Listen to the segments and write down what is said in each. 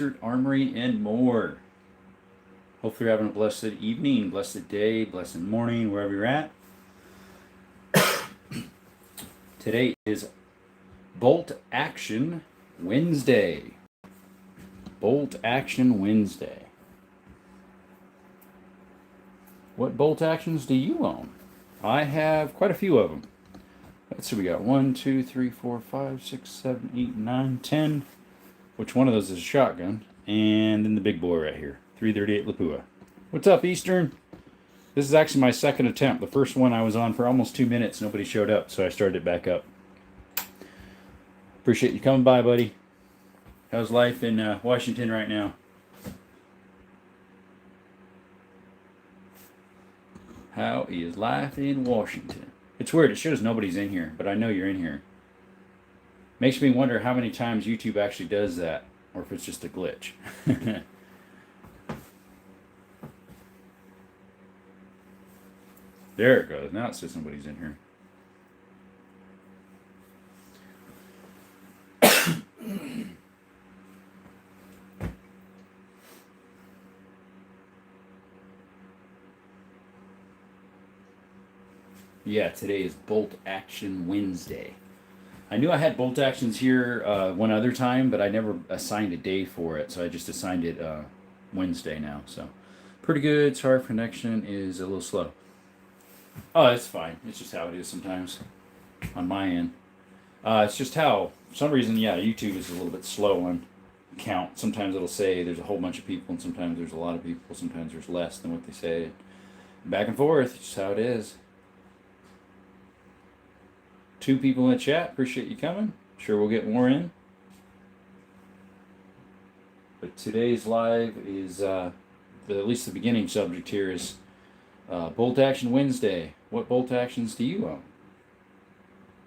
Armory, and more. Hopefully, you're having a blessed evening, blessed day, blessed morning, wherever you're at. Today is Bolt Action Wednesday. Bolt Action Wednesday. What bolt actions do you own? I have quite a few of them. Let's see, we got 1, 2, 3, 4, 5, 6, 7, 8, 9, 10. Which one of those is a shotgun? And then the big boy right here, 338 Lapua. What's up, Eastern? This is actually my second attempt. The first one I was on for almost 2 minutes. Nobody showed up, so I started it back up. Appreciate you coming by, buddy. How's life in Washington right now? How is life in Washington? It's weird. It shows nobody's in here, but I know you're in here. Makes me wonder how many times YouTube actually does that, or if it's just a glitch. There it goes. Now it says somebody's in here. Yeah, today is Bolt Action Wednesday. I knew I had bolt actions here one other time, but I never assigned a day for it, so I just assigned it Wednesday now. So pretty good. Sorry, connection is a little slow. Oh, that's fine. It's just how it is sometimes on my end. It's just how, for some reason, yeah, YouTube is a little bit slow on count. Sometimes it'll say there's a whole bunch of people, and sometimes there's a lot of people. Sometimes there's less than what they say. Back and forth, just how it is. 2 people in the chat. Appreciate you coming. Sure, we'll get more in. But today's live is, at least the beginning subject here is Bolt Action Wednesday. What bolt actions do you own?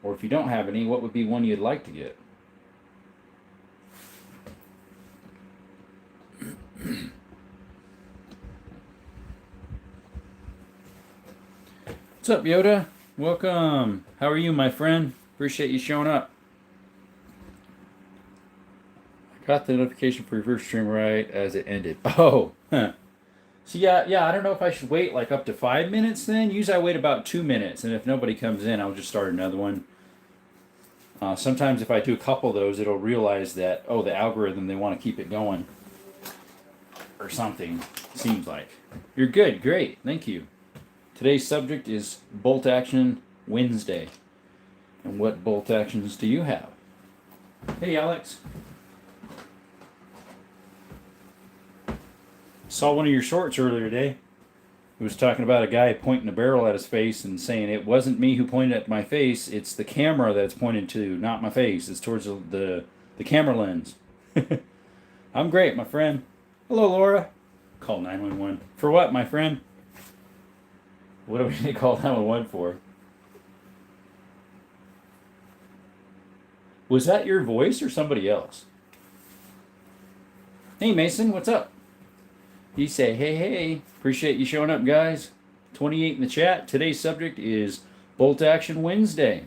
Or if you don't have any, what would be one you'd like to get? What's up, Yoda? Welcome. How are you, my friend? Appreciate you showing up. I got the notification for your first stream right as it ended. Oh, huh. So yeah, I don't know if I should wait like up to 5 minutes then. Usually I wait about 2 minutes, and if nobody comes in, I'll just start another one. Sometimes if I do a couple of those, it'll realize that, oh, the algorithm, they want to keep it going. Or something, seems like. You're good, great, thank you. Today's subject is Bolt Action Wednesday. And what bolt actions do you have? Hey, Alex. Saw one of your shorts earlier today. It was talking about a guy pointing a barrel at his face and saying, it wasn't me who pointed at my face, it's the camera that's pointed to, not my face. It's towards the camera lens. I'm great, my friend. Hello, Laura. Call 911. For what, my friend? What do we need to call 911 for? Was that your voice or somebody else? Hey, Mason, what's up? You say, hey. Appreciate you showing up, guys. 28 in the chat. Today's subject is Bolt Action Wednesday.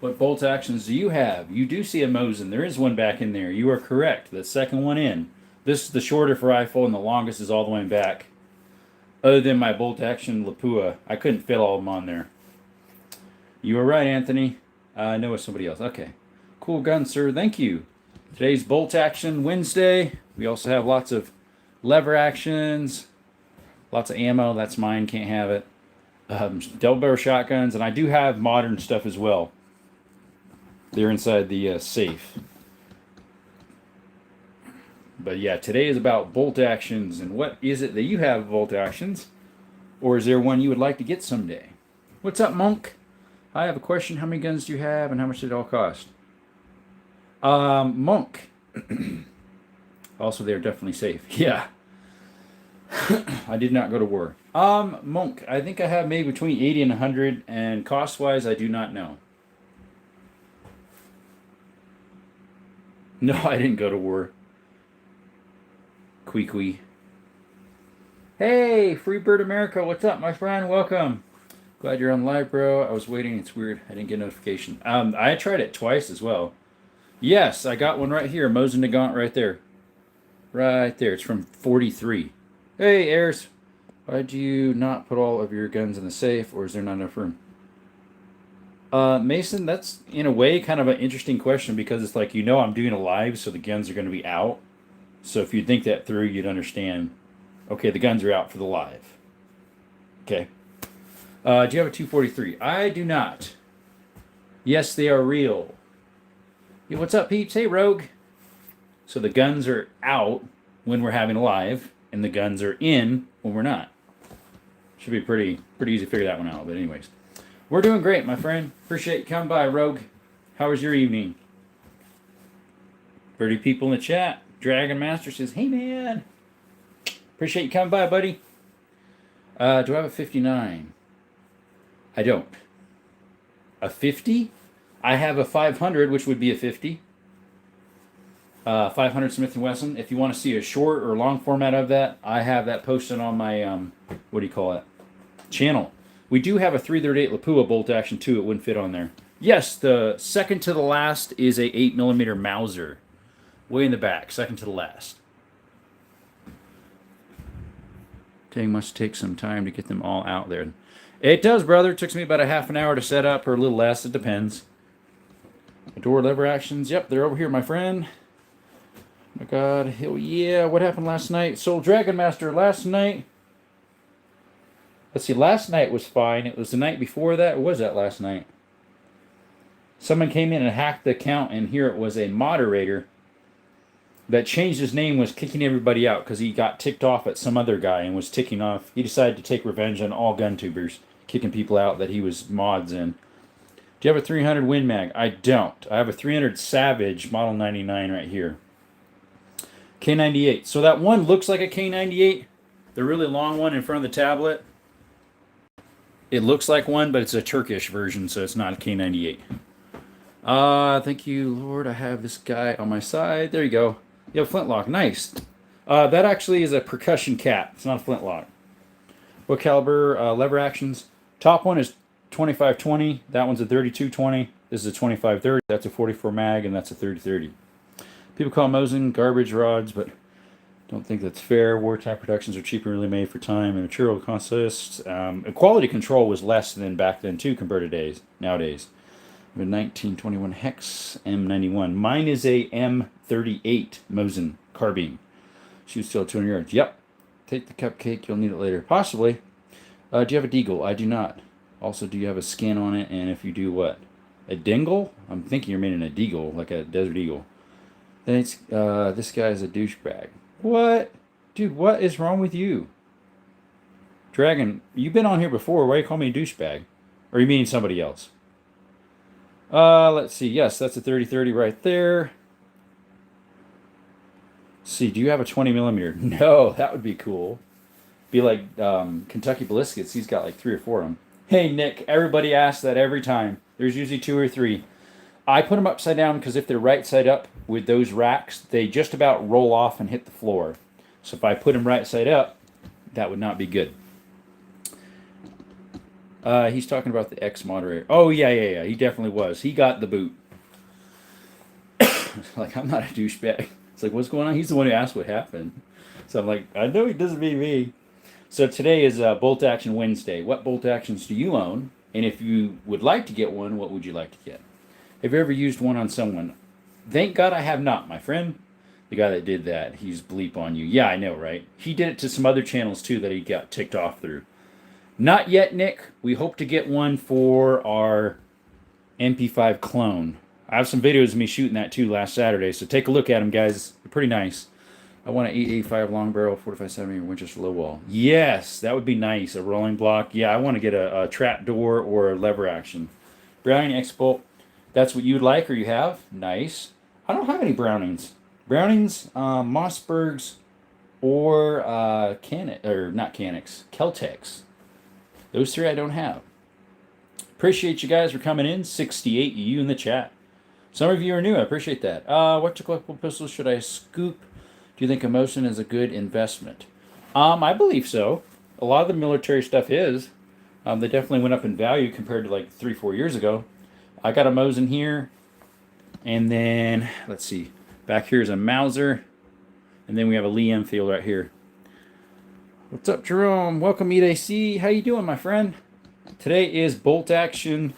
What bolt actions do you have? You do see a Mosin. There is one back in there. You are correct. The second one in. This is the shorter rifle, and the longest is all the way back. Other than my bolt action Lapua, I couldn't fit all of them on there. You were right, Anthony. I know it's somebody else. Okay. Cool gun, sir. Thank you. Today's Bolt Action Wednesday. We also have lots of lever actions, lots of ammo. That's mine. Can't have it. Double barrel shotguns, and I do have modern stuff as well. They're inside the safe. But yeah, today is about bolt actions, and what is it that you have bolt actions? Or is there one you would like to get someday? What's up, Monk? I have a question. How many guns do you have, and how much did it all cost? Monk. Also, they're definitely safe. Yeah. I did not go to war. Monk, I think I have maybe between 80 and 100, and cost-wise, I do not know. No, I didn't go to war. Quee. Hey, Freebird America, what's up, my friend? Welcome. Glad you're on live, bro. I was waiting. It's weird. I didn't get a notification. I tried it twice as well. Yes, I got one right here. Mosin Nagant right there. Right there. It's from 43. Hey, Ayers. Why do you not put all of your guns in the safe, or is there not enough room? Mason, that's in a way kind of an interesting question because it's like, I'm doing a live, so the guns are going to be out. So if you think that through, you'd understand, okay, the guns are out for the live. Okay. Do you have a 243? I do not. Yes, they are real. Hey, what's up, peeps? Hey, Rogue. So the guns are out when we're having a live, and the guns are in when we're not. Should be pretty easy to figure that one out. But anyways, we're doing great, my friend. Appreciate you coming by, Rogue. How was your evening? 30 people in the chat. Dragon Master says, hey, man. Appreciate you coming by, buddy. Do I have a 59? I don't. A 50? I have a 500, which would be a 50. 500 Smith & Wesson. If you want to see a short or long format of that, I have that posted on my, channel. We do have a 338 Lapua bolt action too. It wouldn't fit on there. Yes, the second to the last is a 8mm Mauser. Way in the back, second to the last. Dang, must take some time to get them all out there. It does, brother. It took me about a half an hour to set up, or a little less. It depends. The door lever actions. Yep, they're over here, my friend. Oh my God, hell yeah. What happened last night? Soul Dragon Master last night. Let's see, last night was fine. It was the night before that. Or was that last night? Someone came in and hacked the account, and here it was a moderator that changed his name, was kicking everybody out because he got ticked off at some other guy and was ticking off. He decided to take revenge on all gun tubers, kicking people out that he was mods in. Do you have a 300 Win Mag? I don't. I have a 300 Savage Model 99 right here. K98. So that one looks like a K98. The really long one in front of the tablet. It looks like one, but it's a Turkish version, so it's not a K98. Thank you, Lord. I have this guy on my side. There you go. You have a flintlock. Nice. That actually is a percussion cap. It's not a flintlock. What caliber lever actions? Top one is 25-20. That one's a 32-20. This is a 25-30. That's a 44 mag, and that's a 30-30. People call Mosin garbage rods, but don't think that's fair. Wartime productions are cheap and really made for time and material consists. Quality control was less than back then, too, compared to nowadays. I have a 1921 Hex M91. Mine is a M38 Mosin carbine. Shoots still 200 yards. Yep. Take the cupcake. You'll need it later. Possibly. Do you have a Deagle? I do not. Also, do you have a skin on it? And if you do, what? A dingle? I'm thinking you're meaning a deagle, like a desert eagle. Then it's, this guy is a douchebag. What? Dude, what is wrong with you? Dragon, you've been on here before. Why do you call me a douchebag? Or you mean somebody else? Let's see. Yes, that's a 30-30 right there. Let's see, do you have a 20mm? No, that would be cool. Be like Kentucky Ballistics. He's got like 3 or 4 of them. Hey, Nick, everybody asks that every time. There's usually 2 or 3. I put them upside down because if they're right side up with those racks, they just about roll off and hit the floor. So if I put them right side up, that would not be good. He's talking about the ex-moderator. Oh, yeah. He definitely was. He got the boot. Like, I'm not a douchebag. It's like, what's going on? He's the one who asked what happened. So I'm like, I know he doesn't mean me. So today is Bolt Action Wednesday. What bolt actions do you own? And if you would like to get one, what would you like to get? Have you ever used one on someone? Thank God I have not, my friend. The guy that did that, he's bleep on you. Yeah, I know, right? He did it to some other channels, too, that he got ticked off through. Not yet, Nick. We hope to get one for our MP5 clone. I have some videos of me shooting that, too, last Saturday, so take a look at them, guys. They're pretty nice. I want an 885 long barrel, 45-7 Winchester low wall. Yes, that would be nice. A rolling block. Yeah, I want to get a trap door or a lever action. Browning X-Bolt. That's what you'd like or you have? Nice. I don't have any Brownings. Brownings, Mossbergs, or not Canics, Keltecs. Those 3 I don't have. Appreciate you guys for coming in. 68 you in the chat. Some of you are new. I appreciate that. What collectible pistols should I scoop? Do you think a Mosin is a good investment? I believe so. A lot of the military stuff is. They definitely went up in value compared to like 3-4 years ago. I got a Mosin here. And then, let's see. Back here is a Mauser. And then we have a Lee Enfield right here. What's up, Jerome? Welcome, EDC. How you doing, my friend? Today is Bolt Action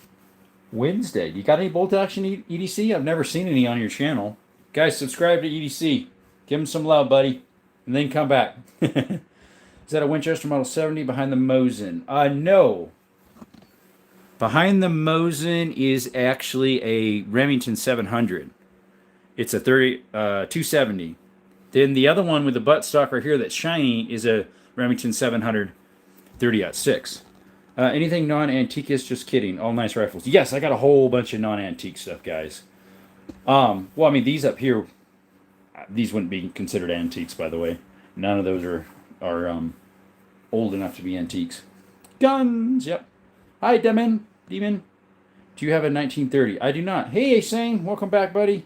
Wednesday. You got any Bolt Action EDC? I've never seen any on your channel. Guys, subscribe to EDC. Give him some love, buddy. And then come back. Is that a Winchester Model 70 behind the Mosin? No. Behind the Mosin is actually a Remington 700. It's a 270. Then the other one with the buttstock right here that's shiny is a Remington 700 30-06. Anything non-antiquist? Just kidding. All nice rifles. Yes, I got a whole bunch of non-antique stuff, guys. Well, I mean, these up here, these wouldn't be considered antiques, by the way. None of those are old enough to be antiques. Guns, yep. Hi, Demon. Do you have a 1930? I do not. Hey, Asane, welcome back, buddy.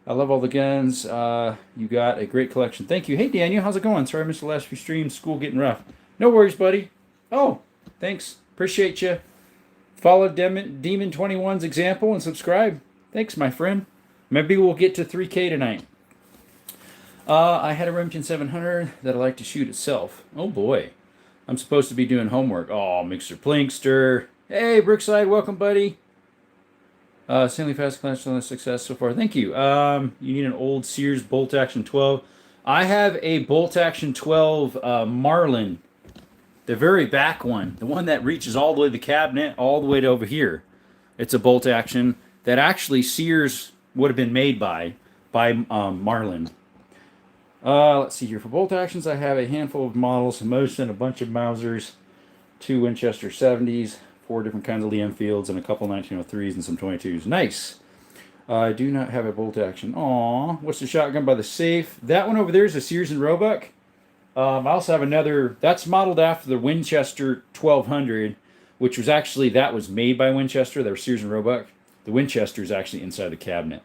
I love all the guns. You got a great collection. Thank you. Hey, Daniel, how's it going? Sorry I missed the last few streams. School getting rough. No worries, buddy. Oh, thanks. Appreciate you. Follow Demon21's example and subscribe. Thanks, my friend. Maybe we'll get to 3K tonight. I had a Remington 700 that I like to shoot itself. Oh, boy. I'm supposed to be doing homework. Oh, Mixer Plinkster. Hey, Brookside, welcome, buddy. Stanley Fast Clash on the success so far. Thank you. You need an old Sears Bolt Action 12. I have a Bolt Action 12 Marlin. The very back one. The one that reaches all the way to the cabinet, all the way to over here. It's a Bolt Action that actually Sears would have been made by Marlin. Let's see here. For Bolt Actions, I have a handful of models, a Mosin, a bunch of Mausers, 2 Winchester 70s, 4 different kinds of Lee Enfields, and a couple 1903s and some 22s. Nice. I do not have a Bolt Action. Aw, what's the shotgun by the safe? That one over there is a Sears and Roebuck. I also have another, that's modeled after the Winchester 1200, which was actually, that was made by Winchester. They were Sears and Roebuck. The Winchester is actually inside the cabinet.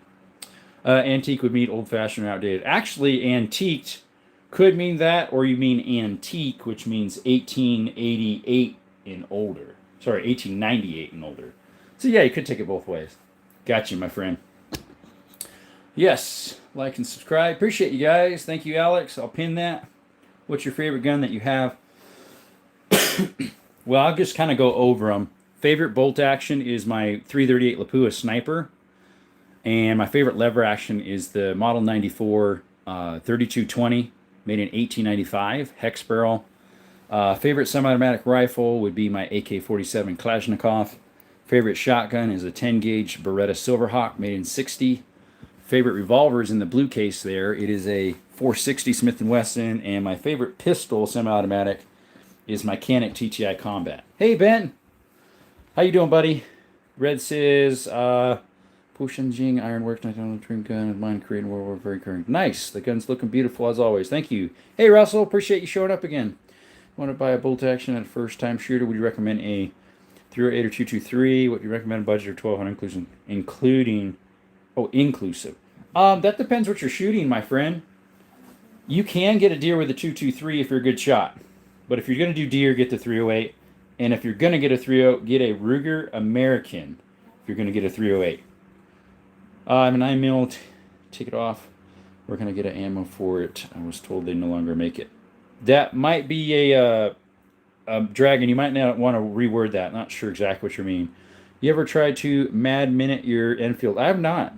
Antique would mean old-fashioned or outdated. Actually, antiqued could mean that, or you mean antique, which means 1888 and older. Sorry, 1898 and older. So yeah, you could take it both ways. Got you, my friend. Yes, like and subscribe. Appreciate you guys. Thank you, Alex. I'll pin that. What's your favorite gun that you have? Well, I'll just kind of go over them. Favorite bolt action is my 338 Lapua Sniper. And my favorite lever action is the Model 94 3220, made in 1895, hex barrel. Favorite semi-automatic rifle would be my AK-47 Kalashnikov. Favorite shotgun is a 10-gauge Beretta Silverhawk, made in 60. Favorite revolver is in the blue case there. It is a 460 Smith & Wesson. And my favorite pistol, semi-automatic, is my Canik TTI Combat. Hey, Ben. How you doing, buddy? Red says... Pushenjing Ironworks 1900 trim gun, mine created World War, very current. Nice. The gun's looking beautiful as always. Thank you. Hey Russell, appreciate you showing up again. Want to buy a bolt action at a first time shooter? Would you recommend a 308 or 223? What do you recommend? Budget of 1200 inclusive? Inclusive. That depends what you're shooting, my friend. You can get a deer with a 223 if you're a good shot. But if you're going to do deer, get the 308. And if you're going to get a 308, get a Ruger American if you're going to get a 308. I'm an 9mm, take it off. We're going to get an ammo for it. I was told they no longer make it. That might be a Dragon. You might not want to reword that. Not sure exactly what you mean. You ever tried to Mad Minute your Enfield? I have not.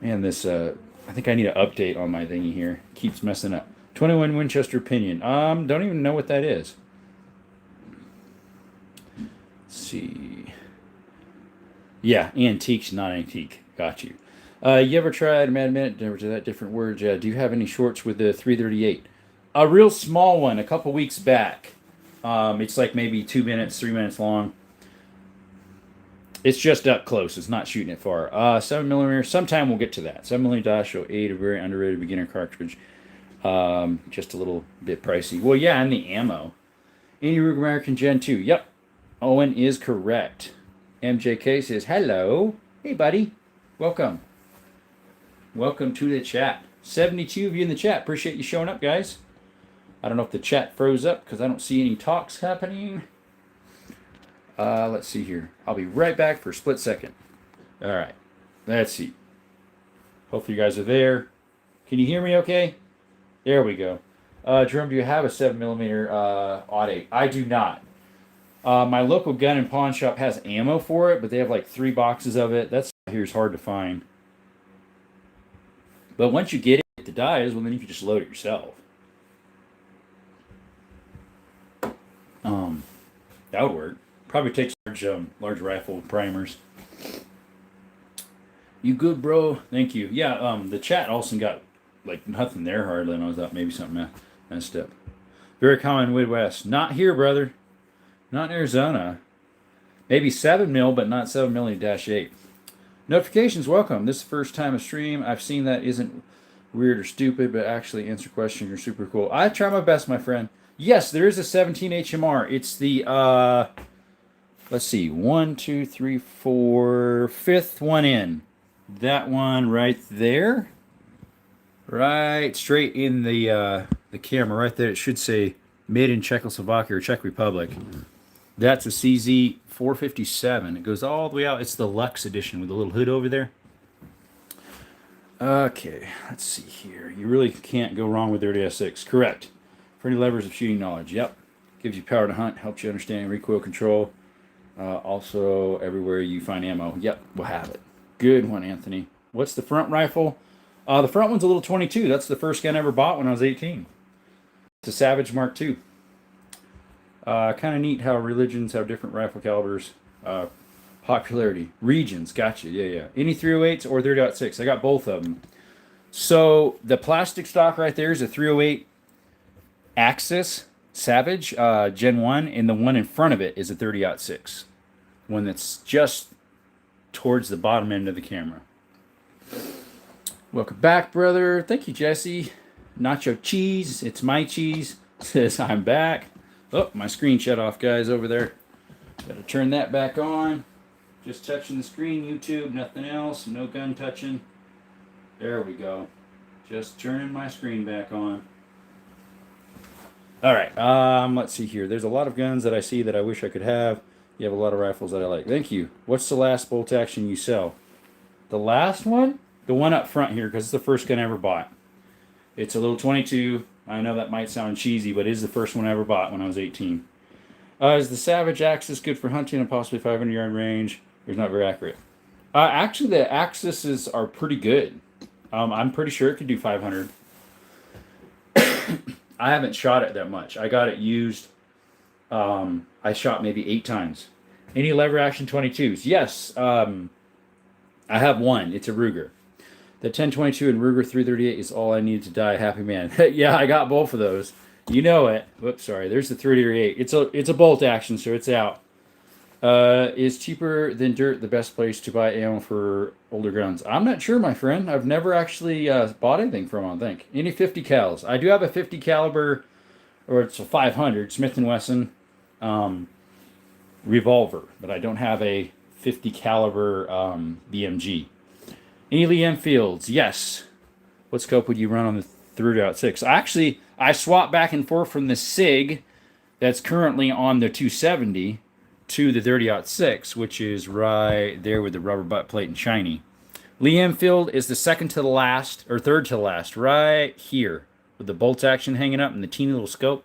Man, this, I think I need an update on my thingy here. Keeps messing up. 21 Winchester Pinion. Don't even know what that is. Let's see. Yeah, antiques, not antique. Got you. You ever tried Mad Minute? Never to that different word. Do you have any shorts with the 338? A real small one a couple weeks back. It's like maybe 2 minutes, 3 minutes long. It's just up close. It's not shooting it far. 7mm. Sometime we'll get to that. 7mm-08, a very underrated beginner cartridge. Just a little bit pricey. Well, yeah, and the ammo. Any Ruger American Gen 2. Yep. Owen is correct. MJK says, hello. Hey, buddy. Welcome. Welcome to the chat. 72 of you in the chat. Appreciate you showing up, guys. I don't know if the chat froze up because I don't see any talks happening. Let's see here. I'll be right back for a split second. All right. Let's see. Hopefully you guys are there. Can you hear me okay? There we go. Jerome, do you have a 7mm Odd 8? I do not. My local gun and pawn shop has ammo for it, but they have like 3 boxes of it. That's here's hard to find. But once you get it to dies, well, then you can just load it yourself. That would work. Probably takes large rifle primers. You good, bro? Thank you. Yeah, the chat also got like nothing there hardly, and I thought maybe something messed up. Very common Midwest. Not here, brother. Not in Arizona. Maybe 7mm, but not 7mm-8. Notifications, welcome. This is the first time a stream. I've seen that isn't weird or stupid, but actually answer questions are super cool. I try my best, my friend. Yes, there is a 17 HMR. It's the, let's see, 1, 2, 3, 4, 5th one in. That one right there. Right straight in the camera right there. It should say made in Czechoslovakia or Czech Republic. That's a CZ 457. It goes all the way out. It's the Lux edition with the little hood over there. Okay, let's see here. You really can't go wrong with 30S6. Correct. For any levers of shooting knowledge. Yep. Gives you power to hunt. Helps you understand recoil control. Also, everywhere you find ammo. Yep, we'll have it. Good one, Anthony. What's the front rifle? The front one's a little 22. That's the first gun I ever bought when I was 18. It's a Savage Mark II. Kind of neat how religions have different rifle calibers. Popularity. Regions. Gotcha. Yeah. Any 308s or 30.6. I got both of them. So the plastic stock right there is a 308 Axis Savage Gen 1, and the one in front of it is a 30.6. One that's just towards the bottom end of the camera. Welcome back, brother. Thank you, Jesse. Nacho cheese. It's my cheese. Says I'm back. Oh, my screen shut off, guys, over there. Gotta turn that back on. Just touching the screen, YouTube, nothing else. No gun touching. There we go. Just turning my screen back on. All right. Let's see here. There's a lot of guns that I see that I wish I could have. You have a lot of rifles that I like. Thank you. What's the last bolt action you sell? The last one? The one up front here, because it's the first gun I ever bought. It's a little 22. I know that might sound cheesy, but it is the first one I ever bought when I was 18. Is the Savage Axis good for hunting and possibly 500-yard range? It's not very accurate. Actually, the Axis are pretty good. I'm pretty sure it could do 500. I haven't shot it that much. I got it used. I shot maybe 8 times. Any lever action 22s? Yes. I have one. It's a Ruger. The 1022 and Ruger 338 is all I need to die a happy man. Yeah, I got both of those. You know it. Whoops, sorry. There's the 338. It's a bolt action, so it's out. Is cheaper than dirt the best place to buy ammo for older guns? I'm not sure, my friend. I've never actually bought anything from them, I think. Any 50 cals? I do have a 50 caliber, or it's a 500 Smith & Wesson revolver, but I don't have a 50 caliber BMG. Any Lee Enfields? Yes. What scope would you run on the 3.6? Actually, I swapped back and forth from the SIG that's currently on the 270 to the 30.6, which is right there with the rubber butt plate and shiny. Lee Enfield is the second to the last, or third to the last, right here, with the bolt action hanging up and the teeny little scope.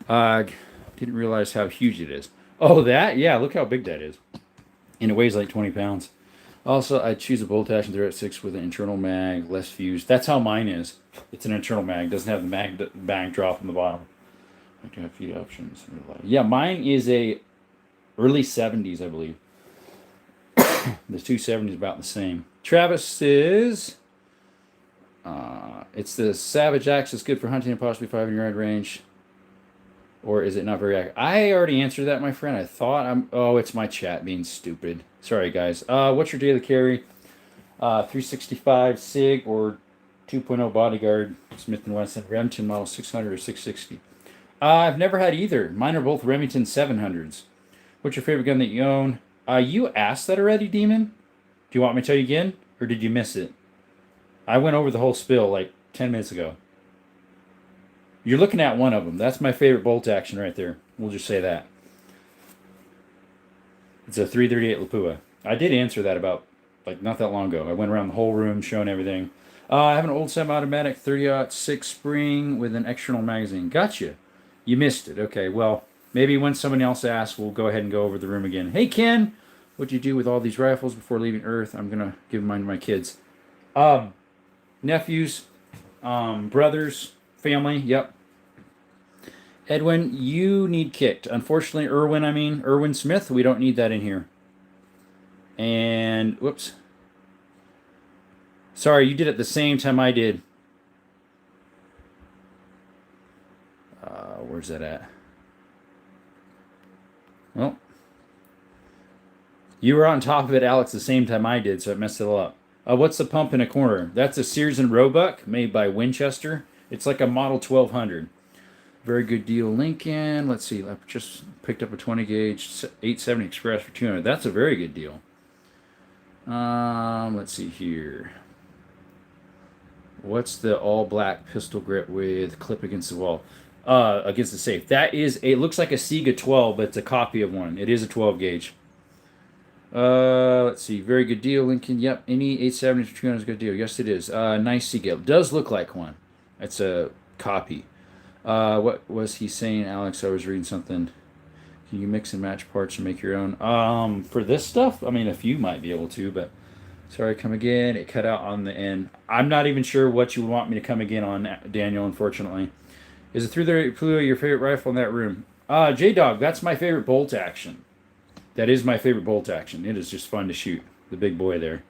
Didn't realize how huge it is. Oh, that? Yeah, look how big that is. And it weighs like 20 pounds. Also, I choose a bolt action 3.6 with an internal mag, less fused. That's how mine is. It's an internal mag. Doesn't have the mag drop on the bottom. I do have few options. Yeah, mine is a early 70s, I believe. The 270 is about the same. Travis is... it's the Savage Axis, good for hunting and possibly 500-yard range. Or is it not very accurate? I already answered that, my friend. I thought Oh, it's my chat being stupid. Sorry, guys. What's your daily carry? 365 SIG or 2.0 Bodyguard Smith & Wesson Remington model 600 or 660. I've never had either. Mine are both Remington 700s. What's your favorite gun that you own? You asked that already, Demon? Do you want me to tell you again? Or did you miss it? I went over the whole spill like 10 minutes ago. You're looking at one of them. That's my favorite bolt action right there. We'll just say that. It's a 338 Lapua. I did answer that about, like, not that long ago. I went around the whole room showing everything. I have an old semi-automatic 30-06 spring with an external magazine. Gotcha. You missed it. Okay, well, maybe when someone else asks, we'll go ahead and go over the room again. Hey, Ken, what'd you do with all these rifles before leaving Earth? I'm going to give mine to my kids. Nephews, brothers, family, yep. Edwin, you need kicked. Unfortunately, Irwin Smith, we don't need that in here. And, whoops. Sorry, you did it the same time I did. Where's that at? Well, you were on top of it, Alex, the same time I did, so it messed it all up. What's the pump in a corner? That's a Sears and Roebuck made by Winchester. It's like a Model 1200. Very good deal, Lincoln. Let's see. I just picked up a 20 gauge 870 Express for 200. That's a very good deal. Let's see here. What's the all black pistol grip with clip against the wall? Against the safe. That is, it looks like a Sega 12, but it's a copy of one. It is a 12 gauge. Let's see. Very good deal, Lincoln. Yep. Any 870 for 200 is a good deal. Yes, it is. Nice Sega. It does look like one. It's a copy. What was he saying, Alex? I was reading something. Can you mix and match parts and make your own? For this stuff, I mean, a few might be able to, but sorry, come again. It cut out on the end. I'm not even sure what you want me to come again on, Daniel, unfortunately. Is it through your favorite rifle in that room? J-Dog, that's my favorite bolt action. That is my favorite bolt action. It is just fun to shoot. The big boy there.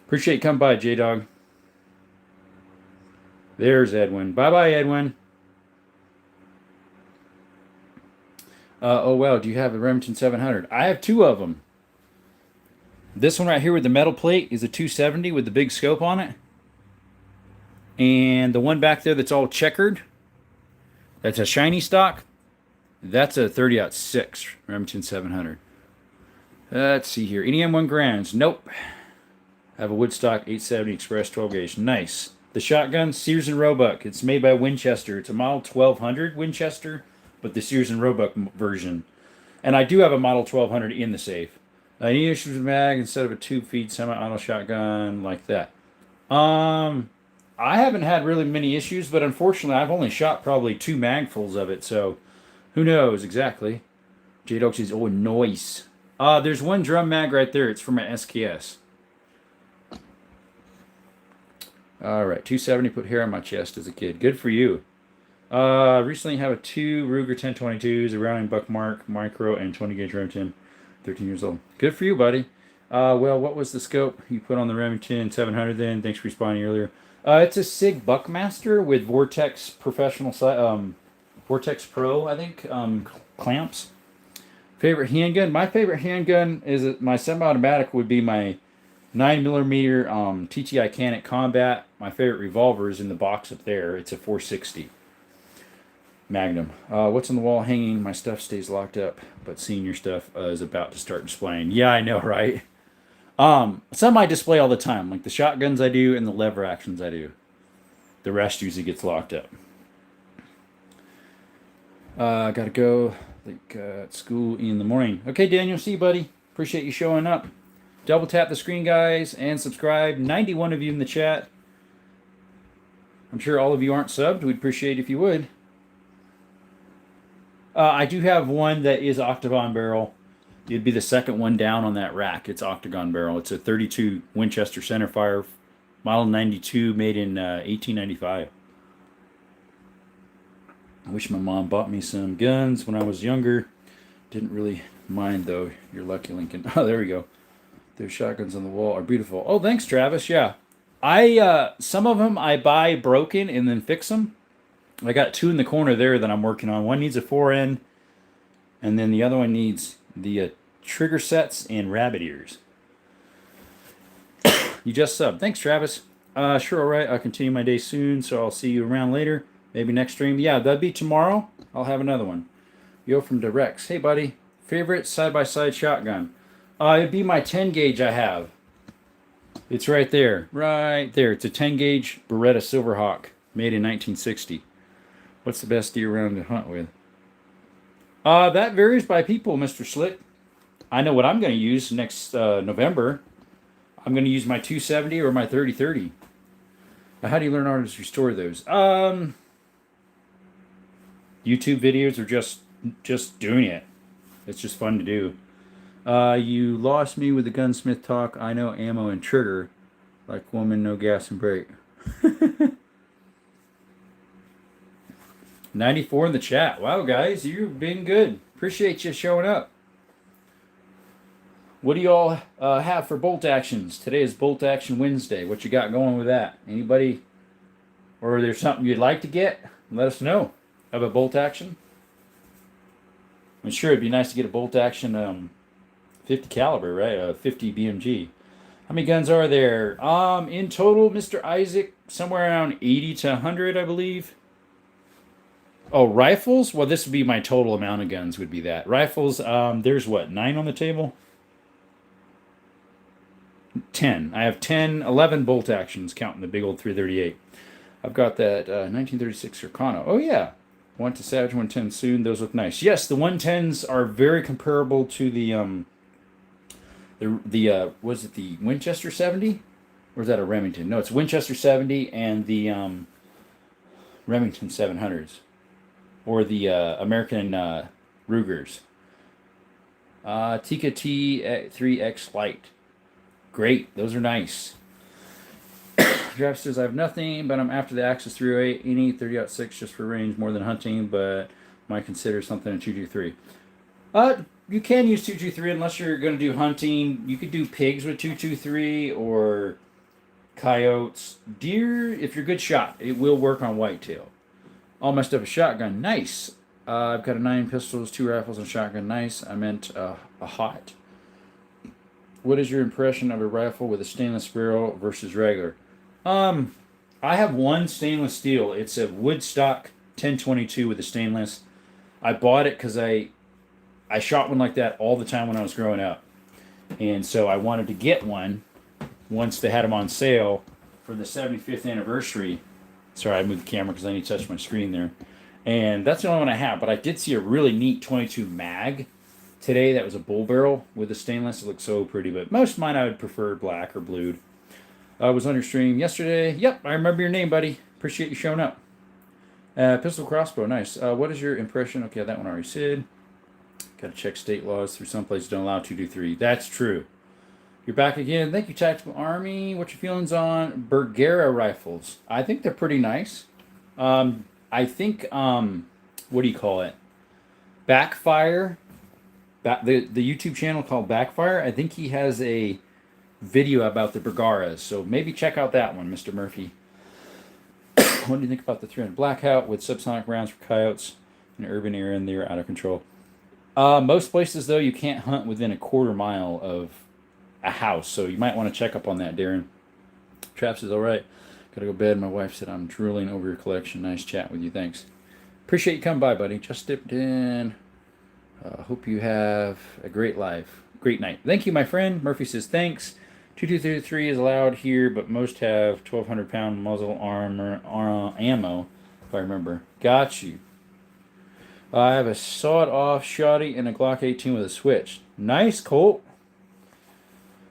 Appreciate you coming by, J-Dog. There's Edwin. Bye-bye, Edwin. Oh, well, do you have a Remington 700? I have two of them. This one right here with the metal plate is a 270 with the big scope on it. And the one back there that's all checkered, that's a shiny stock, that's a 30-06 Remington 700. Let's see here. Any M1 Grands? Nope. I have a Woodstock 870 Express 12 gauge. Nice. The shotgun, Sears and Roebuck. It's made by Winchester. It's a Model 1200 Winchester, but the Sears and Roebuck version. And I do have a Model 1200 in the safe. I need issues with mag instead of a tube feed semi-auto shotgun like that. I haven't had really many issues, but unfortunately, I've only shot probably 2 magfuls of it, so who knows exactly. J-Dog says, oh, nice. There's one drum mag right there. It's for my SKS. All right, 270 put hair on my chest as a kid. Good for you. Recently have a 2 Ruger 1022s, a Browning Buckmark Micro, and 20 gauge Remington. 13 years old. Good for you, buddy. Well, what was the scope you put on the Remington 700 then? Thanks for responding earlier. It's a SIG Buckmaster with Vortex Professional, Vortex Pro, I think, clamps. Favorite handgun? My favorite handgun is my semi-automatic would be my 9mm TTI Canik Combat. My favorite revolver is in the box up there. It's a 460 Magnum. What's on the wall hanging? My stuff stays locked up, but senior stuff is about to start displaying. Yeah, I know, right? Some I display all the time, like the shotguns I do and the lever actions I do. The rest usually gets locked up. Gotta go. Like at school in the morning. Okay, Daniel, see you, buddy. Appreciate you showing up. Double tap the screen, guys, and subscribe. 91 of you in the chat. I'm sure all of you aren't subbed. We'd appreciate it if you would. I do have one that is octagon barrel. It'd be the second one down on that rack. It's octagon barrel. It's a 32 Winchester centerfire, model 92, made in 1895. I wish my mom bought me some guns when I was younger. Didn't really mind, though. You're lucky, Lincoln. Oh, there we go. Those shotguns on the wall are beautiful. Oh, thanks, Travis. Yeah. Some of them I buy broken and then fix them. I got 2 in the corner there that I'm working on. One needs a 4N, and then the other one needs the trigger sets and rabbit ears. You just subbed. Thanks, Travis. Sure, all right. I'll continue my day soon, so I'll see you around later. Maybe next stream. Yeah, that'd be tomorrow. I'll have another one. Yo from Direx. Hey, buddy. Favorite side-by-side shotgun? It'd be my 10 gauge I have. It's right there. Right there. It's a 10 gauge Beretta Silverhawk made in 1960. What's the best deer round to hunt with? That varies by people, Mr. Slick. I know what I'm going to use next November. I'm going to use my 270 or my 30-30. How do you learn how to restore those? YouTube videos or just doing it. It's just fun to do. You lost me with the gunsmith talk. I know ammo and trigger. Like woman, no gas and brake. 94 in the chat. Wow, guys, you've been good. Appreciate you showing up. What do you all have for bolt actions? Today is Bolt Action Wednesday. What you got going with that? Anybody? Or there's something you'd like to get? Let us know. Have a bolt action? I'm sure it'd be nice to get a bolt action 50 caliber, right? 50 BMG. How many guns are there? In total, Mr. Isaac, somewhere around 80 to 100, I believe. Oh, rifles? Well, this would be my total amount of guns would be that. Rifles, there's what, 9 on the table? 10. I have 10, 11 bolt actions, counting the big old 338. I've got that 1936 Circano. Oh, yeah. Want to Savage 110 soon. Those look nice. Yes, the 110s are very comparable to the was it the Winchester 70? Or is that a Remington? No, it's Winchester 70 and the Remington 700s. Or the American Rugers. Tika T3X Lite. Great. Those are nice. Draft says, I have nothing, but I'm after the Axis 308. Any 30-06 just for range more than hunting, but might consider something in 223. You can use 223 unless you're going to do hunting. You could do pigs with 223 or coyotes. Deer, if you're a good shot, it will work on whitetail. All my stuff is shotgun. Nice. I've got a 9 pistols, 2 rifles, and shotgun. Nice. I meant a hot. What is your impression of a rifle with a stainless barrel versus regular? I have one stainless steel. It's a Woodstock 1022 with a stainless. I bought it because I shot one like that all the time when I was growing up. And so I wanted to get one once they had them on sale for the 75th anniversary. Sorry, I moved the camera because I need to touch my screen there. And that's the only one I have. But I did see a really neat 22 mag today that was a bull barrel with a stainless. It looked so pretty. But most of mine I would prefer black or blued. I was on your stream yesterday. Yep, I remember your name, buddy. Appreciate you showing up. Pistol crossbow, nice. What is your impression? Okay, that one I already said. Got to check state laws through some places don't allow 223. That's true. You're back again. Thank you, Tactical Army. What's your feelings on Bergara rifles? I think they're pretty nice. I think, what do you call it? Backfire. The YouTube channel called Backfire. I think he has a video about the Bergaras. So maybe check out that one, Mr. Murphy. What do you think about the 300 Blackout with subsonic rounds for coyotes in an urban area and they're out of control? Most places, though, you can't hunt within a quarter mile of a house, so you might want to check up on that, Darren. Trap says, all right, gotta go to bed. My wife said I'm drooling over your collection. Nice chat with you. Thanks. Appreciate you coming by, buddy. Just dipped in. Hope you have a great life. Great night. Thank you, my friend. Murphy says, thanks. 2233 is allowed here, but most have 1,200-pound muzzle armor ammo, if I remember. Got you. I have a sawed-off shotty and a Glock 18 with a switch. Nice, Colt.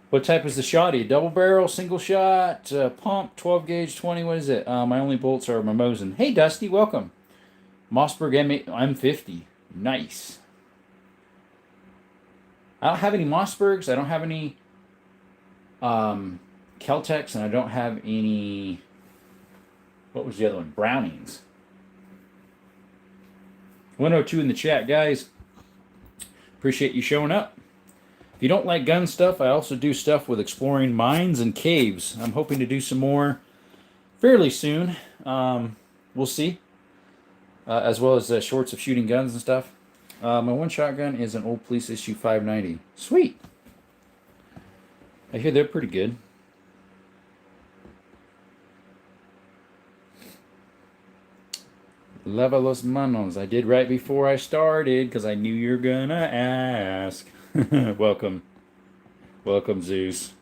What type is the shotty? Double barrel, single shot, pump, 12 gauge, 20. What is it? My only bolts are Mimosan. Hey, Dusty, welcome. Mossberg M50. Nice. I don't have any Mossbergs. I don't have any Keltecs, and I don't have any. What was the other one? Brownings. 102 in the chat, guys. Appreciate you showing up. If you don't like gun stuff, I also do stuff with exploring mines and caves. I'm hoping to do some more fairly soon. We'll see. As well as shorts of shooting guns and stuff. My one shotgun is an old police issue 590. Sweet. I hear they're pretty good. Leva los manos. I did right before I started because I knew you were gonna ask. Welcome. Welcome, Zeus.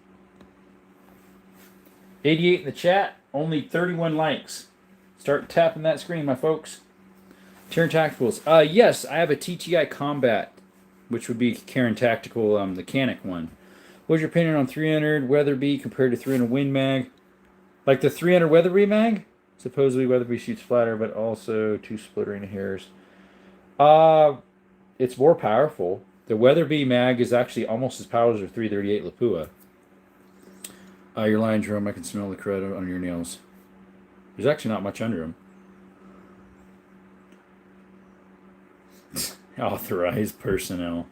88 in the chat. Only 31 likes. Start tapping that screen, my folks. Karen Tacticals. Yes, I have a TTI Combat, which would be Karen Tactical, the Canic one. What's your opinion on 300 Weatherby compared to 300 Win Mag? Like the 300 Weatherby mag? Supposedly Weatherby shoots flatter, but also two splittering hairs. Uh, it's more powerful. The Weatherby mag is actually almost as powerful as the 338 Lapua. Your line drum, I can smell the crud on your nails. There's actually not much under them. Authorized personnel.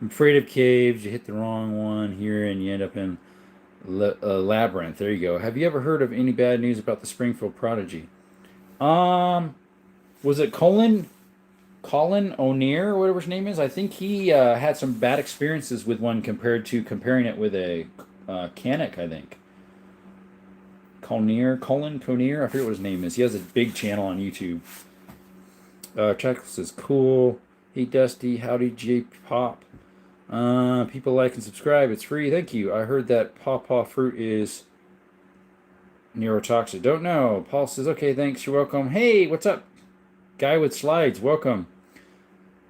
I'm afraid of caves. You hit the wrong one here and you end up in labyrinth. There you go. Have you ever heard of any bad news about the Springfield Prodigy? Was it Colin O'Neill, or whatever his name is? I think he had some bad experiences with one comparing it with a Canik, I think. Colin Connier, I forget what his name is. He has a big channel on YouTube. Checklist is cool. Hey Dusty, howdy J Pop. People like and subscribe. It's free. Thank you. I heard that pawpaw fruit is neurotoxic. Don't know. Paul says, okay, thanks. You're welcome. Hey, what's up? Guy with slides. Welcome.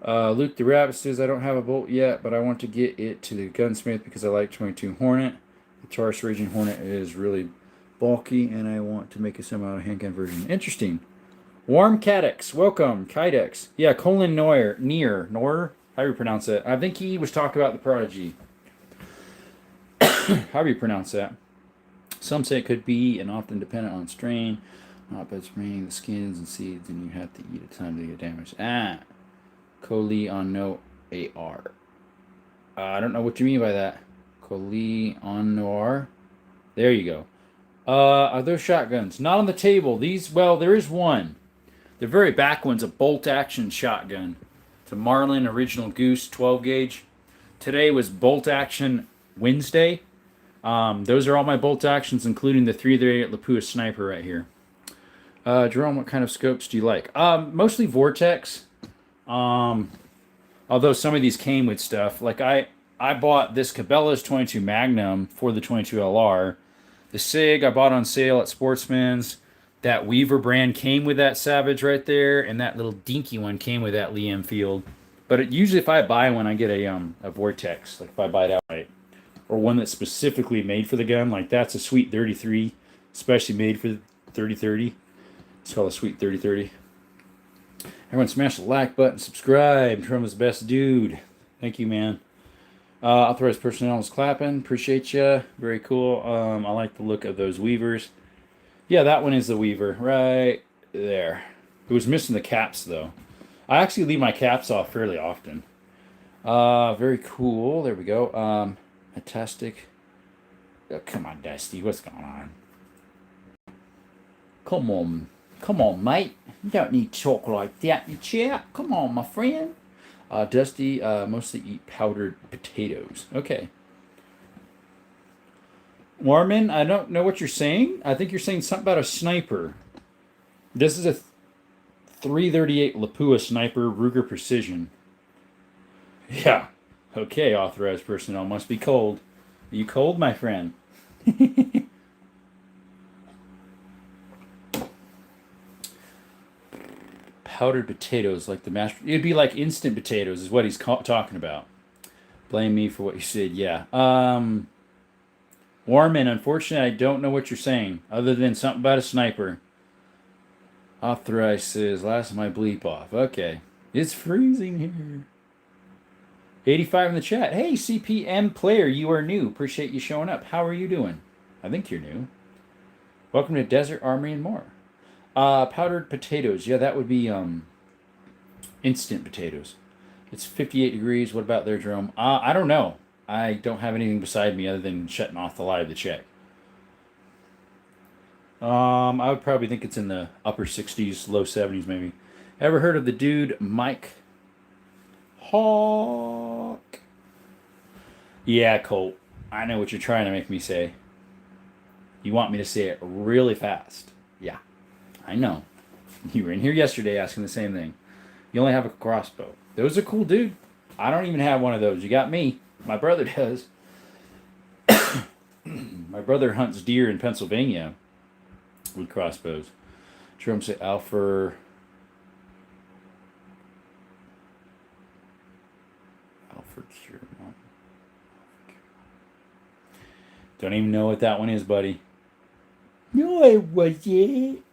Luke the Rabbit says, I don't have a bolt yet, but I want to get it to the gunsmith because I like 22 Hornet. The Taurus Raging Hornet is really bulky, and I want to make a semi-handgun version. Interesting. Warm Cadex, welcome. Kydex. Yeah, Colin Noir. How do you pronounce that? I think he was talking about the Prodigy. How do you pronounce that? Some say it could be and often dependent on strain. Not bad spraying the skins and seeds, and you have to eat a ton to get damaged. Coli on no AR. I don't know what you mean by that. Coli on noir. There you go. Are those shotguns? Not on the table. These, well, there is one. The very back one's a bolt action shotgun. It's a Marlin Original Goose 12 gauge. Today was bolt action Wednesday. Those are all my bolt actions, including the 338 Lapua sniper right here. Jerome, what kind of scopes do you like? Mostly Vortex. Although some of these came with stuff. Like I bought this Cabela's 22 Magnum for the 22 LR. The SIG I bought on sale at Sportsman's. That Weaver brand came with that Savage right there, and that little dinky one came with that Lee Enfield. But usually if I buy one, I get a Vortex. Like if I buy it outright. Or one that's specifically made for the gun. Like that's a Sweet 33, especially made for the 3030. It's called a Sweet 3030. Everyone smash the like button, subscribe. Trump is the best dude. Thank you, man. Authorized personnel is clapping. Appreciate you. Very cool. I like the look of those Weavers. Yeah, that one is the Weaver. Right there. It was missing the caps, though. I actually leave my caps off fairly often. Very cool. There we go. Fantastic. Oh, come on, Dusty. What's going on? Come on. Come on, mate. You don't need to talk like that in your chair. Come on, my friend. Dusty mostly eat powdered potatoes. Okay. Warman, I don't know what you're saying. I think you're saying something about a sniper. This is a 338 Lapua sniper, Ruger Precision. Yeah. Okay, authorized personnel. Must be cold. Are you cold, my friend? Powdered potatoes, like the mashed. It'd be like instant potatoes, is what he's talking about. Blame me for what you said. Yeah. Warman, unfortunately, I don't know what you're saying, other than something about a sniper. Authorized says, last my bleep off. Okay. It's freezing here. 85 in the chat. Hey, CPM player, you are new. Appreciate you showing up. How are you doing? I think you're new. Welcome to Desert Armory and more. Powdered potatoes. Yeah, that would be instant potatoes. It's 58 degrees. What about there, Jerome? I don't know. I don't have anything beside me other than shutting off the live to check. I would probably think it's in the upper 60s, low 70s maybe. Ever heard of the dude Mike Hawk? Yeah, Colt. I know what you're trying to make me say. You want me to say it really fast. Yeah, I know. You were in here yesterday asking the same thing. You only have a crossbow. Those are cool, dude. I don't even have one of those. You got me. My brother does. My brother hunts deer in Pennsylvania with crossbows. Jerome said Alfred Kiermont. Don't even know what that one is, buddy. No, I wasn't.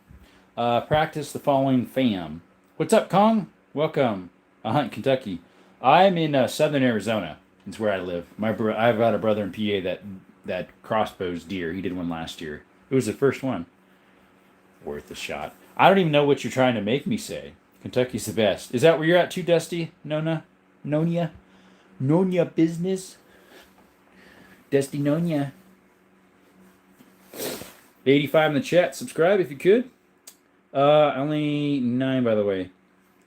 Practice the following fam. What's up, Kong? Welcome. Hunt, Kentucky. I'm in southern Arizona. It's where I live. I've got a brother in PA that crossbows deer. He did one last year. It was the first one. Worth a shot. I don't even know what you're trying to make me say. Kentucky's the best. Is that where you're at too, Dusty? Nona? Nonia? Nonia business? Dusty Nonia. 85 in the chat. Subscribe if you could. Only 9, by the way.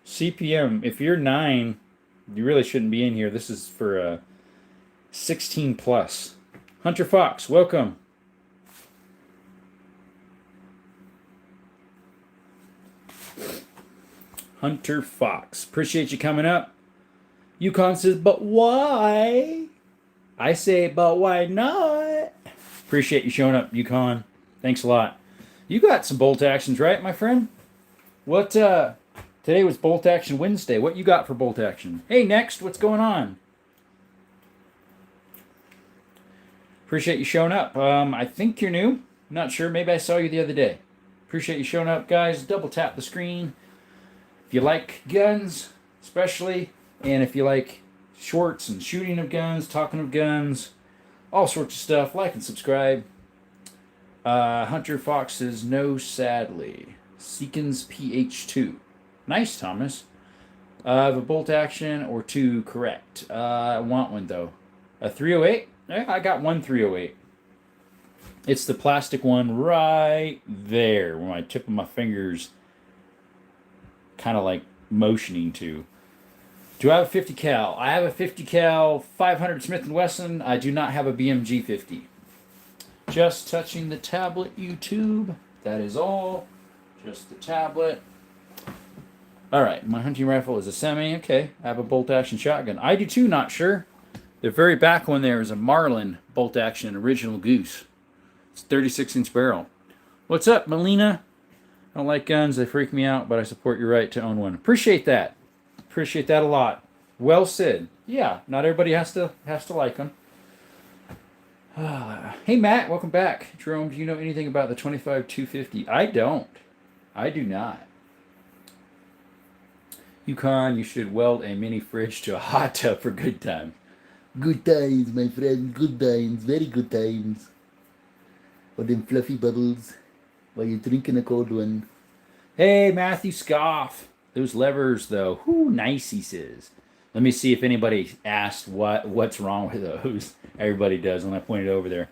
CPM, if you're 9, you really shouldn't be in here. This is for 16 plus. Hunter Fox, welcome. Hunter Fox, appreciate you coming up. Yukon says, but why? I say, but why not? Appreciate you showing up, Yukon. Thanks a lot. You got some bolt actions, right, my friend? What, today was Bolt Action Wednesday. What you got for bolt action? Hey, Next, what's going on? Appreciate you showing up. I think you're new. Not sure. Maybe I saw you the other day. Appreciate you showing up, guys. Double tap the screen. If you like guns, especially, and if you like shorts and shooting of guns, talking of guns, all sorts of stuff, like and subscribe. Hunter Fox says, no, sadly. Seekins PH2. Nice, Thomas. I have a bolt action or 2, correct. I want one, though. A 308? Yeah, I got one 308. It's the plastic one right there, where my tip of my fingers kind of like motioning to. Do I have a 50 cal? I have a 50 cal 500 Smith & Wesson. I do not have a BMG 50. Just touching the tablet, YouTube. That is all. Just the tablet. All right, my hunting rifle is a semi. Okay, I have a bolt action shotgun. I do too, not sure. The very back one there is a Marlin bolt action original Goose. It's 36-inch barrel. What's up, Melina? I don't like guns. They freak me out, but I support your right to own one. Appreciate that. Appreciate that a lot. Well said. Yeah, not everybody has to like them. Hey, Matt, welcome back. Jerome, do you know anything about the 25-250? I don't. I do not. Yukon, you should weld a mini fridge to a hot tub for good times. Good times, my friend. Good times. Very good times. Or them fluffy bubbles while you're drinking a cold one. Hey, Matthew Scoff. Those levers, though. Whoo, nice, he says. Let me see if anybody asked what's wrong with those. Everybody does when I point it over there.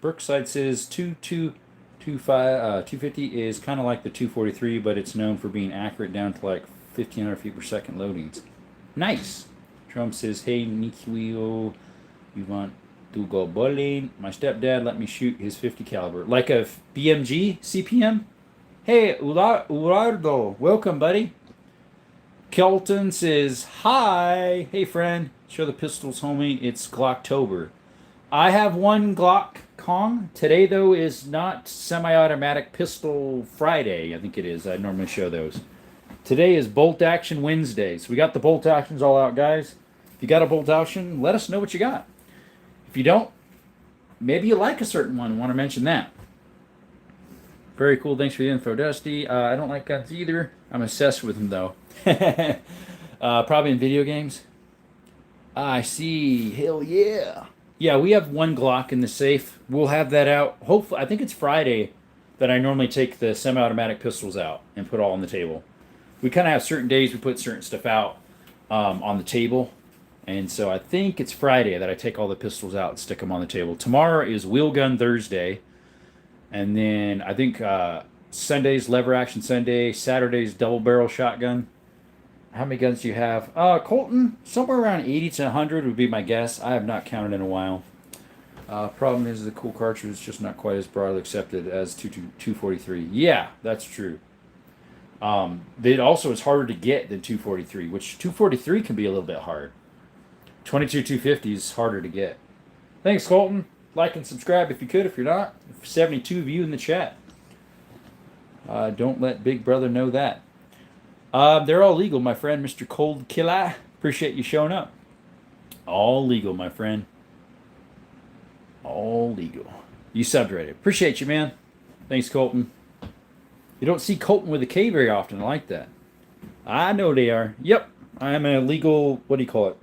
Brookside says 250 is kind of like the 243, but it's known for being accurate down to like 1,500 feet per second loadings. Nice. Trump says, hey, Nikio, you want to go bowling? My stepdad let me shoot his 50 caliber. Like a BMG CPM? Hey, Urardo, welcome, buddy. Kelton says, hi. Hey, friend. Show the pistols, homie. It's Glocktober. I have one Glock Kong. Today, though, is not semi-automatic pistol Friday. I think it is. I normally show those. Today is Bolt Action Wednesday. So we got the bolt actions all out, guys. If you got a bolt action, let us know what you got. If you don't, maybe you like a certain one and want to mention that. Very cool. Thanks for the info, Dusty. I don't like guns either. I'm obsessed with them, though. Probably in video games. I see. Hell yeah. Yeah, we have one Glock in the safe. We'll have that out. Hopefully, I think it's Friday that I normally take the semi-automatic pistols out and put all on the table. We kind of have certain days we put certain stuff out on the table. And so I think it's Friday that I take all the pistols out and stick them on the table. Tomorrow is Wheel Gun Thursday. And then I think Sunday's Lever Action Sunday. Saturday's Double Barrel Shotgun. How many guns do you have? Colton, somewhere around 80 to 100 would be my guess. I have not counted in a while. Problem is the cool cartridge is just not quite as broadly accepted as 243. Yeah, that's true. It also is harder to get than 243, which 243 can be a little bit hard. 22-250 is harder to get. Thanks, Colton. Like and subscribe if you could. If you're not, 72 of you in the chat. Don't let Big Brother know that. They're all legal, my friend, Mr. Cold Killer. Appreciate you showing up. All legal, my friend. All legal. You subbed already. Appreciate you, man. Thanks, Colton. You don't see Colton with a K very often. I like that. I know they are. Yep. I'm a legal, what do you call it?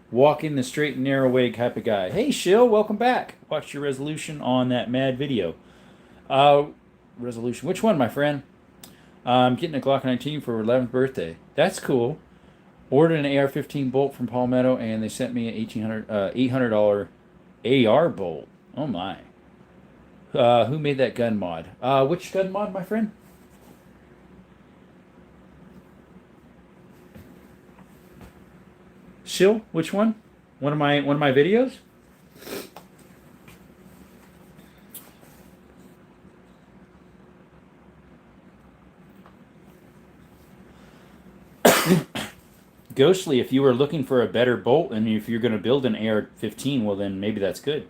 Walking the straight and narrow way type of guy. Hey, Shill, welcome back. Watched your resolution on that mad video. Resolution. Which one, my friend? I'm getting a Glock 19 for 11th birthday. That's cool. Ordered an AR-15 bolt from Palmetto, and they sent me an $800 AR bolt. Oh, my. Who made that gun mod? Which gun mod, my friend? Shill, which one? One of my videos? Ghostly, if you were looking for a better bolt and if you're going to build an AR-15, well then maybe that's good.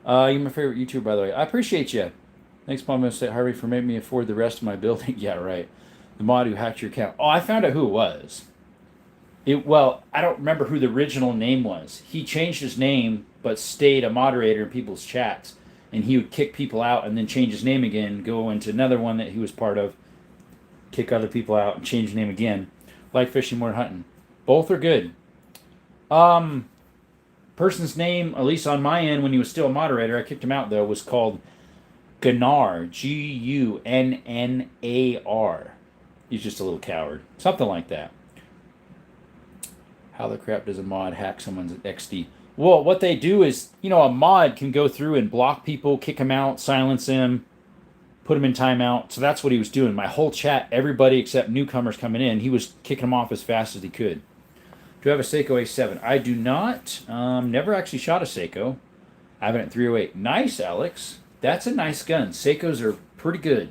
You're my favorite YouTuber, by the way. I appreciate you. Thanks, Palmetto State Harvey, for making me afford the rest of my building. Yeah, right. The mod who hacked your account. Oh, I found out who it was. Well, I don't remember who the original name was. He changed his name, but stayed a moderator in people's chats. And he would kick people out and then change his name again, go into another one that he was part of, kick other people out, and change his name again. Like fishing, more hunting. Both are good. Person's name, at least on my end, when he was still a moderator, I kicked him out though, was called Gunnar. Gunnar. He's just a little coward. Something like that. How the crap does a mod hack someone's XD? Well, what they do is, a mod can go through and block people, kick them out, silence them, put them in timeout. So that's what he was doing. My whole chat, everybody except newcomers coming in, he was kicking them off as fast as he could. Do I have a Seiko A7? I do not. Never actually shot a Seiko. I have it at 308. Nice, Alex. That's a nice gun. Seikos are pretty good.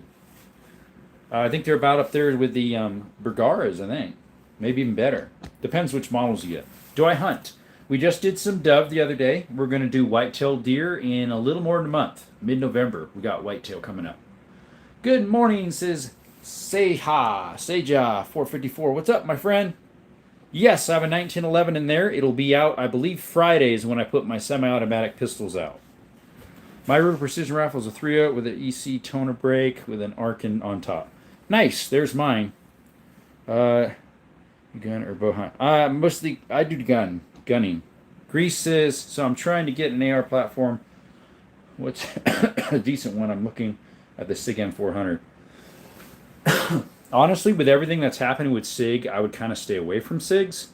I think they're about up there with the Bergaras, I think. Maybe even better. Depends which models you get. Do I hunt? We just did some dove the other day. We're going to do whitetail deer in a little more than a month. Mid-November, we got whitetail coming up. Good morning, says Seja 454. What's up, my friend? Yes, I have a 1911 in there. It'll be out, I believe, Fridays when I put my semi-automatic pistols out. My Ruger Precision Rifle is a 3.0 with an EC toner brake with an Arkin on top. Nice. There's mine. Gun or bow hunt? Mostly, I do gunning. Grease says, so I'm trying to get an AR platform. What's a decent one? I'm looking at the SIG M400. Honestly, with everything that's happening with SIG, I would kind of stay away from SIGs.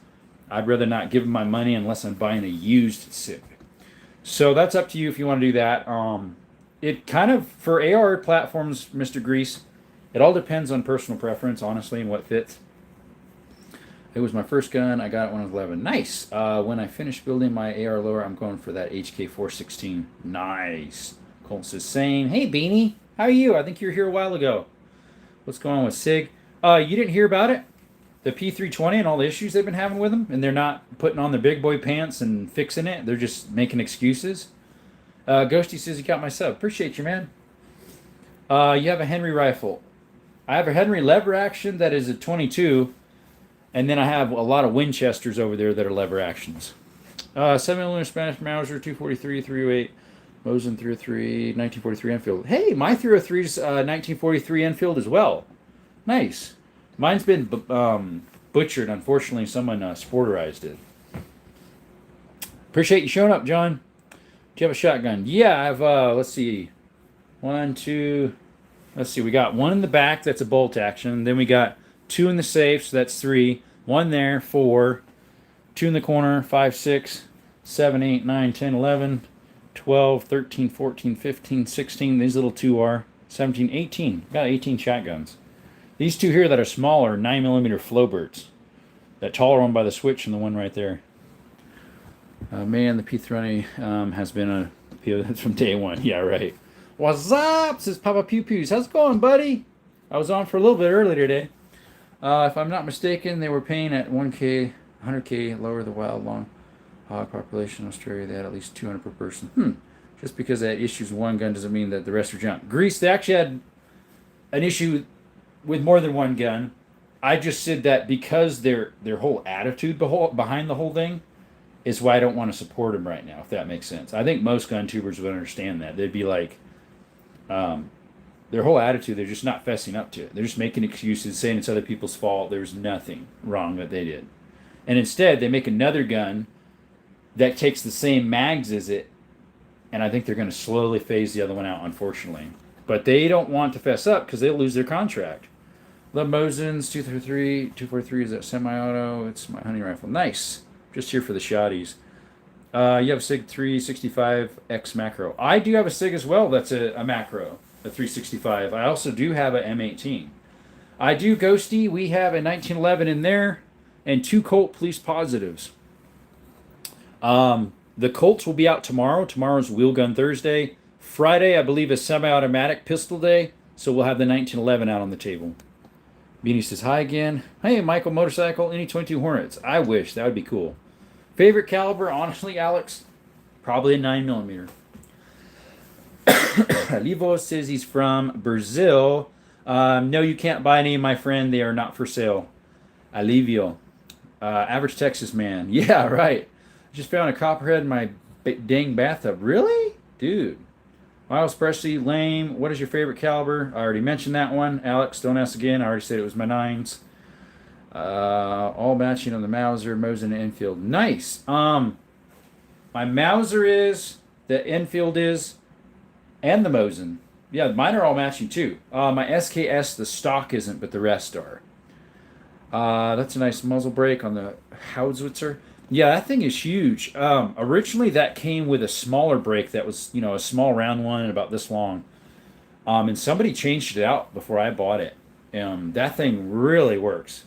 I'd rather not give them my money unless I'm buying a used SIG. So that's up to you if you want to do that. It kind of, for AR platforms, Mr. Grease, it all depends on personal preference, honestly, and what fits. It was my first gun. I got it when I was 11. Nice. When I finish building my AR lower, I'm going for that HK416. Nice. Colton says, same. Hey, Beanie. How are you? I think you were here a while ago. What's going on with SIG? You didn't hear about it? The P320 and all the issues they've been having with them? And they're not putting on their big boy pants and fixing it. They're just making excuses. Ghosty says he got my sub. Appreciate you, man. You have a Henry rifle. I have a Henry lever action that is a 22. And then I have a lot of Winchesters over there that are lever actions. 7mm Spanish Mauser, 243, 308, Mosin 303, 1943 Enfield. Hey, my 303's 1943 Enfield as well. Nice. Mine's been butchered. Unfortunately, someone sporterized it. Appreciate you showing up, John. Do you have a shotgun? Yeah, I have, let's see. 1, 2, let's see. We got one in the back that's a bolt action. Then we got 2 in the safe, so that's 3. 1 there, 4. 2 in the corner, 5, 6, 7, 8, 9, 10, 11, 12, 13, 14, 15, 16. These little 2 are 17, 18. Got 18 shotguns. These 2 here that are smaller, 9mm Flowbirds. That taller one by the switch and the one right there. Man, the P320 has been a PO from day one. Yeah, right. What's up? Says Papa Pew Pews. How's it going, buddy? I was on for a little bit earlier today. If I'm not mistaken, they were paying at 1K, 100K lower the wild long hog population in Australia. They had at least 200 per person. Just because they had issues with one gun doesn't mean that the rest are junk. Greece, they actually had an issue with more than one gun. I just said that because their whole attitude behind the whole thing is why I don't want to support them right now, if that makes sense. I think most gun tubers would understand that. They'd be like, their whole attitude, they're just not fessing up to it. They're just making excuses, saying it's other people's fault. There's nothing wrong that they did. And instead, they make another gun that takes the same mags as it, and I think they're going to slowly phase the other one out, unfortunately. But they don't want to fess up because they'll lose their contract. The Mosin's 243 is that semi-auto. It's my hunting rifle. Nice. Just here for the shotties. You have a SIG 365X macro. I do have a SIG as well. That's a macro, a 365. I also do have a M18. I do, Ghosty. We have a 1911 in there and 2 Colt police positives. The Colts will be out tomorrow. Tomorrow's Wheel Gun Thursday. Friday, I believe, is semi-automatic pistol day. So we'll have the 1911 out on the table. Beanie says hi again. Hey, Michael Motorcycle, any 22 Hornets? I wish. That would be cool. Favorite caliber, honestly, Alex? Probably a 9mm. Livo says he's from Brazil. No, you can't buy any, my friend. They are not for sale. Alivio. Average Texas man. Yeah, right. Just found a copperhead in my dang bathtub. Really? Dude. Miles Presley, lame. What is your favorite caliber? I already mentioned that one. Alex, don't ask again. I already said it was my 9s. All matching on the Mauser, Mosin, and Enfield. Nice. My Mauser is, the Enfield is, and the Mosin. Yeah, mine are all matching too. My SKS, the stock isn't, but the rest are. That's a nice muzzle brake on the Hauswitzer. Yeah, that thing is huge. Originally, that came with a smaller brake that was, a small round one and about this long. And somebody changed it out before I bought it. That thing really works.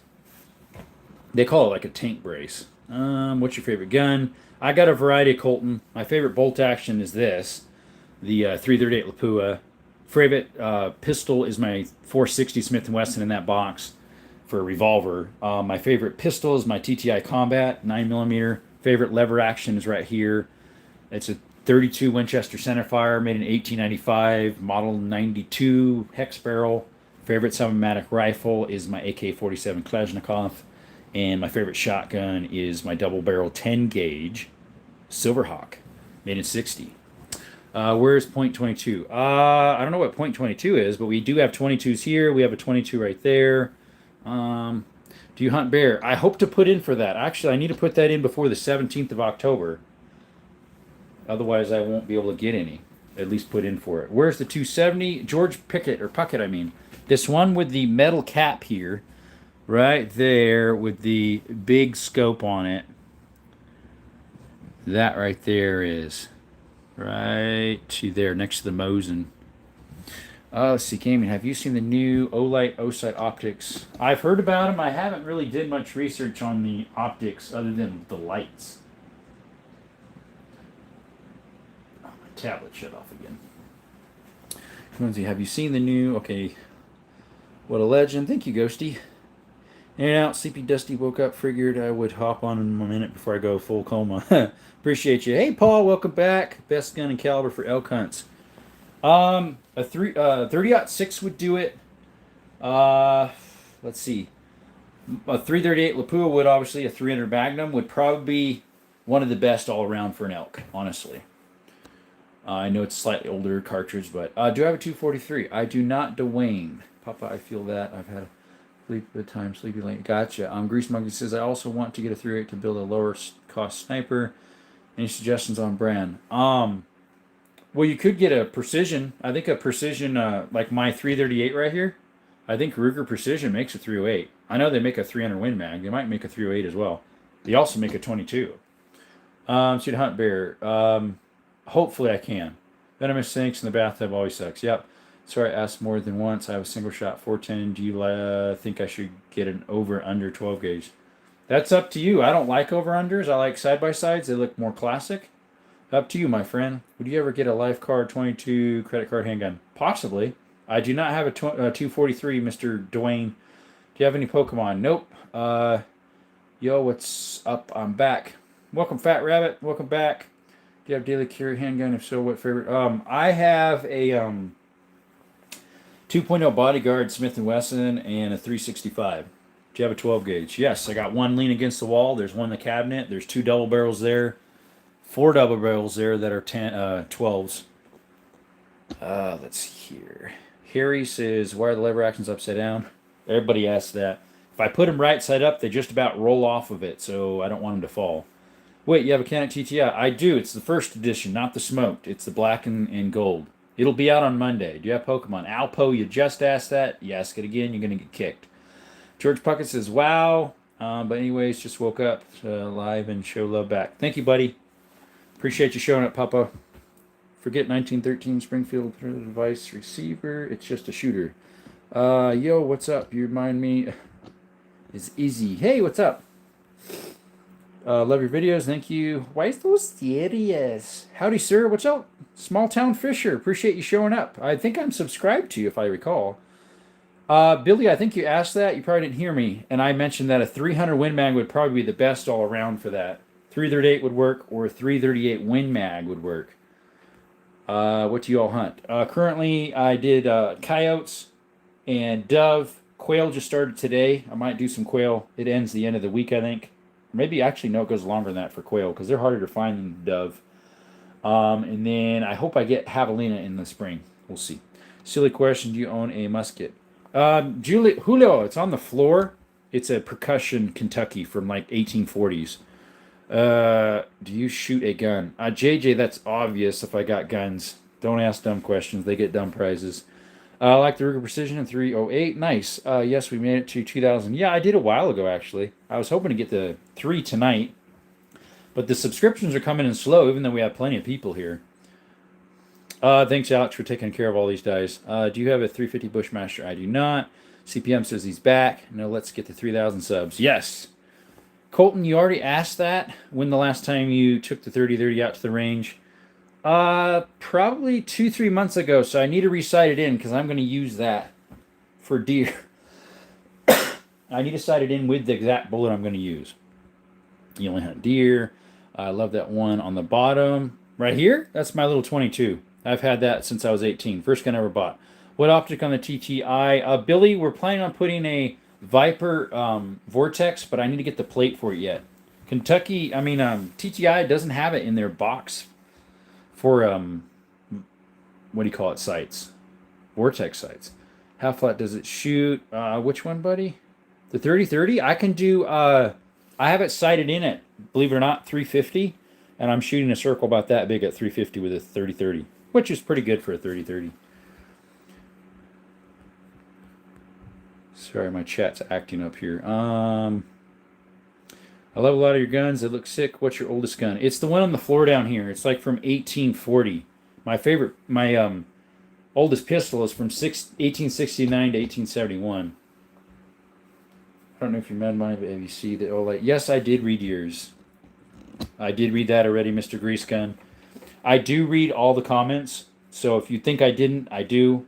They call it like a tank brace. What's your favorite gun? I got a variety of Colton. My favorite bolt action is this, the 338 Lapua. Favorite pistol is my 460 Smith & Wesson in that box for a revolver. My favorite pistol is my TTI Combat 9mm. Favorite lever action is right here. It's a 32 Winchester centerfire made in 1895, model 92 hex barrel. Favorite semi-automatic rifle is my AK-47 Kalashnikov. And my favorite shotgun is my double barrel 10 gauge Silverhawk made in 60. Where's .22? I don't know what .22 is, but we do have 22s here. We have a 22 right there. Do you hunt bear? I hope to put in for that. Actually, I need to put that in before the 17th of October. Otherwise, I won't be able to get any. At least put in for it. Where's the 270? George Puckett, I mean. This one with the metal cap here. Right there with the big scope on it. That right there is. Right there next to the Mosin. Let's see, Gaming, have you seen the new Olight Osight optics? I've heard about them. I haven't really did much research on the optics other than the lights. Oh, my tablet shut off again. Lindsay, have you seen the new... Okay. What a legend. Thank you, Ghosty. In and out, sleepy, dusty, woke up, figured I would hop on in a minute before I go full coma. Appreciate you. Hey, Paul, welcome back. Best gun and caliber for elk hunts. A 30-06 would do it. Let's see. A 338 Lapua would, obviously. A 300 Magnum would probably be one of the best all around for an elk, honestly. I know it's a slightly older cartridge, but do I have a 243? I do not, Dwayne. Papa, I feel that. I've had a sleep good time, sleepy late. Gotcha. Grease Monkey says, I also want to get a 308 to build a lower cost sniper. Any suggestions on brand? Well, you could get a Precision. I think a Precision, like my 338 right here. I think Ruger Precision makes a 308. I know they make a 300 Win Mag. They might make a 308 as well. They also make a 22. Should hunt bear. Hopefully I can. Venomous snakes in the bathtub always sucks. Yep. Sorry I asked more than once. I have a single shot 410. Do you think I should get an over-under 12 gauge? That's up to you. I don't like over-unders. I like side-by-sides. They look more classic. Up to you, my friend. Would you ever get a Life Card 22 credit card handgun? Possibly. I do not have a 243, Mr. Dwayne. Do you have any Pokemon? Nope. Yo, what's up? I'm back. Welcome, Fat Rabbit. Welcome back. Do you have daily carry handgun? If so, what favorite? I have a 2.0 Bodyguard Smith & Wesson and a 365. Do you have a 12 gauge? Yes, I got one lean against the wall. There's one in the cabinet. There's 2 double barrels there. 4 double barrels there that are 12s. Let's see here. Harry says, why are the lever actions upside down? Everybody asks that. If I put them right side up, they just about roll off of it, so I don't want them to fall. Wait, you have a Canon TTI? I do. It's the first edition, not the smoked. It's the black and gold. It'll be out on Monday. Do you have Pokemon? Alpo, you just asked that. You ask it again, you're going to get kicked. George Puckett says, wow. But anyways, just woke up live and show love back. Thank you, buddy. Appreciate you showing up, Papa. Forget 1913 Springfield device receiver. It's just a shooter. Yo, what's up? You remind me. Is easy. Hey, what's up? Love your videos. Thank you. Why is those serious? Howdy, sir. What's up? Small Town Fisher. Appreciate you showing up. I think I'm subscribed to you, if I recall. Billy, I think you asked that. You probably didn't hear me. And I mentioned that a 300 Win Mag would probably be the best all around for that. 338 would work, or a 338 Win Mag would work. What do you all hunt? Currently, I did coyotes and dove. Quail just started today. I might do some quail. It ends the end of the week, I think. Maybe actually, no, it goes longer than that for quail because they're harder to find than dove. And then I hope I get javelina in the spring. We'll see. Silly question: do you own a musket? Julio, it's on the floor. It's a percussion Kentucky from like 1840s. Do you shoot a gun? JJ, that's obvious if I got guns. Don't ask dumb questions. They get dumb prizes. I like the Ruger Precision in 308. Nice. Yes, we made it to 2000. Yeah, I did a while ago, actually. I was hoping to get the 3 tonight. But the subscriptions are coming in slow, even though we have plenty of people here. Thanks, Alex, for taking care of all these guys. Do you have a 350 Bushmaster? I do not. CPM says he's back. No, let's get to 3,000 subs. Yes. Colton, you already asked that. When the last time you took the 30-30 out to the range? Probably 2-3 months ago. So I need to recite it in because I'm going to use that for deer. I need to sight it in with the exact bullet I'm going to use. You only hunt deer. I love that one on the bottom right here. That's my little 22. I've had that since I was 18. First gun I ever bought. What optic on the TTI? Billy, we're planning on putting a Viper Vortex, but I need to get the plate for it yet. TTI doesn't have it in their box for what do you call it, sights? Vortex sights. How flat does it shoot? Which one, buddy? The 30-30? I can do I have it sighted in at, believe it or not, 350, and I'm shooting a circle about that big at 350 with a 30-30, which is pretty good for a 30-30. Sorry, my chat's acting up here. I love a lot of your guns. They look sick. What's your oldest gun? It's the one on the floor down here. It's like from 1840. My oldest pistol is from 1869 to 1871. I don't know if you read mine, but you see that. Oh, like, yes, I did read yours. I did read that already, Mr. Grease Gun. I do read all the comments, so if you think I didn't, I do.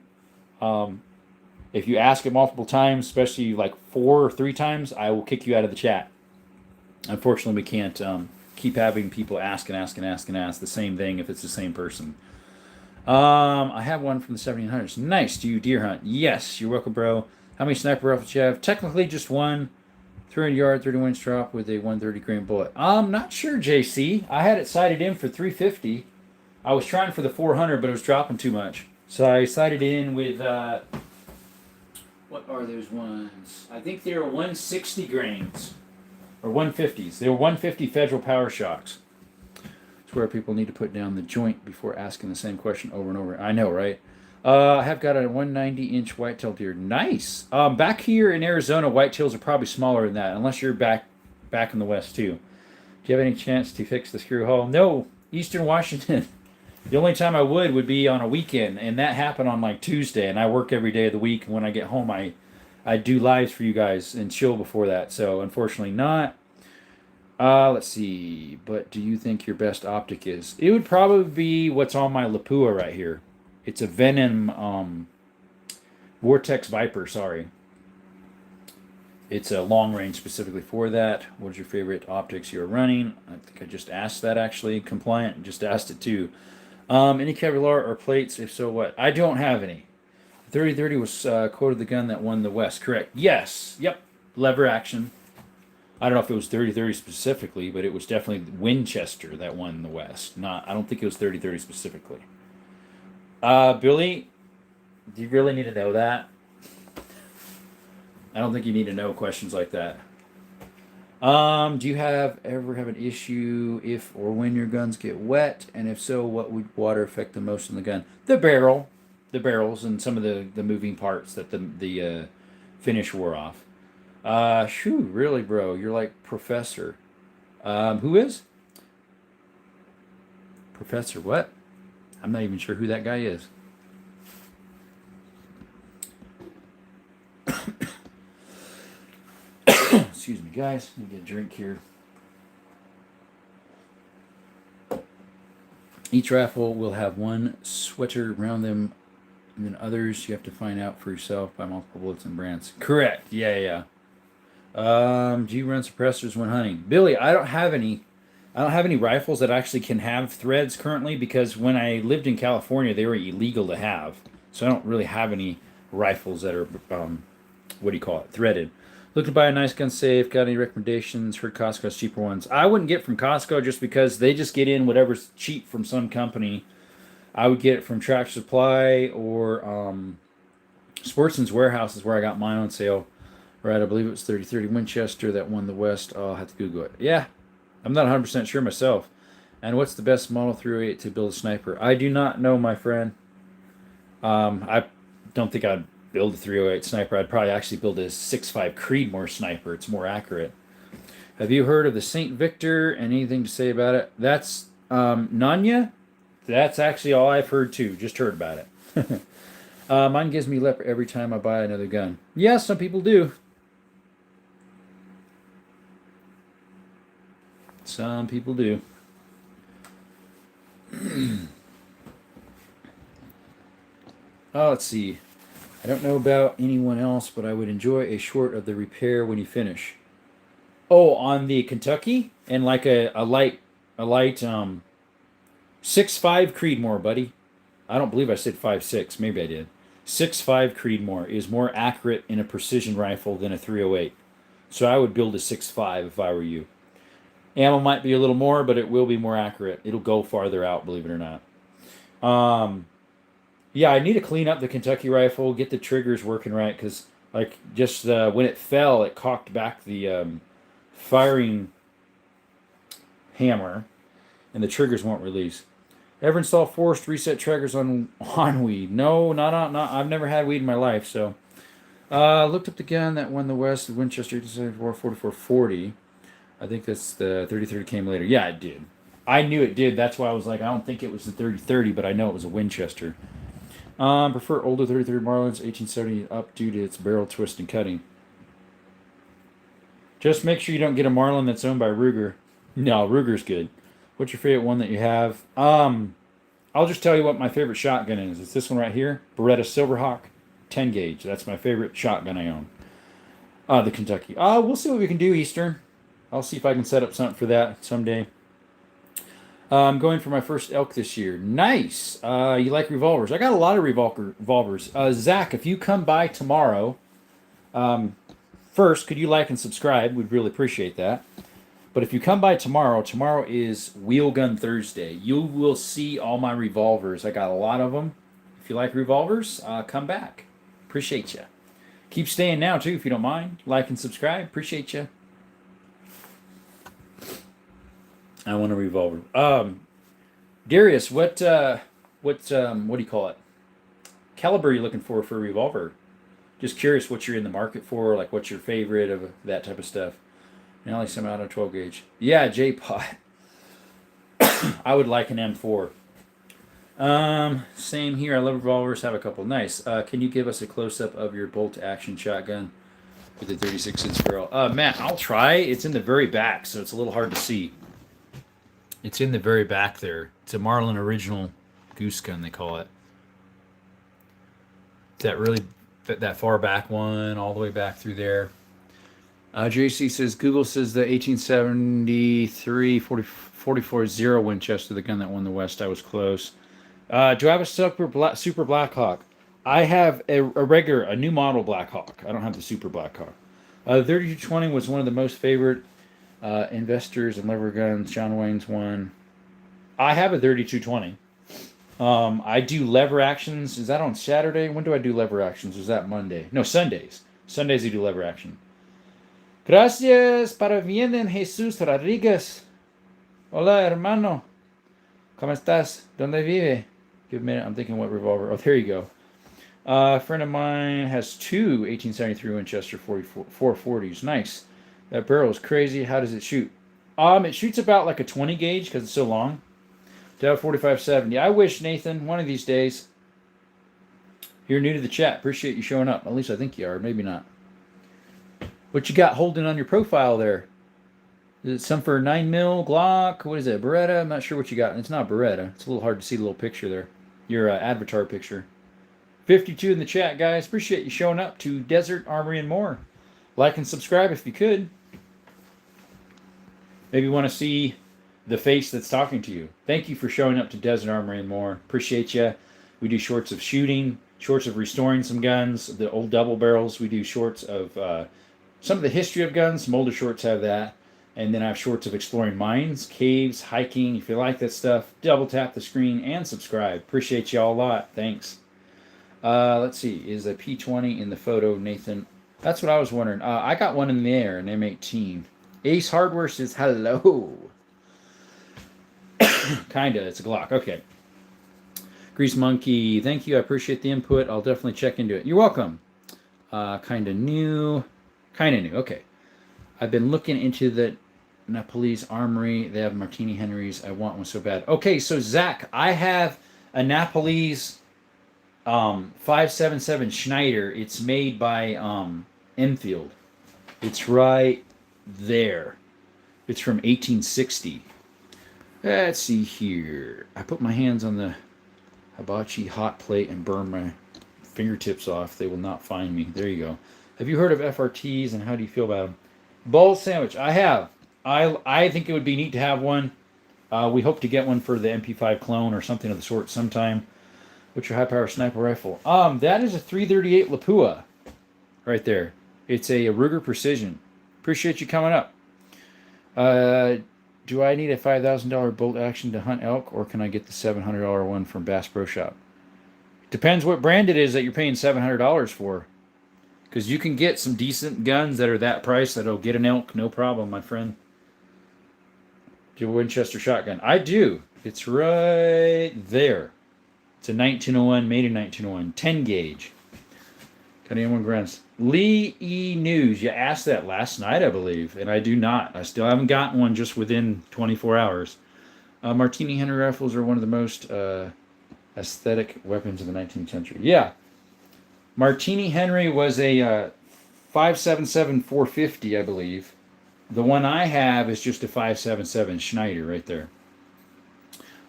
If you ask it multiple times, especially like 4 or 3 times, I will kick you out of the chat. Unfortunately, we can't keep having people ask the same thing if it's the same person. I have one from the 1700s. Nice. Do you deer hunt? Yes. You're welcome, bro. How many sniper rifles do you have? Technically, just one. 300 yard, 31 inch drop with a 130 grain bullet. Not sure, JC. I had it sighted in for 350. I was trying for the 400, but it was dropping too much. So I sighted in with, what are those ones? I think they were 160 grains. Or 150s. They were 150 Federal Power Shocks. It's where people need to put down the joint before asking the same question over and over. I know, right? I have got a 190-inch whitetail deer. Nice. Back here in Arizona, whitetails are probably smaller than that, unless you're back in the West, too. Do you have any chance to fix the screw hole? No. Eastern Washington. The only time I would be on a weekend, and that happened on like Tuesday, and I work every day of the week, and when I get home, I do lives for you guys and chill before that, so unfortunately not. Let's see. But do you think your best optic is? It would probably be what's on my Lapua right here. It's a Venom Vortex Viper, sorry. It's a long range specifically for that. What's your favorite optics you're running? I think I just asked that, actually. Compliant, just asked it too. Any Kevlar or plates? If so, what? I don't have any. 30-30 was quoted the gun that won the West. Correct. Yes. Yep. lever action. I don't know if it was 30-30 specifically, but it was definitely Winchester that won the West. I don't think it was 30-30 specifically. Billy, do you really need to know that? I don't think you need to know questions like that. Do you ever have an issue if or when your guns get wet? And if so, what would water affect the most in the gun? The barrels, and some of the moving parts that the finish wore off. Shoo, really, bro? You're like Professor. Who is? Professor what? I'm not even sure who that guy is. Excuse me, guys. Let me get a drink here. Each raffle will have one sweater around them, and then others you have to find out for yourself by multiple bullets and brands. Correct. Yeah. Do you run suppressors when hunting? Billy, I don't have any. I don't have any rifles that actually can have threads currently because when I lived in California, they were illegal to have. So I don't really have any rifles that are, threaded. Looking to buy a nice gun safe. Got any recommendations? Heard Costco's cheaper ones. I wouldn't get from Costco just because they just get in whatever's cheap from some company. I would get it from Tractor Supply or Sportsman's Warehouse is where I got mine on sale. Right, I believe it was 30-30 Winchester that won the West. Oh, I'll have to Google it. Yeah, I'm not 100% sure myself. And what's the best Model 308 to build a sniper? I do not know, my friend. I don't think I'd build a 308 sniper. I'd probably actually build a 6.5 Creedmoor sniper. It's more accurate. Have you heard of the St. Victor? Anything to say about it? That's Nanya. That's actually all I've heard too. Just heard about it. Mine gives me leper every time I buy another gun. Yeah, some people do. Some people do. Oh, let's see. I don't know about anyone else, but I would enjoy a short of the repair when you finish. Oh, on the Kentucky and like a light 6.5 Creedmoor, buddy. I don't believe I said 5.6. Maybe I did. 6.5 Creedmoor is more accurate in a precision rifle than a 308. So I would build a 6.5 if I were you. Ammo might be a little more, but it will be more accurate. It'll go farther out, believe it or not. Yeah, I need to clean up the Kentucky rifle, get the triggers working right, because like just when it fell, it cocked back the firing hammer, and the triggers won't release. Ever install forced reset triggers on weed? No, not. I've never had weed in my life. So, looked up the gun that won the West, the Winchester 4440. I think that's the 30-30 came later. Yeah, it did. I knew it did. That's why I was like, I don't think it was the 30-30, but I know it was a Winchester. Prefer older 30-30 Marlins, 1870 up due to its barrel twist and cutting. Just make sure you don't get a Marlin that's owned by Ruger. No, Ruger's good. What's your favorite one that you have? I'll just tell you what my favorite shotgun is. It's this one right here, Beretta Silverhawk 10 gauge. That's my favorite shotgun I own. The Kentucky. We'll see what we can do, Eastern. I'll see if I can set up something for that someday. I'm going for my first elk this year. Nice. You like revolvers? I got a lot of revolvers. Zach, if you come by tomorrow, first, could you like and subscribe? We'd really appreciate that. But if you come by tomorrow is Wheel Gun Thursday. You will see all my revolvers. I got a lot of them. If you like revolvers, come back. Appreciate you. Keep staying now, too, if you don't mind. Like and subscribe. Appreciate you. I want a revolver. Darius, what do you call it? Caliber are you looking for a revolver? Just curious what you're in the market for, like what's your favorite of that type of stuff. And only some out of 12 gauge. Yeah, J-Pot. I would like an M4. Same here. I love revolvers. Have a couple. Nice. Can you give us a close-up of your bolt-action shotgun with the 36-inch barrel? Matt, I'll try. It's in the very back, so it's a little hard to see. It's in the very back there. It's a Marlin original goose gun, they call it. It's that really that far back one, all the way back through there. JC says Google says the 1873 44-0 Winchester, the gun that won the West. I was close. Do I have a Super Blackhawk? I have a new model Blackhawk. I don't have the Super Blackhawk. 3220 was one of the most favorite investors in lever guns. John Wayne's one. I have a 3220. I do lever actions. Is that on Saturday? When do I do lever actions? Is that Monday? No, Sundays. Sundays I do lever action. Gracias para vienen Jesus Rodriguez. Hola, hermano. ¿Cómo estás? ¿Dónde vive? Give a minute. I'm thinking what revolver. Oh, there you go. A friend of mine has two 1873 Winchester 440s. Nice. That barrel is crazy. How does it shoot? It shoots about like a 20 gauge because it's so long. Dow 4570. I wish, Nathan, one of these days. You're new to the chat. Appreciate you showing up. At least I think you are. Maybe not. What you got holding on your profile there? Is it some for 9mm Glock? What is it? Beretta? I'm not sure what you got. It's not Beretta. It's a little hard to see the little picture there. Your avatar picture. 52 in the chat, guys. Appreciate you showing up to Desert Armory and More. Like and subscribe if you could. Maybe you want to see the face that's talking to you. Thank you for showing up to Desert Armory and More. Appreciate you. We do shorts of shooting, shorts of restoring some guns, the old double barrels. We do shorts of some of the history of guns. Some older shorts have that. And then I have shorts of exploring mines, caves, hiking. If you like that stuff, double tap the screen and subscribe. Appreciate you all a lot. Thanks. Let's see. Is a P20 in the photo, Nathan? That's what I was wondering. I got one in the air, an M18. Ace Hardware says hello. Kinda. It's a Glock. Okay. Grease Monkey, thank you. I appreciate the input. I'll definitely check into it. You're welcome. Kinda new. Kinda new. Okay. I've been looking into the Nepalese Armory. They have Martini Henrys. I want one so bad. Okay, so Zach, I have a Nepalese 577 Schneider. It's made by Enfield. It's right there. It's from 1860. Let's see here. I put my hands on the hibachi hot plate and burn my fingertips off. They will not find me. There you go. Have you heard of FRTs and how do you feel about them? Ball sandwich. I have. I think it would be neat to have one. We hope to get one for the MP5 clone or something of the sort sometime. What's your high power sniper rifle? That is a 338 Lapua right there. It's a Ruger Precision. Appreciate you coming up. Do I need a $5,000 bolt action to hunt elk, or can I get the $700 one from Bass Pro Shop? Depends what brand it is that you're paying $700 for. Because you can get some decent guns that are that price that'll get an elk, no problem, my friend. Do you have a Winchester shotgun? I do. It's right there. It's a 1901, made in 1901. 10 gauge. Got anyone grunts? Lee E. News. You asked that last night, I believe, and I do not. I still haven't gotten one just within 24 hours. Martini Henry rifles are one of the most aesthetic weapons of the 19th century. Yeah. Martini Henry was a 5.77 450, I believe. The one I have is just a 5.77 Schneider right there.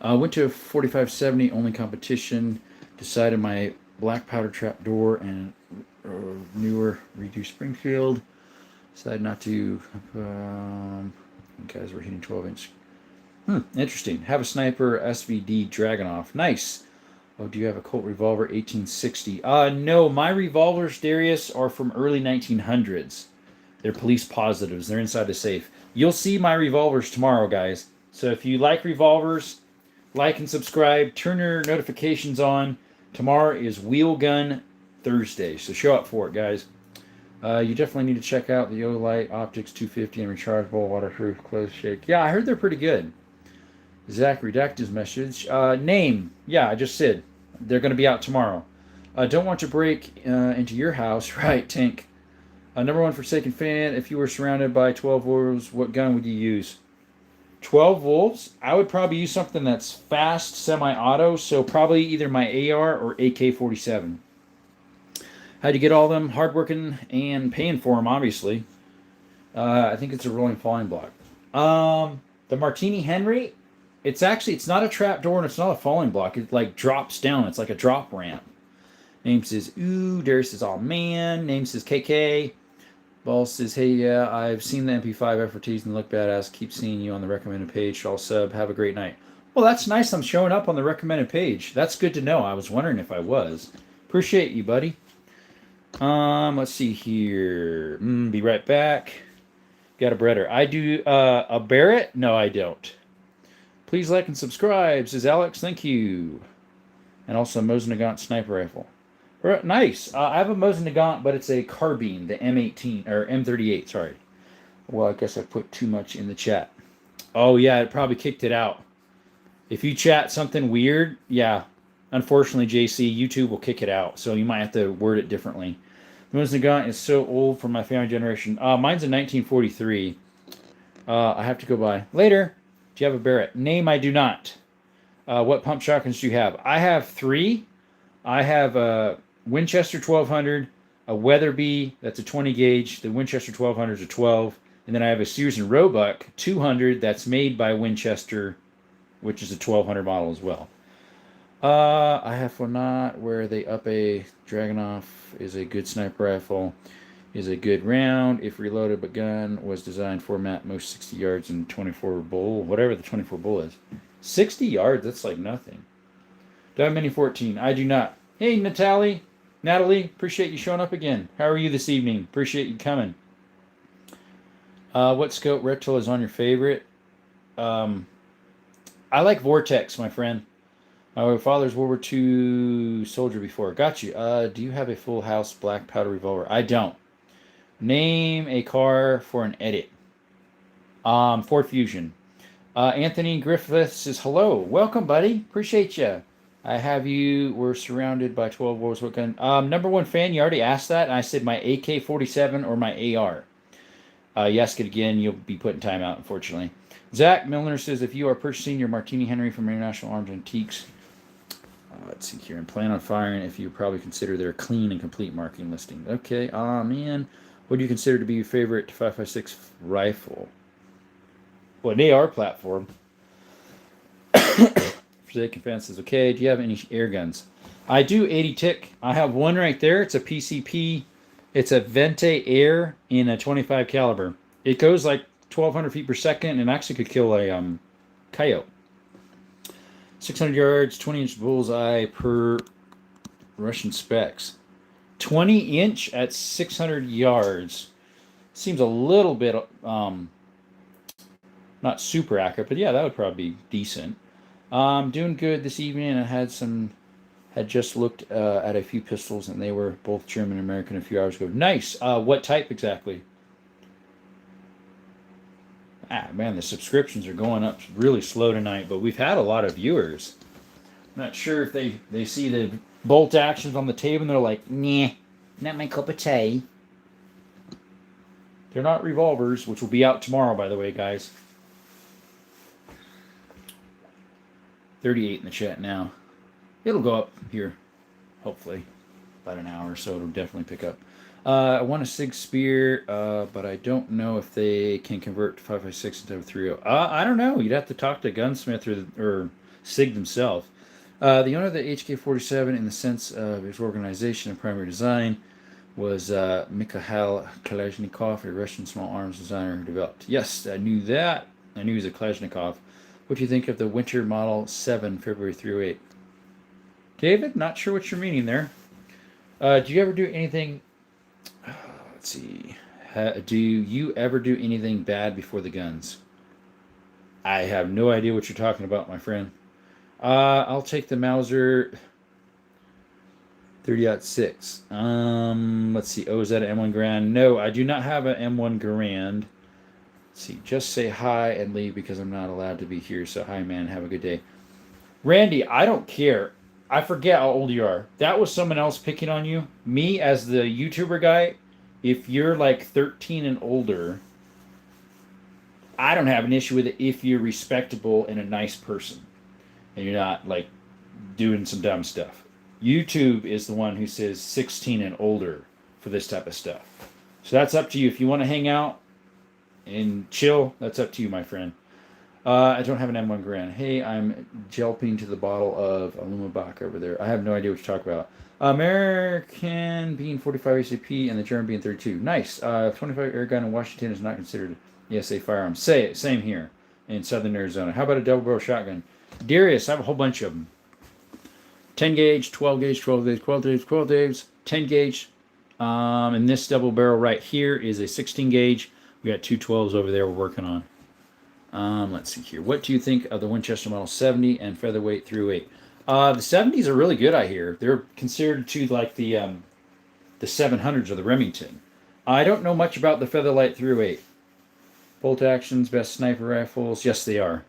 Went to a 4570 only competition. Decided my black powder trap door and newer redo Springfield. Decided not to. Guys were hitting 12-inch. Interesting. Have a sniper SVD Dragunov. Nice. Oh, do you have a Colt revolver 1860? No, my revolvers, Darius, are from early 1900s. They're police positives. They're inside the safe. You'll see my revolvers tomorrow, guys. So if you like revolvers, like and subscribe. Turn your notifications on. Tomorrow is Wheel Gun Thursday, so show up for it, guys. You definitely need to check out the Olight Optics 250 and rechargeable, waterproof, close shake. Yeah, I heard they're pretty good. Zach, redact his message. Name. Yeah, I just said. They're going to be out tomorrow. Don't want to break into your house. Right, Tank. Number one Forsaken fan. If you were surrounded by 12 wolves, what gun would you use? 12 wolves? I would probably use something that's fast, semi-auto. So probably either my AR or AK-47. How'd you get all of them? Hardworking and paying for them, obviously. I think it's a rolling falling block. The Martini Henry... It's not a trap door and it's not a falling block. It like drops down. It's like a drop ramp. Name says, ooh. Darius says, oh man. Name says, KK. Ball says, hey, yeah, I've seen the MP5 FRTs and look badass. Keep seeing you on the recommended page. I'll sub. Have a great night. Well, that's nice. I'm showing up on the recommended page. That's good to know. I was wondering if I was. Appreciate you, buddy. Let's see here. Be right back. Got a Bretter. I do a Barrett? No, I don't. Please like and subscribe, says Alex. Thank you. And also a Mosin Nagant sniper rifle. Nice. I have a Mosin Nagant, but it's a carbine, the M18 or M38. Sorry. Well, I guess I put too much in the chat. Oh yeah, it probably kicked it out. If you chat something weird, yeah. Unfortunately, JC, YouTube will kick it out, so you might have to word it differently. The Mosin Nagant is so old for my family generation. Mine's a 1943. I have to go by later. Do you have a Barrett? Name, I do not. What pump shotguns do you have? I have 3. I have a Winchester 1200, a Weatherby, that's a 20 gauge. The Winchester 1200 is a 12. And then I have a Sears and Roebuck 200 that's made by Winchester, which is a 1200 model as well. I have one not where they up a Dragunov is a good sniper rifle, is a good round if reloaded, but gun was designed format most 60 yards and 24 bull, whatever the 24 bull is. 60 yards, that's like nothing. Do I have Mini 14? I do not. Hey, Natalie, appreciate you showing up again. How are you this evening? Appreciate you coming. What scope reptile is on your favorite? I like Vortex, my friend. My father's World War II soldier before. Got you. Do you have a full house black powder revolver? I don't. Name a car for an edit. Ford Fusion. Anthony Griffiths says, hello. Welcome, buddy. Appreciate you. I have you. We're surrounded by 12 wars. What gun? Number one fan, you already asked that. And I said my AK-47 or my AR. You ask it again, you'll be put in timeout, unfortunately. Zach Milner says, if you are purchasing your Martini Henry from International Arms Antiques, let's see here, and plan on firing if you probably consider their clean and complete marking listing. Okay, man. What do you consider to be your favorite 5.56 rifle? Well, an AR platform. Forsaken Fence says, okay, do you have any air guns? I do 80 tick. I have one right there. It's a PCP. It's a Vente Air in a 25 caliber. It goes like 1,200 feet per second and actually could kill a coyote. 600 yards, 20-inch bullseye per Russian specs. 20-inch at 600 yards. Seems a little bit not super accurate, but yeah, that would probably be decent. Doing good this evening. I had just looked at a few pistols, and they were both German and American a few hours ago. Nice. What type exactly? Man, the subscriptions are going up really slow tonight, but we've had a lot of viewers. I'm not sure if they see the bolt actions on the table, and they're like, nah, not my cup of tea. They're not revolvers, which will be out tomorrow, by the way, guys. 38 in the chat now. It'll go up here, hopefully. About an hour or so, it'll definitely pick up. I want a SIG Spear, but I don't know if they can convert to 5.56 into a 3.0. I don't know. You'd have to talk to Gunsmith or SIG themselves. The owner of the HK-47, in the sense of its organization and primary design, was Mikhail Kalashnikov, a Russian small arms designer who developed. Yes, I knew that. I knew he was a Kalashnikov. What do you think of the Winter Model 7, February 308? David, not sure what you're meaning there. Do you ever do anything... let's see. Do you ever do anything bad before the guns? I have no idea what you're talking about, my friend. I'll take the Mauser 30-06. Let's see. Oh, is that an M1 Garand? No, I do not have an M1 Garand. Let's see. Just say hi and leave because I'm not allowed to be here. So hi, man. Have a good day. Randy, I don't care. I forget how old you are. That was someone else picking on you. Me, as the YouTuber guy, if you're like 13 and older, I don't have an issue with it if you're respectable and a nice person. And you're not like doing some dumb stuff. YouTube is the one who says 16 and older for this type of stuff. So that's up to you. If you want to hang out and chill, that's up to you, my friend. I don't have an M1 Garand. Hey, I'm jelping to the bottle of Alumabach over there. I have no idea what you talk about. American being 45 ACP and the German being 32. Nice. 25 air gun in Washington is not considered ESA firearm. Say it. Same here in southern Arizona. How about a double barrel shotgun? Darius, I have a whole bunch of them. 10 gauge, 12 gauge, 12 gauge, 12 gauge, 12 gauge, 10 gauge, And this double barrel right here is a 16 gauge. We got 2 12s over there we're working on. Let's see here. What do you think of the Winchester Model 70 and featherweight .308? The 70s are really good, I hear. They're considered to like the 700s or the Remington. I don't know much about the Featherlight .308. Bolt actions, best sniper rifles. Yes, they are.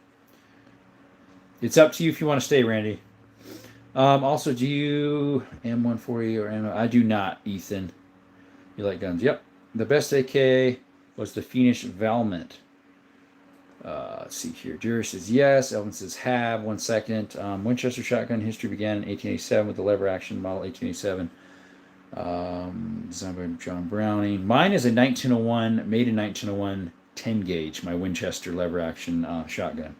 It's up to you if you want to stay, Randy. Also, do you M140 or ammo? I do not, Ethan. You like guns? Yep. The best AK was the Phoenix Valmont. Let's see here. Jura says yes. Elvin says have. 1 second. Winchester shotgun history began in 1887 with the lever action model 1887. Designed by John Browning. Mine is a 1901, made in 1901, 10 gauge. My Winchester lever action shotgun.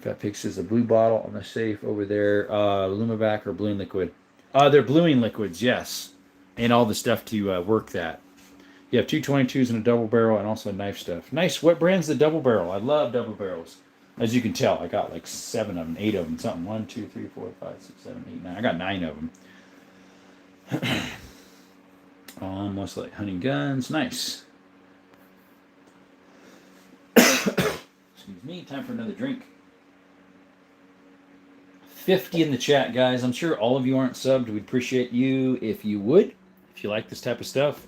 Fat Pig says the blue bottle on the safe over there. Lumabac or bluing liquid. They're bluing liquids, yes. And all the stuff to work that. You have 2 22s and a double barrel and also knife stuff. Nice. What brand's the double barrel? I love double barrels. As you can tell, I got like 7 of them, 8 of them, something. 1, 2, 3, 4, 5, 6, 7, 8, 9. I got 9 of them. Almost like hunting guns. Nice. Excuse me. Time for another drink. 50 in the chat, guys. I'm sure all of you aren't subbed. We'd appreciate you if you would, if you like this type of stuff.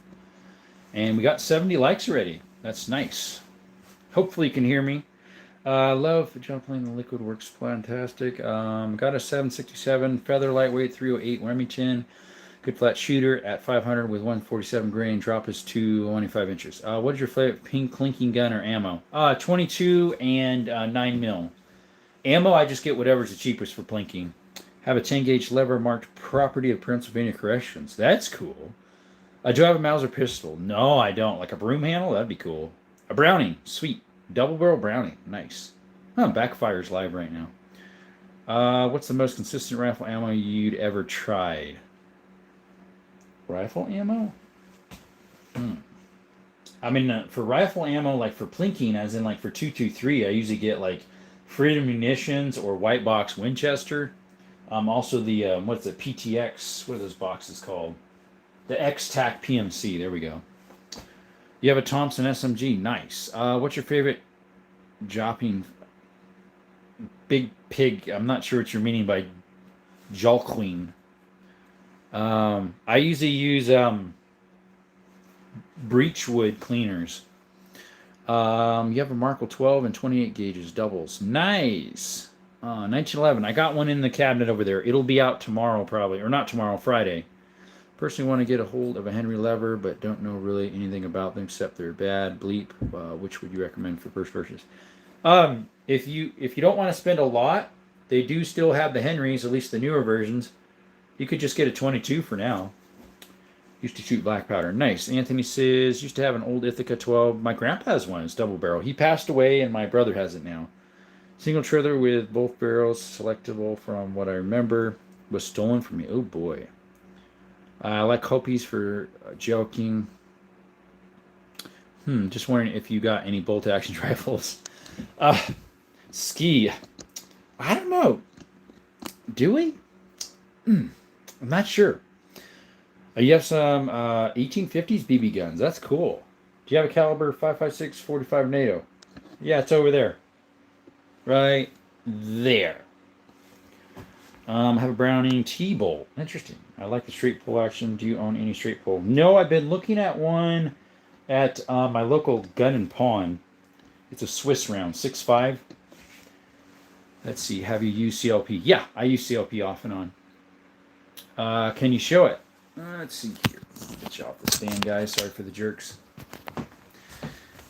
And we got 70 likes already. That's nice. Hopefully you can hear me. Love the jump plane. The liquid works fantastic. Got a 767 feather lightweight 308 Remington. Good flat shooter at 500 with 147 grain. Drop is 225 inches. What is your favorite pink clinking gun or ammo? 22 and 9 mil. Ammo, I just get whatever's the cheapest for plinking. Have a 10 gauge lever marked property of Pennsylvania Corrections. That's cool. Do I have a Mauser pistol? No, I don't. Like a broom handle? That'd be cool. A Browning. Sweet. Double barrel Browning. Nice. Backfire's live right now. What's the most consistent rifle ammo you'd ever tried? Rifle ammo? I mean, for rifle ammo, like for plinking, as in like for 223, I usually get like Freedom Munitions or White Box Winchester. Also the, what's the PTX? What are those boxes called? The X-Tac PMC. There we go. You have a Thompson SMG. Nice. What's your favorite jopping? Big Pig. I'm not sure what you're meaning by Jolqueen. I usually use Breechwood cleaners. You have a Markle 12 and 28 gauges doubles. Nice. 1911. I got one in the cabinet over there. It'll be out tomorrow probably. Or not tomorrow, Friday. Personally want to get a hold of a Henry lever, but don't know really anything about them except they're bad. Bleep. Which would you recommend for first purchase? If you don't want to spend a lot, they do still have the Henrys, at least the newer versions. You could just get a 22 for now. Used to shoot black powder. Nice. Anthony says, used to have an old Ithaca 12. My grandpa has one. It's double barrel. He passed away, and my brother has it now. Single trailer with both barrels, selectable from what I remember. Was stolen from me. Oh, boy. I like Hopies for joking. Just wondering if you got any bolt action rifles. Ski. I don't know. Do we? I'm not sure. You have some 1850s BB guns. That's cool. Do you have a caliber 5.56 45 NATO? Yeah, it's over there. Right there. I have a Browning T-Bolt. Interesting. I like the straight pull action. Do you own any straight pull? No, I've been looking at one at my local gun and pawn. It's a Swiss round, 6.5. Let's see. Have you used CLP? Yeah, I use CLP off and on. Can you show it? Let's see here. Get you off the stand, guys. Sorry for the jerks.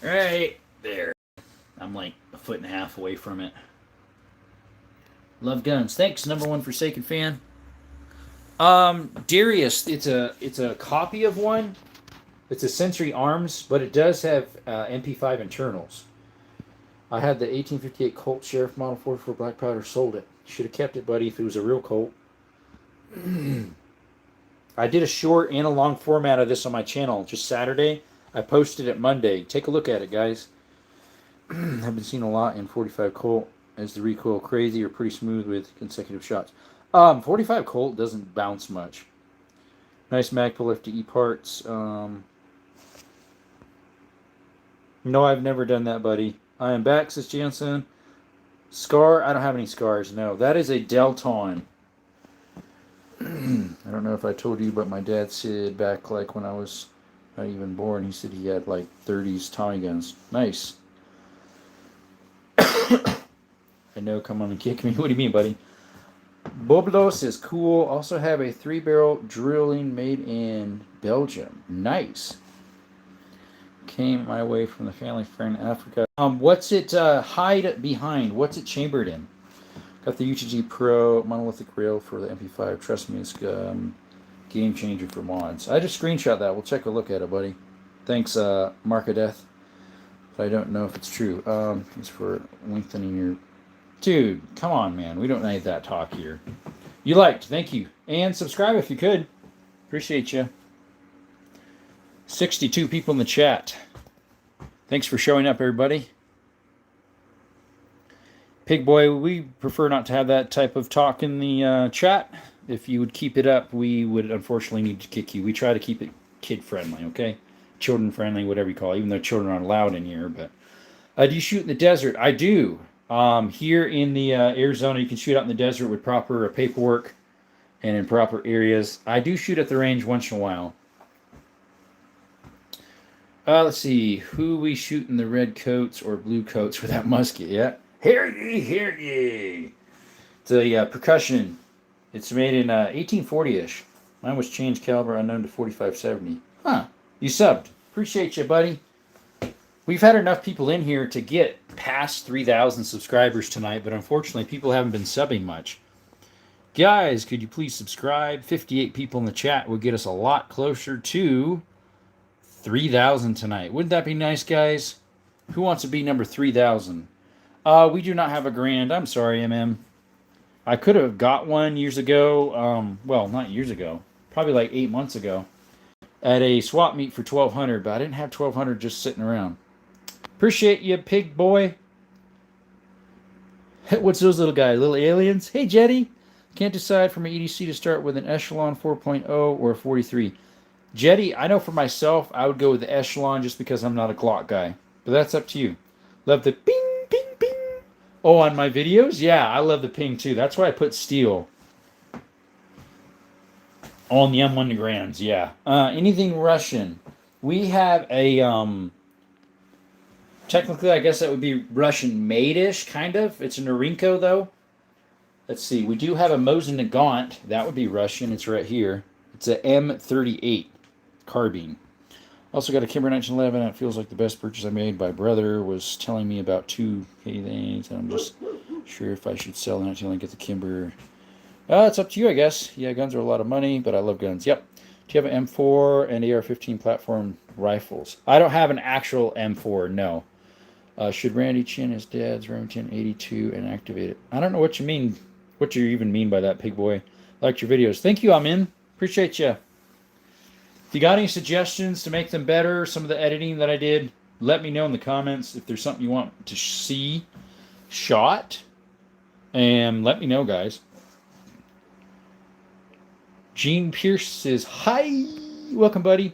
Right there. I'm like a foot and a half away from it. Love guns. Thanks, #1 Forsaken fan. Darius, it's a copy of one. It's a Century Arms, but it does have MP5 internals. I had the 1858 Colt Sheriff Model 44 black powder. Sold it. Should have kept it, buddy, if it was a real Colt. I did a short and a long format of this on my channel just Saturday. I posted it Monday. Take a look at it, guys. I've been seeing a lot in 45 Colt. Is the recoil crazy or pretty smooth with consecutive shots? 45 Colt doesn't bounce much. Nice Magpul FTE parts. No, I've never done that, buddy. I am back, says Jansen. Scar? I don't have any scars. No, that is a Delton. I don't know if I told you, but my dad said back like when I was not even born, he said he had like 30s Tommy guns. Nice. I know, come on and kick me. What do you mean, buddy? Boblos is cool. Also have a 3-barrel drilling made in Belgium. Nice. Came my way from the family friend Africa. What's it hide behind? What's it chambered in? Got the UTG Pro monolithic rail for the MP5. Trust me, it's game changer for mods. I just screenshot that. We'll take a look at it, buddy. Thanks, Markadeth. But I don't know if it's true. Thanks for lengthening your... Dude, come on, man. We don't need that talk here. You liked. Thank you. And subscribe if you could. Appreciate you. 62 people in the chat. Thanks for showing up, everybody. Pig Boy, we prefer not to have that type of talk in the chat. If you would keep it up, we would unfortunately need to kick you. We try to keep it kid-friendly, okay? Children-friendly, whatever you call it, even though children aren't allowed in here. But do you shoot in the desert? I do. Here in the Arizona, you can shoot out in the desert with proper paperwork and in proper areas. I do shoot at the range once in a while. Let's see. Who we shoot in the red coats or blue coats with that musket? Yeah. Hear ye, hear ye. It's a percussion. It's made in 1840-ish. Mine was changed caliber unknown to 4570. Huh. You subbed. Appreciate you, buddy. We've had enough people in here to get past 3,000 subscribers tonight, but unfortunately people haven't been subbing much. Guys, could you please subscribe? 58 people in the chat would get us a lot closer to 3,000 tonight. Wouldn't that be nice, guys? Who wants to be number 3,000? We do not have a grand. I'm sorry, MM. I could have got one years ago. Well, not years ago. Probably like 8 months ago. At a swap meet for 1,200, but I didn't have 1,200 just sitting around. Appreciate you, Pig Boy. What's those little guys? Little aliens? Hey, Jetty. Can't decide for my EDC to start with an Echelon 4.0 or a 43. Jetty, I know for myself, I would go with the Echelon just because I'm not a Glock guy. But that's up to you. Love the ping, ping, ping. Oh, on my videos? Yeah, I love the ping too. That's why I put steel on the M1 Grands. Yeah. Anything Russian. We have a... Technically, I guess that would be Russian-made-ish, kind of. It's a Norinco, though. Let's see. We do have a Mosin Nagant. That would be Russian. It's right here. It's a M38 carbine. Also got a Kimber 1911. It feels like the best purchase I made. My brother was telling me about 2K things, and I'm just sure if I should sell the 1911 and get the Kimber. It's up to you, I guess. Yeah, guns are a lot of money, but I love guns. Yep. Do you have an M4 and AR-15 platform rifles? I don't have an actual M4, no. Should Randy chin his dad's Remington 82 and activate it? I don't know what you mean. What you even mean by that, Pig Boy. Liked your videos. Thank you, Amin. Appreciate you. If you got any suggestions to make them better, some of the editing that I did, let me know in the comments. If there's something you want to see shot, and let me know, guys. Gene Pierce says, hi. Welcome, buddy.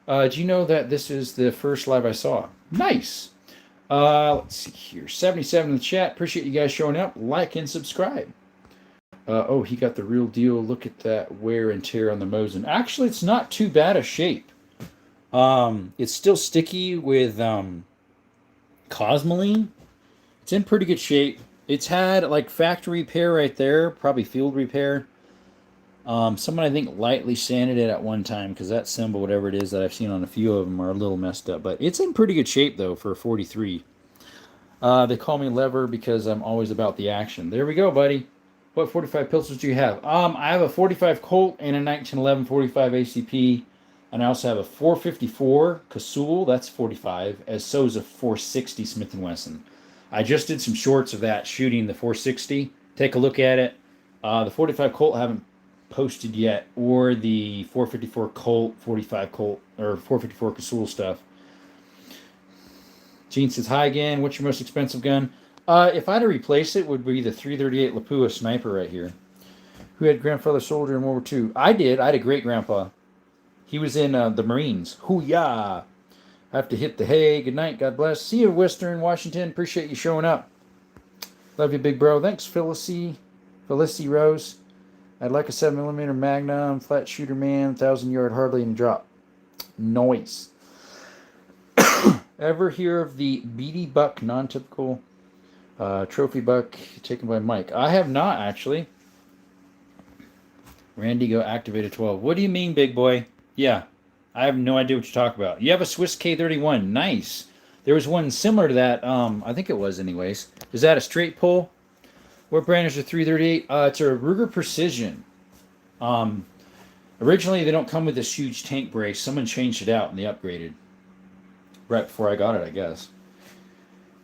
Do you know that this is the first live I saw? Nice. Let's see here. 77 in the chat. Appreciate you guys showing up. Like and subscribe. Oh, he got the real deal. Look at that wear and tear on the Mosin. Actually, it's not too bad a shape. It's still sticky with Cosmoline. It's in pretty good shape. It's had like factory repair right there. Probably field repair. Someone I think lightly sanded it at one time because that symbol, whatever it is that I've seen on a few of them, are a little messed up. But it's in pretty good shape though for a 43. They call me Lever because I'm always about the action. There we go, buddy. What 45 pistols do you have? I have a 45 Colt and a 1911 45 ACP, and I also have a 454 Casull. That's 45. As so is a 460 Smith & Wesson. I just did some shorts of that shooting the 460. Take a look at it. The 45 Colt I haven't posted yet, or the 454 Colt, 45 Colt, or 454 Casull stuff. Gene says, hi again. What's your most expensive gun? If I had to replace it, would be the 338 Lapua sniper right here. Who had grandfather soldier in World War II? I did. I had a great grandpa. He was in the Marines. Hoo-yah! I have to hit the hay. Good night. God bless. See you, Western Washington. Appreciate you showing up. Love you, big bro. Thanks, Felicity Rose. I'd like a 7mm Magnum, flat shooter man, 1,000-yard hardly in drop. Noise. Ever hear of the Beatty Buck non-typical trophy buck taken by Mike? I have not, actually. Randy go activated 12. What do you mean, big boy? Yeah, I have no idea what you're talking about. You have a Swiss K31. Nice. There was one similar to that. I think it was anyways. Is that a straight pull? What brand is the 338? It's a Ruger Precision. Originally, they don't come with this huge tank brace. Someone changed it out and they upgraded. Right before I got it, I guess.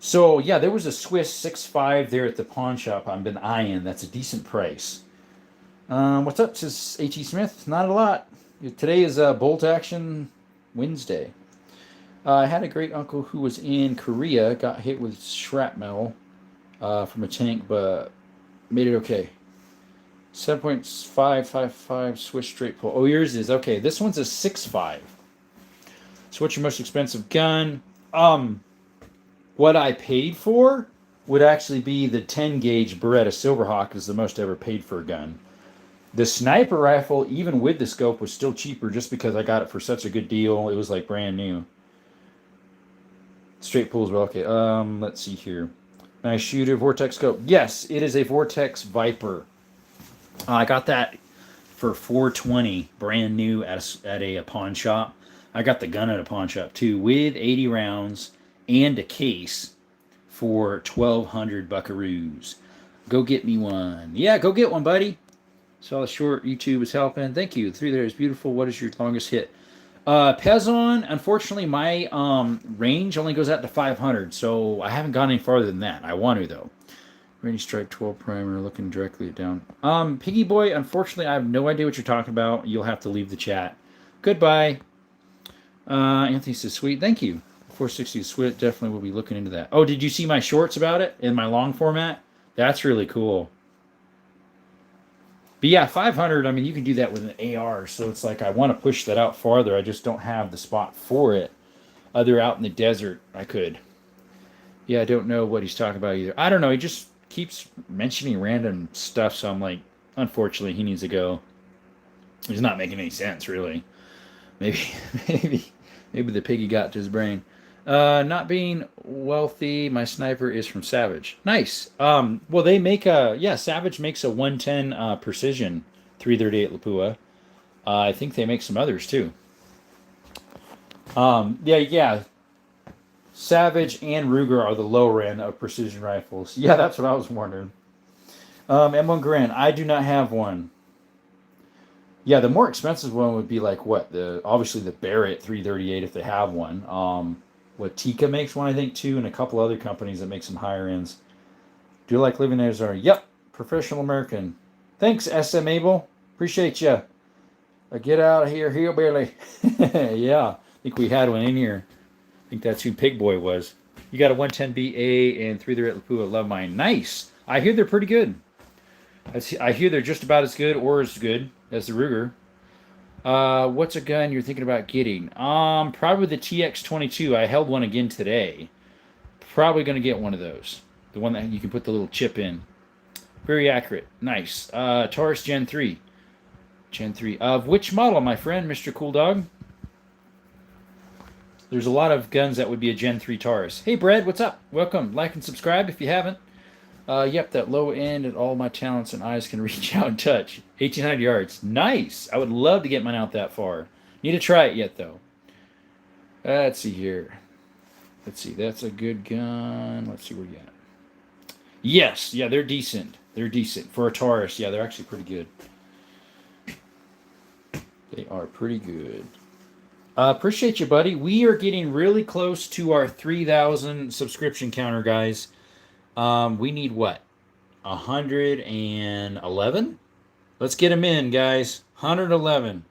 So, yeah, there was a Swiss 6.5 there at the pawn shop I've been eyeing. That's a decent price. What's up, says H.E. Smith? Not a lot. Today is Bolt Action Wednesday. I had a great uncle who was in Korea, got hit with shrapnel from a tank, but made it okay. 7.555 Swiss straight pull. Oh, yours is okay. This one's a 6.5. So what's your most expensive gun? What I paid for would actually be the 10 gauge Beretta Silverhawk is the most I ever paid for a gun. The sniper rifle, even with the scope, was still cheaper just because I got it for such a good deal. It was like brand new. Straight pulls well. Okay, let's see here. Nice shooter, Vortex scope. Yes, it is a Vortex Viper. I got that for $420, brand new at a pawn shop. I got the gun at a pawn shop too, with 80 rounds and a case for 1,200 buckaroos. Go get me one. Yeah, go get one, buddy. Saw the short. YouTube is helping. Thank you. The 3 there is beautiful. What is your longest hit? Pezon, unfortunately, my range only goes out to 500, so I haven't gone any farther than that. I want to, though. Ready Strike 12 primer, looking directly down. Piggy Boy, unfortunately, I have no idea what you're talking about. You'll have to leave the chat. Goodbye. Anthony says, sweet. Thank you. 460 Swit, definitely will be looking into that. Oh, did you see my shorts about it in my long format? That's really cool. But yeah, 500, I mean, you can do that with an AR, so it's like I want to push that out farther. I just don't have the spot for it. Other out in the desert, I could. Yeah, I don't know what he's talking about either. I don't know, he just keeps mentioning random stuff, so I'm like, unfortunately, he needs to go. He's not making any sense, really. Maybe the piggy got to his brain. Not being wealthy, my sniper is from Savage. Nice. Well, they make Savage makes a 110 precision 338 Lapua. I think they make some others too. Yeah. Savage and Ruger are the lower end of precision rifles. Yeah, that's what I was wondering. M1 Garand, I do not have one. Yeah, the more expensive one would be like what? Obviously the Barrett 338 if they have one. What Tika makes one, I think, too, and a couple other companies that make some higher ends. Do you like living there, Zara? Yep, professional American. Thanks, SM Abel. Appreciate you. Get out of here, hillbilly. Yeah, I think we had one in here. I think that's who Pig Boy was. You got a 110BA and 338 Lapua. Love mine. Nice. I hear they're pretty good. I hear they're just about as good or as good as the Ruger. What's a gun you're thinking about getting? Probably the TX22. I held one again today. Probably going to get one of those. The one that you can put the little chip in. Very accurate. Nice. Taurus Gen 3. Gen 3. Of which model, my friend, Mr. Cool Dog? There's a lot of guns that would be a Gen 3 Taurus. Hey, Brad, what's up? Welcome. Like and subscribe if you haven't. Yep, that low end and all my talents and eyes can reach out and touch. 1,800 yards. Nice. I would love to get mine out that far. Need to try it yet, though. Let's see here. Let's see. That's a good gun. Let's see where you at. Yes. Yeah, they're decent. They're decent. For a Taurus, yeah, they're actually pretty good. They are pretty good. Appreciate you, buddy. We are getting really close to our 3,000 subscription counter, guys. We need what? 111? Let's get them in, guys. 111.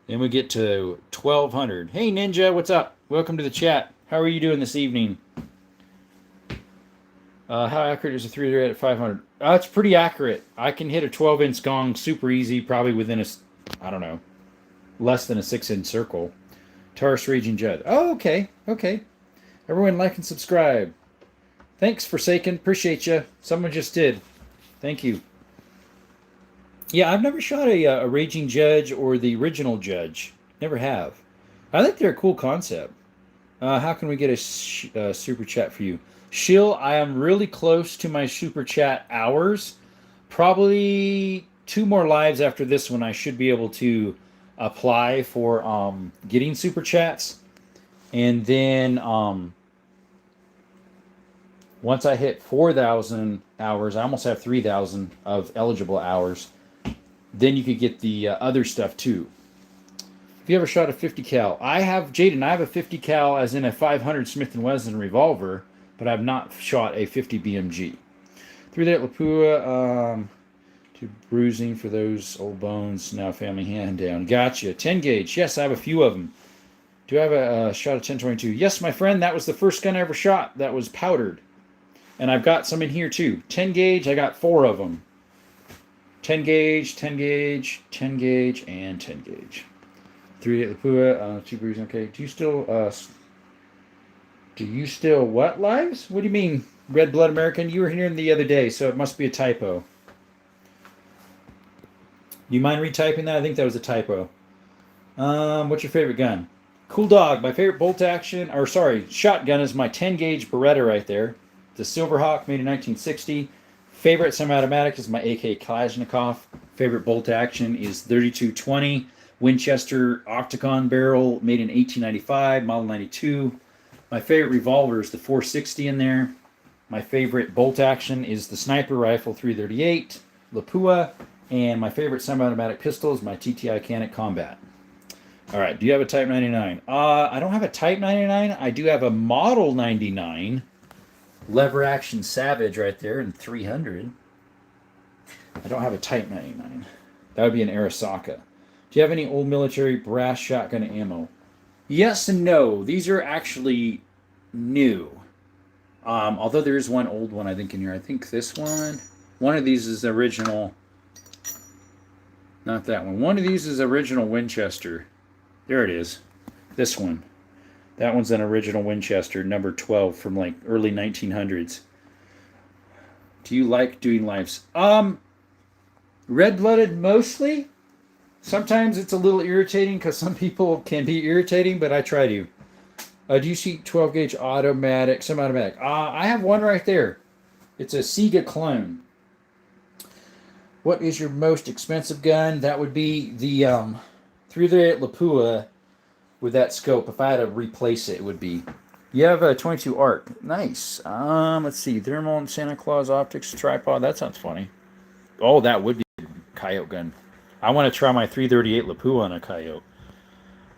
Then we get to 1,200. Hey, Ninja, what's up? Welcome to the chat. How are you doing this evening? How accurate is a 338 at 500? It's pretty accurate. I can hit a 12-inch gong super easy, probably within I don't know, less than a 6-inch circle. Taurus Raging Judd. Oh, okay. Okay. Everyone like and subscribe. Thanks, Forsaken. Appreciate you. Someone just did. Thank you. Yeah, I've never shot a Raging Judge or the original Judge. Never have. I think they're a cool concept. How can we get a super chat for you? Shill, I am really close to my super chat hours. Probably 2 more lives after this one. I should be able to apply for getting super chats. And then once I hit 4,000 hours, I almost have 3,000 of eligible hours. Then you could get the other stuff too. Have you ever shot a 50 cal? I have, Jaden, I have a 50 cal as in a 500 Smith & Wesson revolver, but I've not shot a 50 BMG. Through that Lapua, to bruising for those old bones, now family hand down. Gotcha. 10 gauge. Yes, I have a few of them. Do I have a shot of 1022? Yes, my friend, that was the first gun I ever shot that was powdered. And I've got some in here too. 10 gauge, I got 4 of them. 10 gauge, 10 gauge, 10 gauge, and 10 gauge. 3 at Lapua, 2 bruising. Okay. Do you still what lives? What do you mean, Red Blood American? You were here the other day, so it must be a typo. Do you mind retyping that? I think that was a typo. What's your favorite gun? Cool Dog. My favorite bolt action, or sorry, shotgun is my 10 gauge Beretta right there. The Silverhawk, made in 1960. Favorite semi-automatic is my AK Kalashnikov. Favorite bolt action is 3220 Winchester Octagon barrel, made in 1895, model 92. My favorite revolver is the 460 in there. My favorite bolt action is the sniper rifle 338 Lapua. And my favorite semi-automatic pistol is my TTI Canik Combat. All right, do you have a Type 99? I don't have a Type 99. I do have a Model 99 lever action Savage right there in 300. I don't have a Type 99. That would be an Arasaka. Do you have any old military brass shotgun ammo? Yes and no. These are actually new. Although there is one old one, I think, in here. I think this one. One of these is the original. Not that one. One of these is original Winchester. There it is. This one. That one's an original Winchester, number 12 from like early 1900s. Do you like doing lives? Red-blooded mostly. Sometimes it's a little irritating because some people can be irritating, but I try to. Do you see 12 gauge automatic, semi-automatic? I have one right there. It's a Sega clone. What is your most expensive gun? That would be the 338 Lapua with that scope. If I had to replace it, it would be. You have a 22 ARC. Nice. Let's see. Thermal and Santa Claus optics tripod. That sounds funny. Oh, that would be a coyote gun. I want to try my 338 Lapua on a coyote.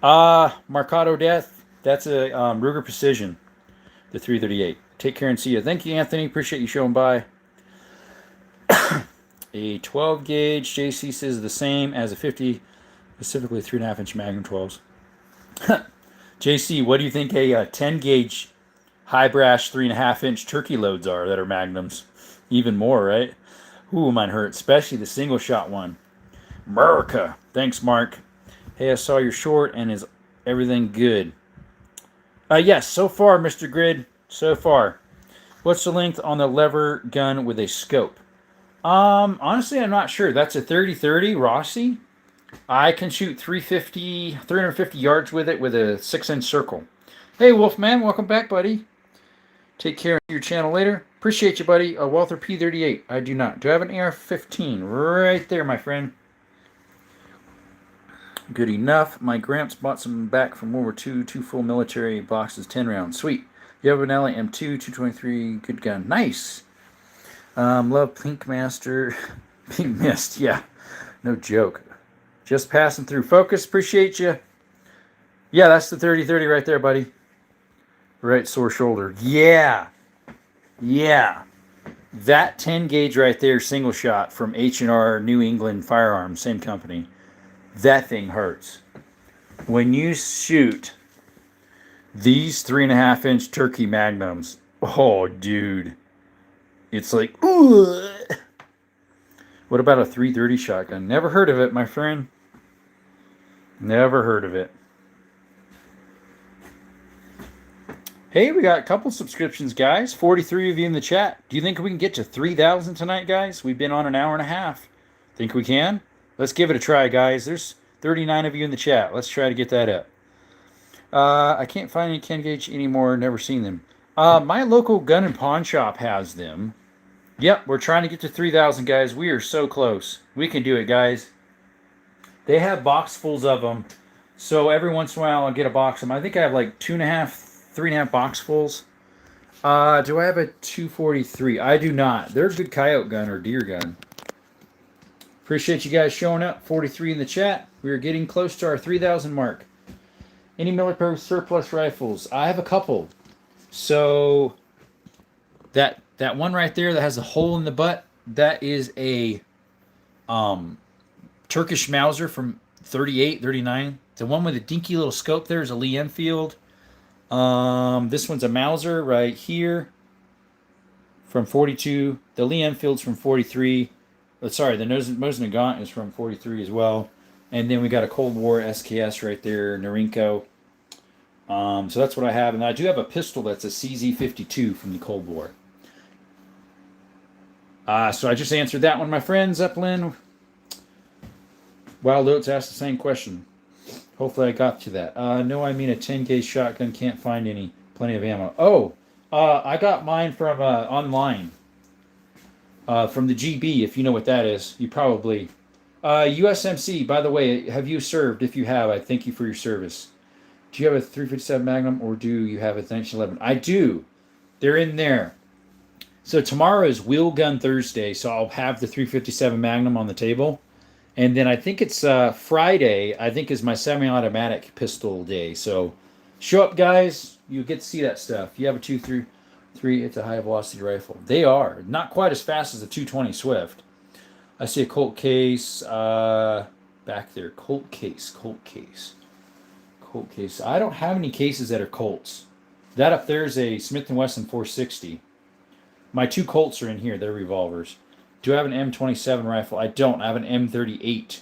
Marcado Death. That's a Ruger Precision. The 338. Take care and see you. Thank you, Anthony. Appreciate you showing by. A 12 gauge JC says the same as a 50, specifically 3.5 inch Magnum 12s. JC, what do you think a 10 gauge high brash 3.5 inch turkey loads are that are Magnums? Even more, right? Ooh, mine hurt, especially the single shot one. America. Thanks, Mark. Hey, I saw your short, and is everything good? Yes, so far, Mr. Grid. So far. What's the length on the lever gun with a scope? Honestly, I'm not sure. That's a 30-30 Rossi. I can shoot 350 yards with it with a 6-inch circle. Hey, Wolfman, welcome back, buddy. Take care of your channel later. Appreciate you, buddy. Walther P38. I do not. Do I have an AR-15? Right there, my friend. Good enough. My Gramps bought some back from World War II. 2 full military boxes, 10 rounds. Sweet. You have an LA M2, 223. Good gun. Nice. Love Pink Master. Pink Mist. Yeah. No joke. Just passing through. Focus. Appreciate you. Yeah, that's the 30-30 right there, buddy. Right sore shoulder. Yeah. Yeah. That 10 gauge right there, single shot from H&R New England Firearms, same company. That thing hurts. When you shoot these 3.5 inch turkey magnums, oh, dude. It's like, ooh. What about a 330 shotgun? Never heard of it, my friend. Never heard of it. Hey, we got a couple subscriptions, guys. 43 of you in the chat. Do you think we can get to 3,000 tonight, guys? We've been on an hour and a half. Think we can? Let's give it a try, guys. There's 39 of you in the chat. Let's try to get that up. I can't find any Ken Gage anymore. Never seen them. My local gun and pawn shop has them. Yep, we're trying to get to 3,000, guys. We are so close. We can do it, guys. They have boxfuls of them. So every once in a while, I'll get a box of them. I think I have like 2.5, 3.5 boxfuls. Do I have a 243? I do not. They're a good coyote gun or deer gun. Appreciate you guys showing up. 43 in the chat. We are getting close to our 3,000 mark. Any military surplus rifles? I have a couple. So that one right there that has a hole in the butt, that is a Turkish Mauser from 38, 39. The one with the dinky little scope there is a Lee Enfield. This one's a Mauser right here from 42. The Lee Enfield's from 43. Sorry, the Mosin Nagant is from 43 as well. And then we got a Cold War SKS right there, Norinco. So that's what I have. And I do have a pistol that's a CZ52 from the Cold War. So I just answered that one, my friend. Zeppelin. Wild Oats asked the same question. Hopefully I got to that. No, I mean a 10 gauge shotgun. Can't find any. Plenty of ammo. Oh, I got mine from online. From the GB, if you know what that is. You probably... USMC, by the way, have you served? If you have, I thank you for your service. Do you have a 357 Magnum or do you have a 1911? I do. They're in there. So tomorrow is Wheel Gun Thursday, so I'll have the 357 Magnum on the table. And then I think it's Friday, I think is my semi-automatic pistol day. So show up, guys. You get to see that stuff. You have a 233, it's a high-velocity rifle. They are. Not quite as fast as a 220 Swift. I see a Colt case back there. Colt case. I don't have any cases that are Colts. That up there is a Smith & Wesson 460. My two Colts are in here. They're revolvers. Do I have an M27 rifle? I don't. I have an M38.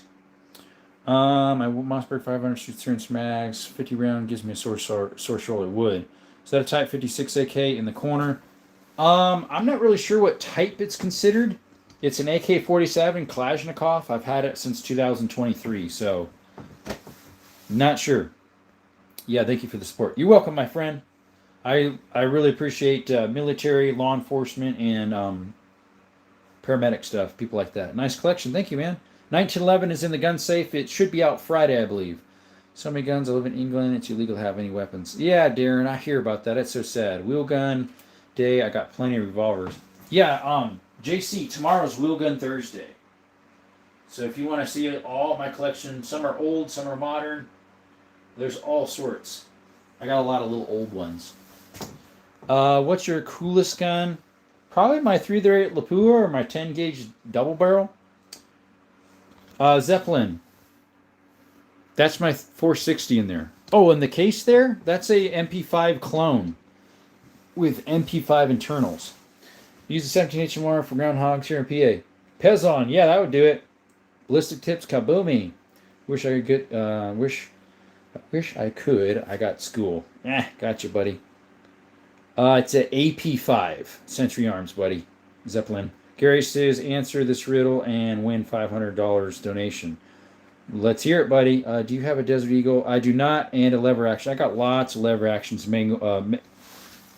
My Mossberg 500 shoots 3 mags. 50 round gives me a sore shoulder wood. Is that a Type 56 AK in the corner? I'm not really sure what type it's considered. It's an AK-47 Kalashnikov. I've had it since 2023, so not sure. Yeah, thank you for the support. You're welcome, my friend. I really appreciate military, law enforcement, and paramedic stuff, people like that. Nice collection. Thank you, man. 1911 is in the gun safe. It should be out Friday, I believe. So many guns. I live in England. It's illegal to have any weapons. Yeah, Darren, I hear about that. It's so sad. Wheel gun day. I got plenty of revolvers. Yeah, JC, tomorrow's Wheel Gun Thursday. So if you want to see all my collection, some are old, some are modern. There's all sorts. I got a lot of little old ones. What's your coolest gun? Probably my 338 Lapua or my 10 gauge double barrel. Zeppelin. That's my 460 in there. Oh, and the case there, that's a MP5 clone with MP5 internals. Use the 17 HMR for groundhogs here in PA. Pezon, yeah, that would do it. Ballistic tips, kaboomy. Wish I could get, wish I could. I got school. Gotcha, buddy. It's an AP5 Century Arms, buddy. Zeppelin. Gary says, answer this riddle and win $500 donation. Let's hear it, buddy. Do you have a Desert Eagle? I do not, and a lever action. I got lots of lever actions. Megan,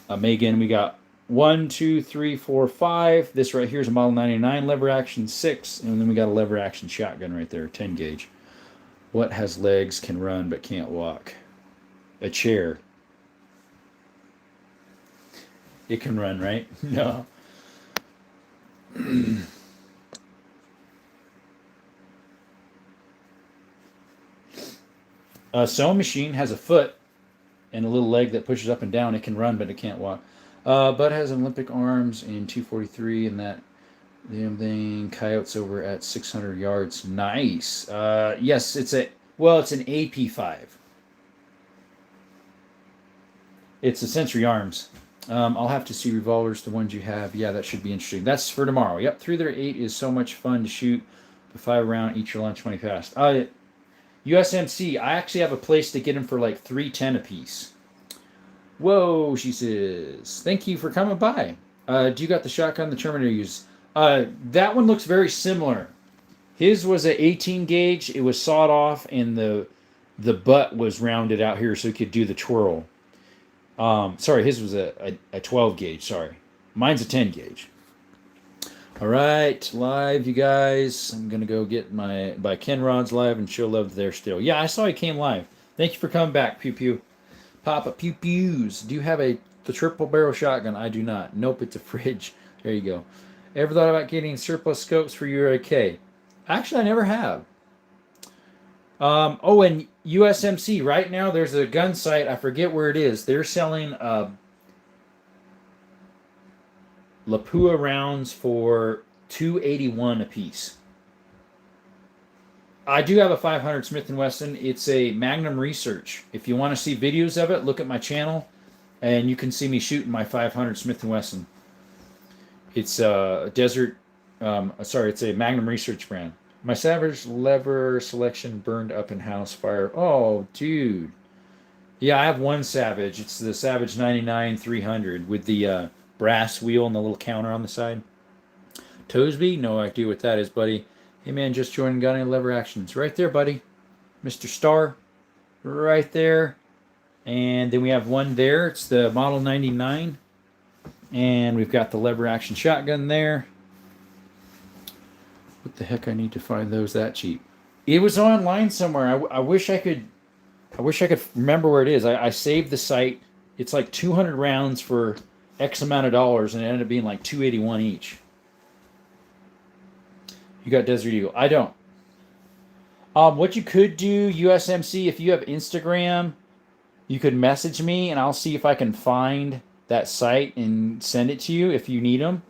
we got 1, 2, 3, 4, 5. This right here is a Model 99 lever action 6, and then we got a lever action shotgun right there, 10 gauge. What has legs, can run, but can't walk? A chair. It can run, right? No. A sewing machine has a foot and a little leg that pushes up and down. It can run, but it can't walk. Bud has Olympic arms in 243, and that damn thing. Coyotes over at 600 yards. Nice. Yes, it's an AP5. It's a Century Arms. I'll have to see revolvers, the ones you have. Yeah, that should be interesting. That's for tomorrow. Yep, 338 is so much fun to shoot. 5 round, eat your lunch when you fast. USMC. I actually have a place to get them for like $3.10 a piece. Whoa, she says. Thank you for coming by. Do you got the shotgun the Terminator used? That one looks very similar. His was an 18 gauge. It was sawed off, and the butt was rounded out here so he could do the twirl. Sorry, his was a 12 gauge. Sorry, mine's a 10 gauge. All right, live, you guys. I'm gonna go get by Ken Rod's live and show love there still. Yeah, I saw he came live. Thank you for coming back, Pew Pew. Papa Pew Pews. Do you have the triple barrel shotgun? I do not. Nope, it's a fridge. There you go. Ever thought about getting surplus scopes for your AK? Actually, I never have. Oh, and USMC. Right now, there's a gun site. I forget where it is. They're selling Lapua rounds for $281 a piece. I do have a 500 Smith & Wesson. It's a Magnum Research. If you want to see videos of it, look at my channel, and you can see me shooting my 500 Smith & Wesson. It's a desert. It's a Magnum Research brand. My Savage lever selection burned up in house fire. Oh, dude. Yeah, I have one Savage. It's the Savage 99 300 with the brass wheel and the little counter on the side. Toesby? No idea what that is, buddy. Hey, man, just joined. Got any lever actions? Right there, buddy. Mr. Star. Right there. And then we have one there. It's the Model 99. And we've got the lever action shotgun there. What the heck? I need to find those that cheap. It was online somewhere. I wish I could remember where it is. I saved the site. It's like 200 rounds for X amount of dollars, and it ended up being like $281 each. You got Desert Eagle. I don't. What you could do, USMC, if you have Instagram, you could message me, and I'll see if I can find that site and send it to you if you need them.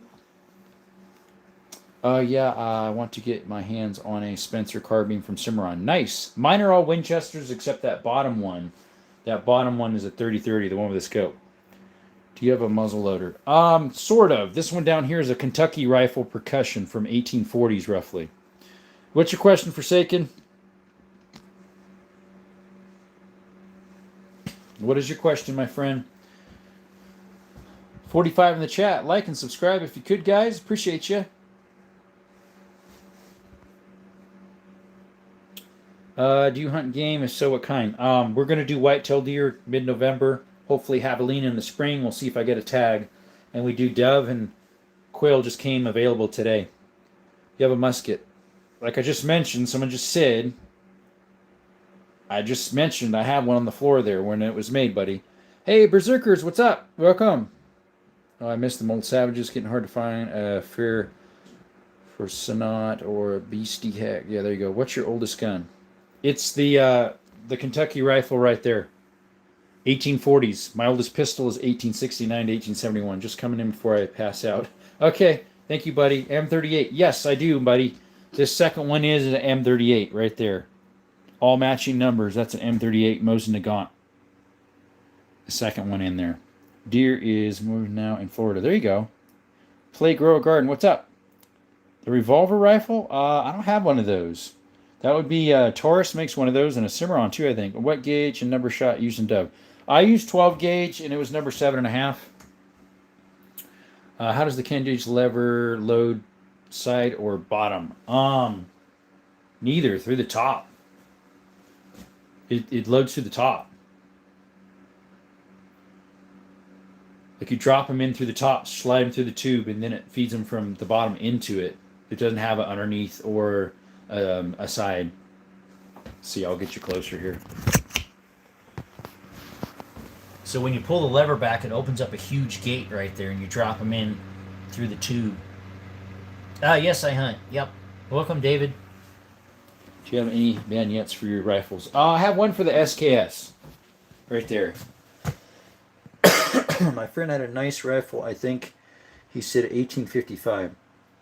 Yeah, I want to get my hands on a Spencer carbine from Cimarron. Nice. Mine are all Winchesters except that bottom one. That bottom one is a 30-30, the one with the scope. Do you have a muzzle loader? Sort of. This one down here is a Kentucky rifle percussion from 1840s, roughly. What's your question, Forsaken? What is your question, my friend? 45 in the chat. Like and subscribe if you could, guys. Appreciate you. Do you hunt game? If so, what kind? We're going to do whitetail deer mid-November. Hopefully javelina in the spring. We'll see if I get a tag. And we do dove, and quail just came available today. You have a musket. Like I just mentioned, someone just said, I have one on the floor there when it was made, buddy. Hey, Berserkers, what's up? Welcome. Oh, I missed them. Old Savages, getting hard to find. Fair for Sonat or Beastie Heck. Yeah, there you go. What's your oldest gun? It's the Kentucky rifle right there. 1840s. My oldest pistol is 1869 to 1871. Just coming in before I pass out. Okay. Thank you, buddy. M38. Yes, I do, buddy. This second one is an M38 right there. All matching numbers. That's an M38 Mosin Nagant. The second one in there. Deer is moving now in Florida. There you go. Play Grow a Garden. What's up? The revolver rifle? I don't have one of those. That would be Taurus makes one of those, and a Cimarron too, I think. What gauge and number shot using dove? I used 12 gauge, and it was number 7.5. How does the Ken gauge lever load, side or bottom? Neither. Through the top. It loads through the top. Like you drop them in through the top, slide them through the tube, and then it feeds them from the bottom into it. It doesn't have an underneath or a side. See, I'll get you closer here. So when you pull the lever back, it opens up a huge gate right there, and you drop them in through the tube. Yes, I hunt. Yep. Welcome, David. Do you have any bagnettes for your rifles? I have one for the SKS. Right there. My friend had a nice rifle, I think he said 1855.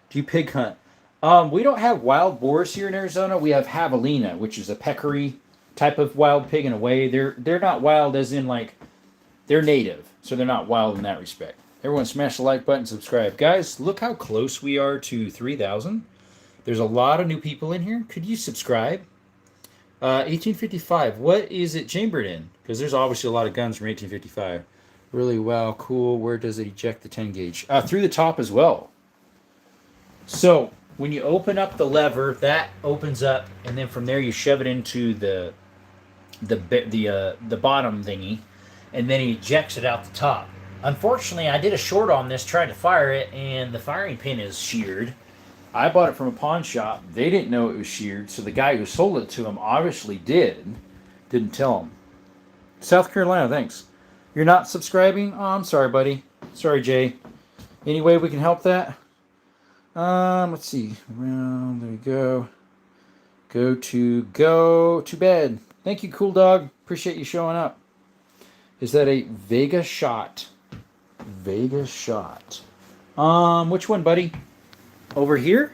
Do you pig hunt? We don't have wild boars here in Arizona. We have javelina, which is a peccary type of wild pig in a way. They're not wild as in like, they're native. So they're not wild in that respect. Everyone smash the like button, subscribe. Guys, look how close we are to 3,000. There's a lot of new people in here. Could you subscribe? 1855. What is it chambered in? Because there's obviously a lot of guns from 1855. Really well, cool. Where does it eject the 10 gauge? Through the top as well. So when you open up the lever, that opens up, and then from there you shove it into the bottom thingy, and then he ejects it out the top. Unfortunately, I did a short on this, tried to fire it, and the firing pin is sheared. I bought it from a pawn shop. They didn't know it was sheared, so the guy who sold it to him obviously didn't tell him. South Carolina, thanks. You're not subscribing? Oh, I'm sorry, buddy. Sorry, Jay. Any way we can help that? Let's see. Around, there we go. Go to bed. Thank you, cool dog. Appreciate you showing up. Is that a Vega shot? Vega shot. Which one, buddy? Over here?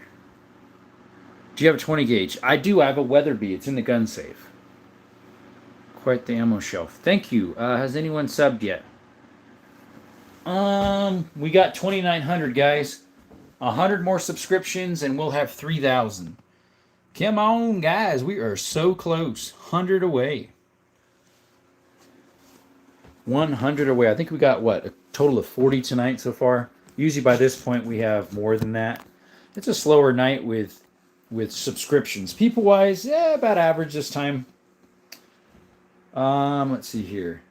Do you have a 20 gauge? I do. I have a Weatherby. It's in the gun safe. Quite the ammo shelf. Thank you. Has anyone subbed yet? We got 2,900, guys. 100 more subscriptions and we'll have 3,000. Come on, guys. We are so close. 100 away. 100 away. I think we got, what, a total of 40 tonight so far. Usually by this point we have more than that. It's a slower night with subscriptions. People-wise, about average this time. Let's see here.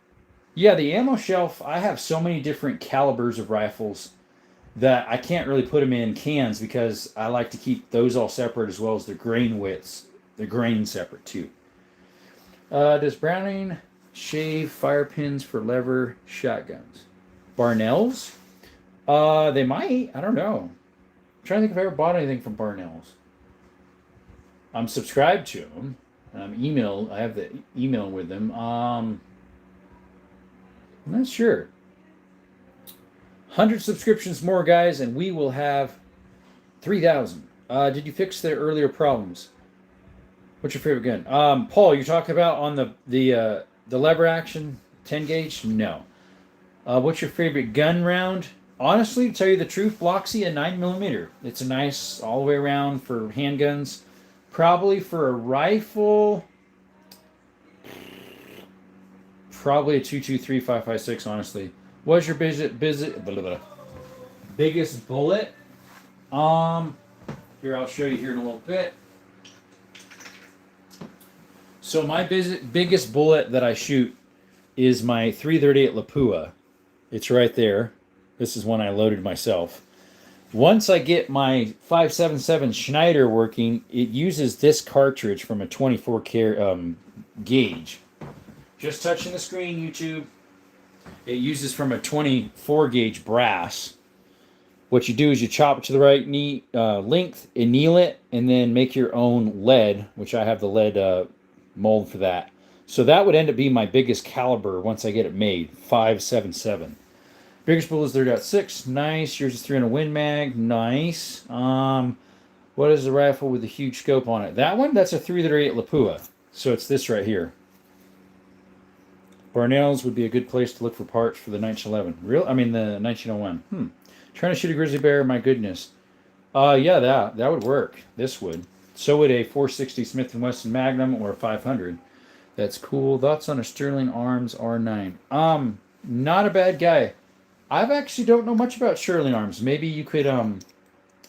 Yeah, the ammo shelf, I have so many different calibers of rifles that I can't really put them in cans because I like to keep those all separate as well as the grain widths. The grain separate too. Does Browning shave fire pins for lever shotguns? Barnell's? They might. I don't know. I'm trying to think if I ever bought anything from Barnell's. I'm subscribed to them. I have the email with them. I'm not sure. 100 subscriptions more, guys, and we will have 3,000. Did you fix the earlier problems? What's your favorite gun? Paul, you're talking about on the lever action 10 gauge? No. What's your favorite gun round? Honestly, to tell you the truth, Bloxy, a 9mm. It's a nice all the way around for handguns. Probably for a rifle, probably a 223-556, honestly. What's your biggest bullet? Here, I'll show you here in a little bit. So my biggest bullet that I shoot is my 338 Lapua. It's right there. This is one I loaded myself. Once I get my 5.77 Schneider working, it uses this cartridge from a 24 gauge. Just touching the screen, YouTube. It uses from a 24 gauge brass. What you do is you chop it to the right length, anneal it, and then make your own lead, which I have the lead mold for that. So that would end up being my biggest caliber once I get it made, 5.77. Biggest bullet is 3.6. Nice. Yours is 300 Win Mag. Nice. What is the rifle with the huge scope on it? That one? That's a 338 Lapua. So it's this right here. Barnell's would be a good place to look for parts for the 1911. The 1901. Trying to shoot a grizzly bear. My goodness. Yeah, that would work. This would. So would a 460 Smith & Wesson Magnum or a 500. That's cool. Thoughts on a Sterling Arms R9? Not a bad guy. I actually don't know much about Sterling Arms. Maybe you could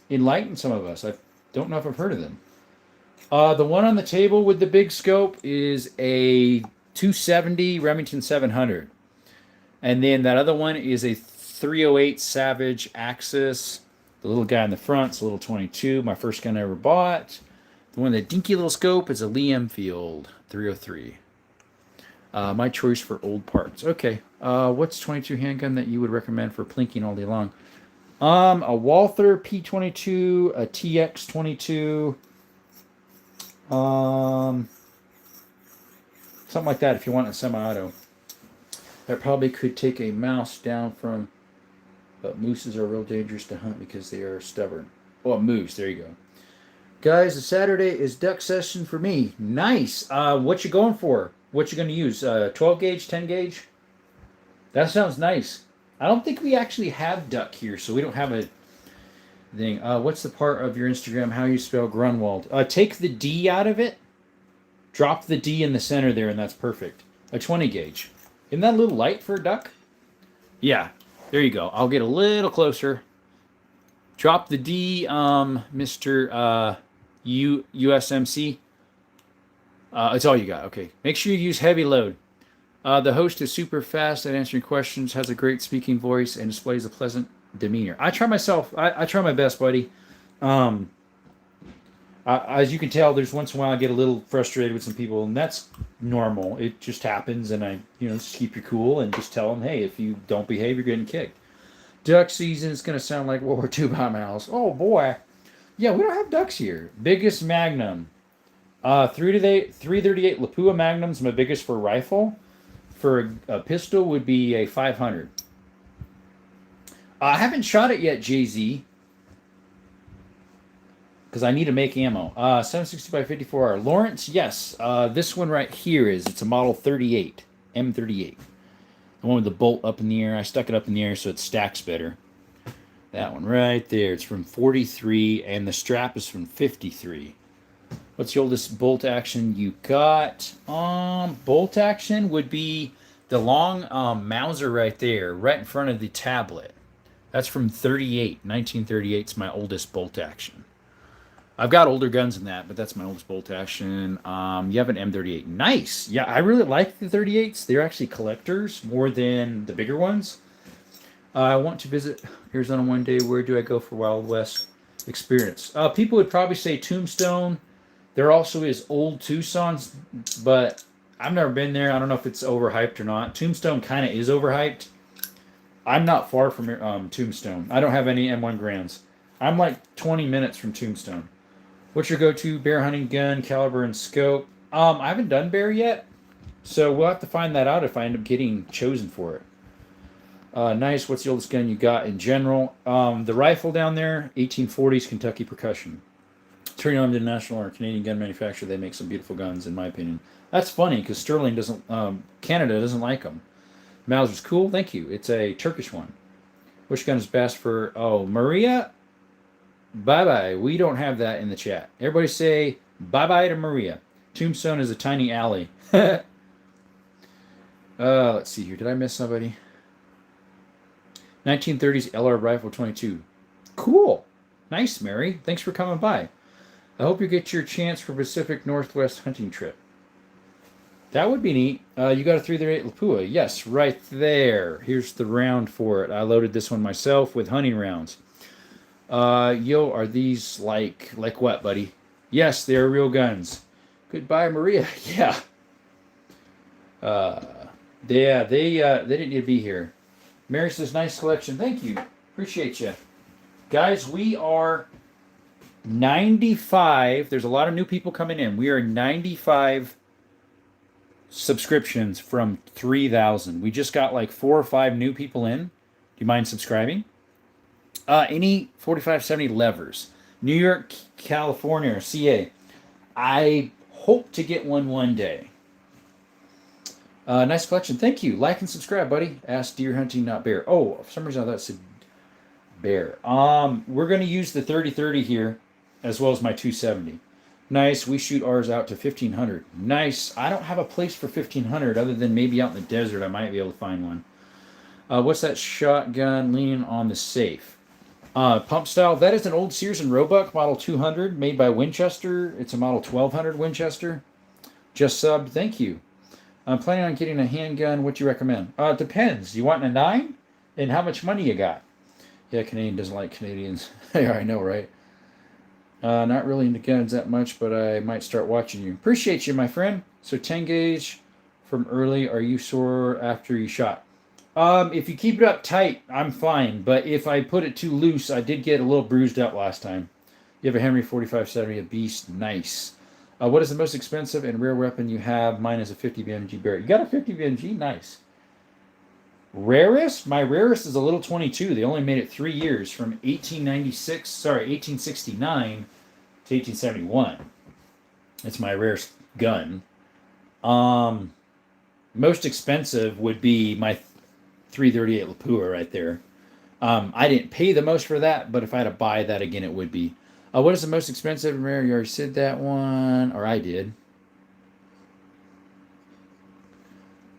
enlighten some of us. I don't know if I've heard of them. The one on the table with the big scope is a 270 Remington 700. And then that other one is a 308 Savage Axis. The little guy in the front is a little 22. My first gun I ever bought. The one with the dinky little scope is a Lee Enfield 303. My choice for old parts. Okay. What's 22 handgun that you would recommend for plinking all day long? A Walther P22, a TX22, something like that if you want a semi-auto. That probably could take a mouse down from, but mooses are real dangerous to hunt because they are stubborn. Oh, a moose. There you go. Guys, the Saturday is duck session for me. Nice. What you going for? What you going to use? 12 gauge, 10 gauge? That sounds nice. I don't think we actually have duck here, so we don't have a thing. What's the part of your Instagram, how you spell Grunwald? Take the D out of it. Drop the D in the center there, and that's perfect. A 20 gauge. Isn't that a little light for a duck? Yeah, there you go. I'll get a little closer. Drop the D, Mr. USMC. It's all you got. Okay. Make sure you use heavy load. The host is super fast at answering questions, has a great speaking voice, and displays a pleasant demeanor. I try myself. I try my best, buddy. As you can tell, there's once in a while I get a little frustrated with some people, and that's normal. It just happens, and I, just keep your cool and just tell them, hey, if you don't behave, you're getting kicked. Duck season is going to sound like World War II by my house. Oh, boy. Yeah, we don't have ducks here. Biggest Magnum. 338 Lapua Magnum's my biggest for a rifle. For a pistol would be a 500. I haven't shot it yet, Jay-Z. Because I need to make ammo. 760 by 54R. Lawrence, yes. This one right here it's a model 38. M38. The one with the bolt up in the air. I stuck it up in the air so it stacks better. That one right there. It's from 43, and the strap is from 53. What's the oldest bolt action you got? Bolt action would be the long Mauser right there, right in front of the tablet. That's from 38. 1938 is my oldest bolt action. I've got older guns than that, but that's my oldest bolt action. You have an M38. Nice. Yeah, I really like the 38s. They're actually collectors more than the bigger ones. I want to visit Arizona one day. Where do I go for Wild West experience? People would probably say Tombstone. There also is Old Tucson's, but I've never been there. I don't know if it's overhyped or not. Tombstone kind of is overhyped. I'm not far from Tombstone. I don't have any M1 Grands. I'm like 20 minutes from Tombstone. What's your go-to bear hunting gun, caliber, and scope? I haven't done bear yet, so we'll have to find that out if I end up getting chosen for it. Nice. What's the oldest gun you got in general? The rifle down there, 1840s Kentucky Percussion. Turning on to the national or Canadian gun manufacturer, they make some beautiful guns, in my opinion. That's funny because Sterling doesn't, Canada doesn't like them. Mauser's cool. Thank you. It's a Turkish one. Which gun is best for? Oh, Maria. Bye-bye. We don't have that in the chat. Everybody say bye-bye to Maria. Tombstone is a tiny alley. Let's see here. Did I miss somebody? 1930s LR Rifle 22. Cool. Nice, Mary. Thanks for coming by. I hope you get your chance for Pacific Northwest hunting trip. That would be neat. You got a 338 Lapua. Yes, right there. Here's the round for it. I loaded this one myself with hunting rounds. Yo, are these like what, buddy? Yes, they are real guns. Goodbye, Maria. Yeah. They didn't need to be here. Mary says, nice collection. Thank you. Appreciate you. Guys, we are 95. There's a lot of new people coming in. We are 95 subscriptions from 3,000. We just got like 4 or 5 new people in. Do you mind subscribing? Any 4570 levers. New York, California, or CA. I hope to get one day. Nice collection. Thank you. Like and subscribe, buddy. Ask deer hunting, not bear. Oh, for some reason I thought it said bear. We're going to use the 30-30 here, as well as my 270. Nice. We shoot ours out to 1,500. Nice. I don't have a place for 1,500 other than maybe out in the desert. I might be able to find one. What's that shotgun leaning on the safe? Pump style. That is an old Sears and Roebuck Model 200 made by Winchester. It's a Model 1200 Winchester. Just subbed. Thank you. I'm planning on getting a handgun. What do you recommend? It depends. You want a 9? And how much money you got? Yeah, Canadian doesn't like Canadians. Yeah, I know, right? Not really into guns that much, but I might start watching you. Appreciate you, my friend. So 10 gauge from early. Are you sore after you shot? If you keep it up tight, I'm fine. But if I put it too loose, I did get a little bruised up last time. You have a Henry 4570, a beast. Nice. What is the most expensive and rare weapon you have? Mine is a 50 BMG Barrett. You got a 50 BMG? Nice. Rarest? My rarest is a little 22. They only made it 3 years, from 1869 to 1871. It's my rarest gun. Most expensive would be my 338 Lapua right there. I didn't pay the most for that, but if I had to buy that again, it would be. What is the most expensive and rare? You already said that one, or I did.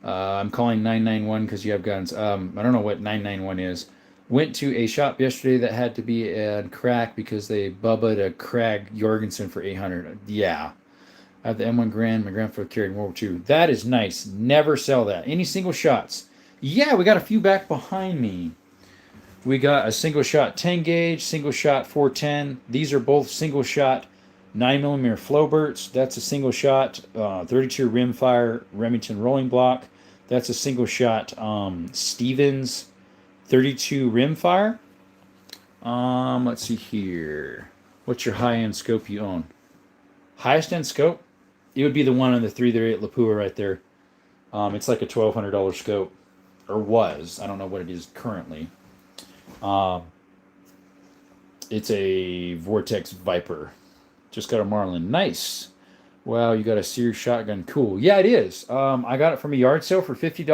I'm calling 991 because you have guns. I don't know what 991 is. Went to a shop yesterday that had to be at crack because they bubbaed a Krag Jorgensen for 800. Yeah. I have the M1 Grand. My grandfather carried in World War II. That is nice. Never sell that. Any single shots? Yeah, we got a few back behind me. We got a single shot 10 gauge, single shot 410. These are both single shot 9mm Flowberts. That's a single shot 32 rimfire Remington rolling block. That's a single shot Stevens 32 rimfire. Let's see here. What's your high end scope you own? Highest end scope? It would be the one on the 338 Lapua right there. It's like a $1,200 scope, or was. I don't know what it is currently. It's a Vortex Viper. Just got a Marlin. Nice. Wow, you got a Sears shotgun. Cool. Yeah, it is. I got it from a yard sale for $50,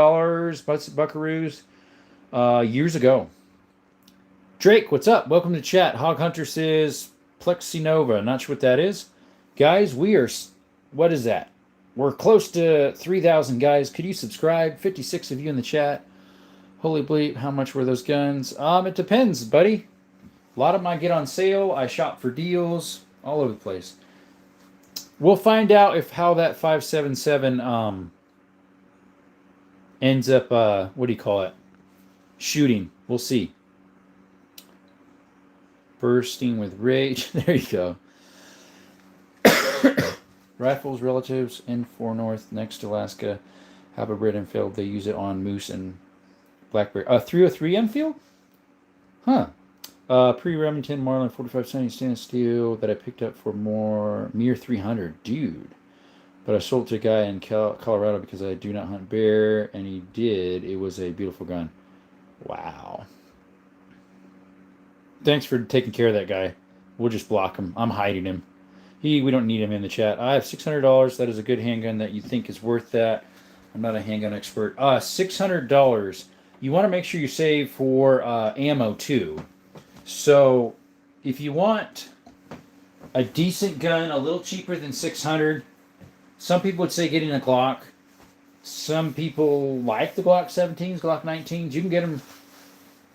Buckaroos, years ago. Drake, what's up? Welcome to chat. Hog Hunter says Plexinova. Not sure what that is. Guys, we are... What is that? We're close to 3,000 guys. Could you subscribe? 56 of you in the chat. Holy bleep, how much were those guns? It depends, buddy. A lot of them I get on sale. I shop for deals all over the place. We'll find out if how that 5.77 ends up, what do you call it? Shooting. We'll see. Bursting with rage. There you go. Rifles, relatives, N4 North, next to Alaska, have a Red Enfield. They use it on moose and black bear. 303 Enfield? Huh. Pre-Remington Marlin 4570 stainless steel that I picked up for mere 300. Dude. But I sold it to a guy in Colorado because I do not hunt bear, and he did. It was a beautiful gun. Wow. Thanks for taking care of that guy. We'll just block him. I'm hiding him. We don't need him in the chat. I have $600. That is a good handgun that you think is worth that. I'm not a handgun expert. $600. You want to make sure you save for ammo too. So if you want a decent gun, a little cheaper than $600, some people would say getting a Glock. Some people like the Glock 17s, Glock 19s. You can get them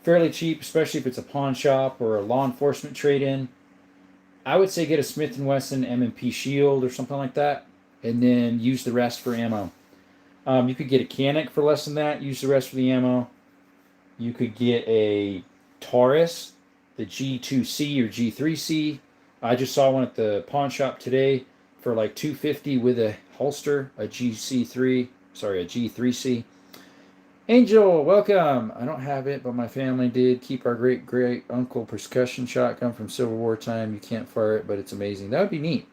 fairly cheap, especially if it's a pawn shop or a law enforcement trade-in. I would say get a Smith & Wesson M&P Shield or something like that, and then use the rest for ammo. You could get a Canik for less than that, use the rest for the ammo. You could get a Taurus, the G2C or G3C. I just saw one at the pawn shop today for like $250 with a holster, a G3C. Angel, welcome. I don't have it, but my family did. Keep our great uncle percussion shotgun from Civil War time. You can't fire it, but it's amazing. That would be neat.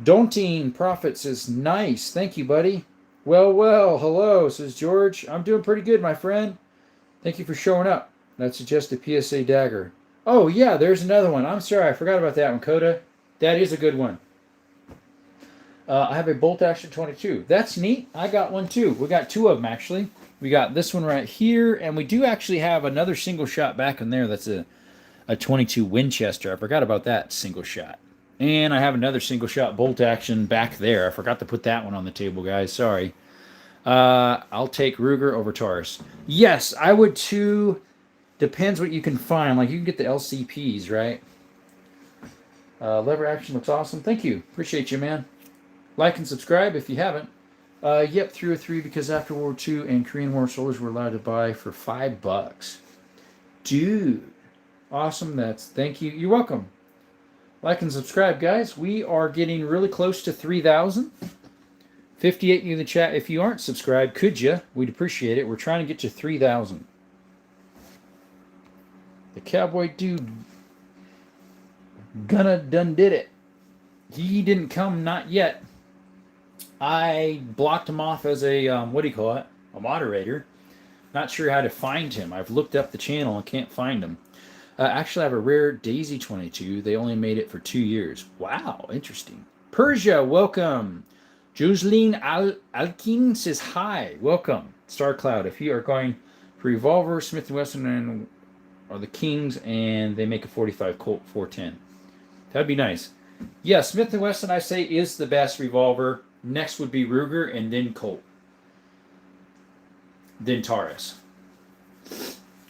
Daunting Prophet says, nice. Thank you, buddy. Well, hello, says George. I'm doing pretty good, my friend. Thank you for showing up. That's just a PSA dagger. Oh, yeah, there's another one. I'm sorry, I forgot about that one, Coda. That is a good one. I have a bolt action 22. That's neat. I got one too. We got two of them, actually. We got this one right here, and we do actually have another single shot back in there. That's a 22 Winchester. I forgot about that single shot. And I have another single shot bolt action back there. I forgot to put that one on the table, guys. Sorry. I'll take Ruger over Taurus. Yes, I would too. Depends what you can find. Like, you can get the LCPs, right? Lever action looks awesome. Thank you. Appreciate you, man. Like and subscribe if you haven't. Yep, 303 because after World War II and Korean War soldiers were allowed to buy for $5. Dude. Awesome. Thank you. You're welcome. Like and subscribe, guys. We are getting really close to 3,000. 58 of you in the chat. If you aren't subscribed, could you? We'd appreciate it. We're trying to get to 3,000. The cowboy dude done did it. He didn't come, not yet. I blocked him off as a, a moderator. Not sure how to find him. I've looked up the channel and can't find him. Actually, I have a rare Daisy 22. They only made it for 2 years. Wow, interesting. Persia, welcome. Joseline Alkin says hi. Welcome. Star Cloud, if you are going for revolver, Smith & Wesson are the kings, and they make a 45 Colt 410. That'd be nice. Yeah, Smith & Wesson, I say, is the best revolver. Next would be Ruger, and then Colt. than Taurus.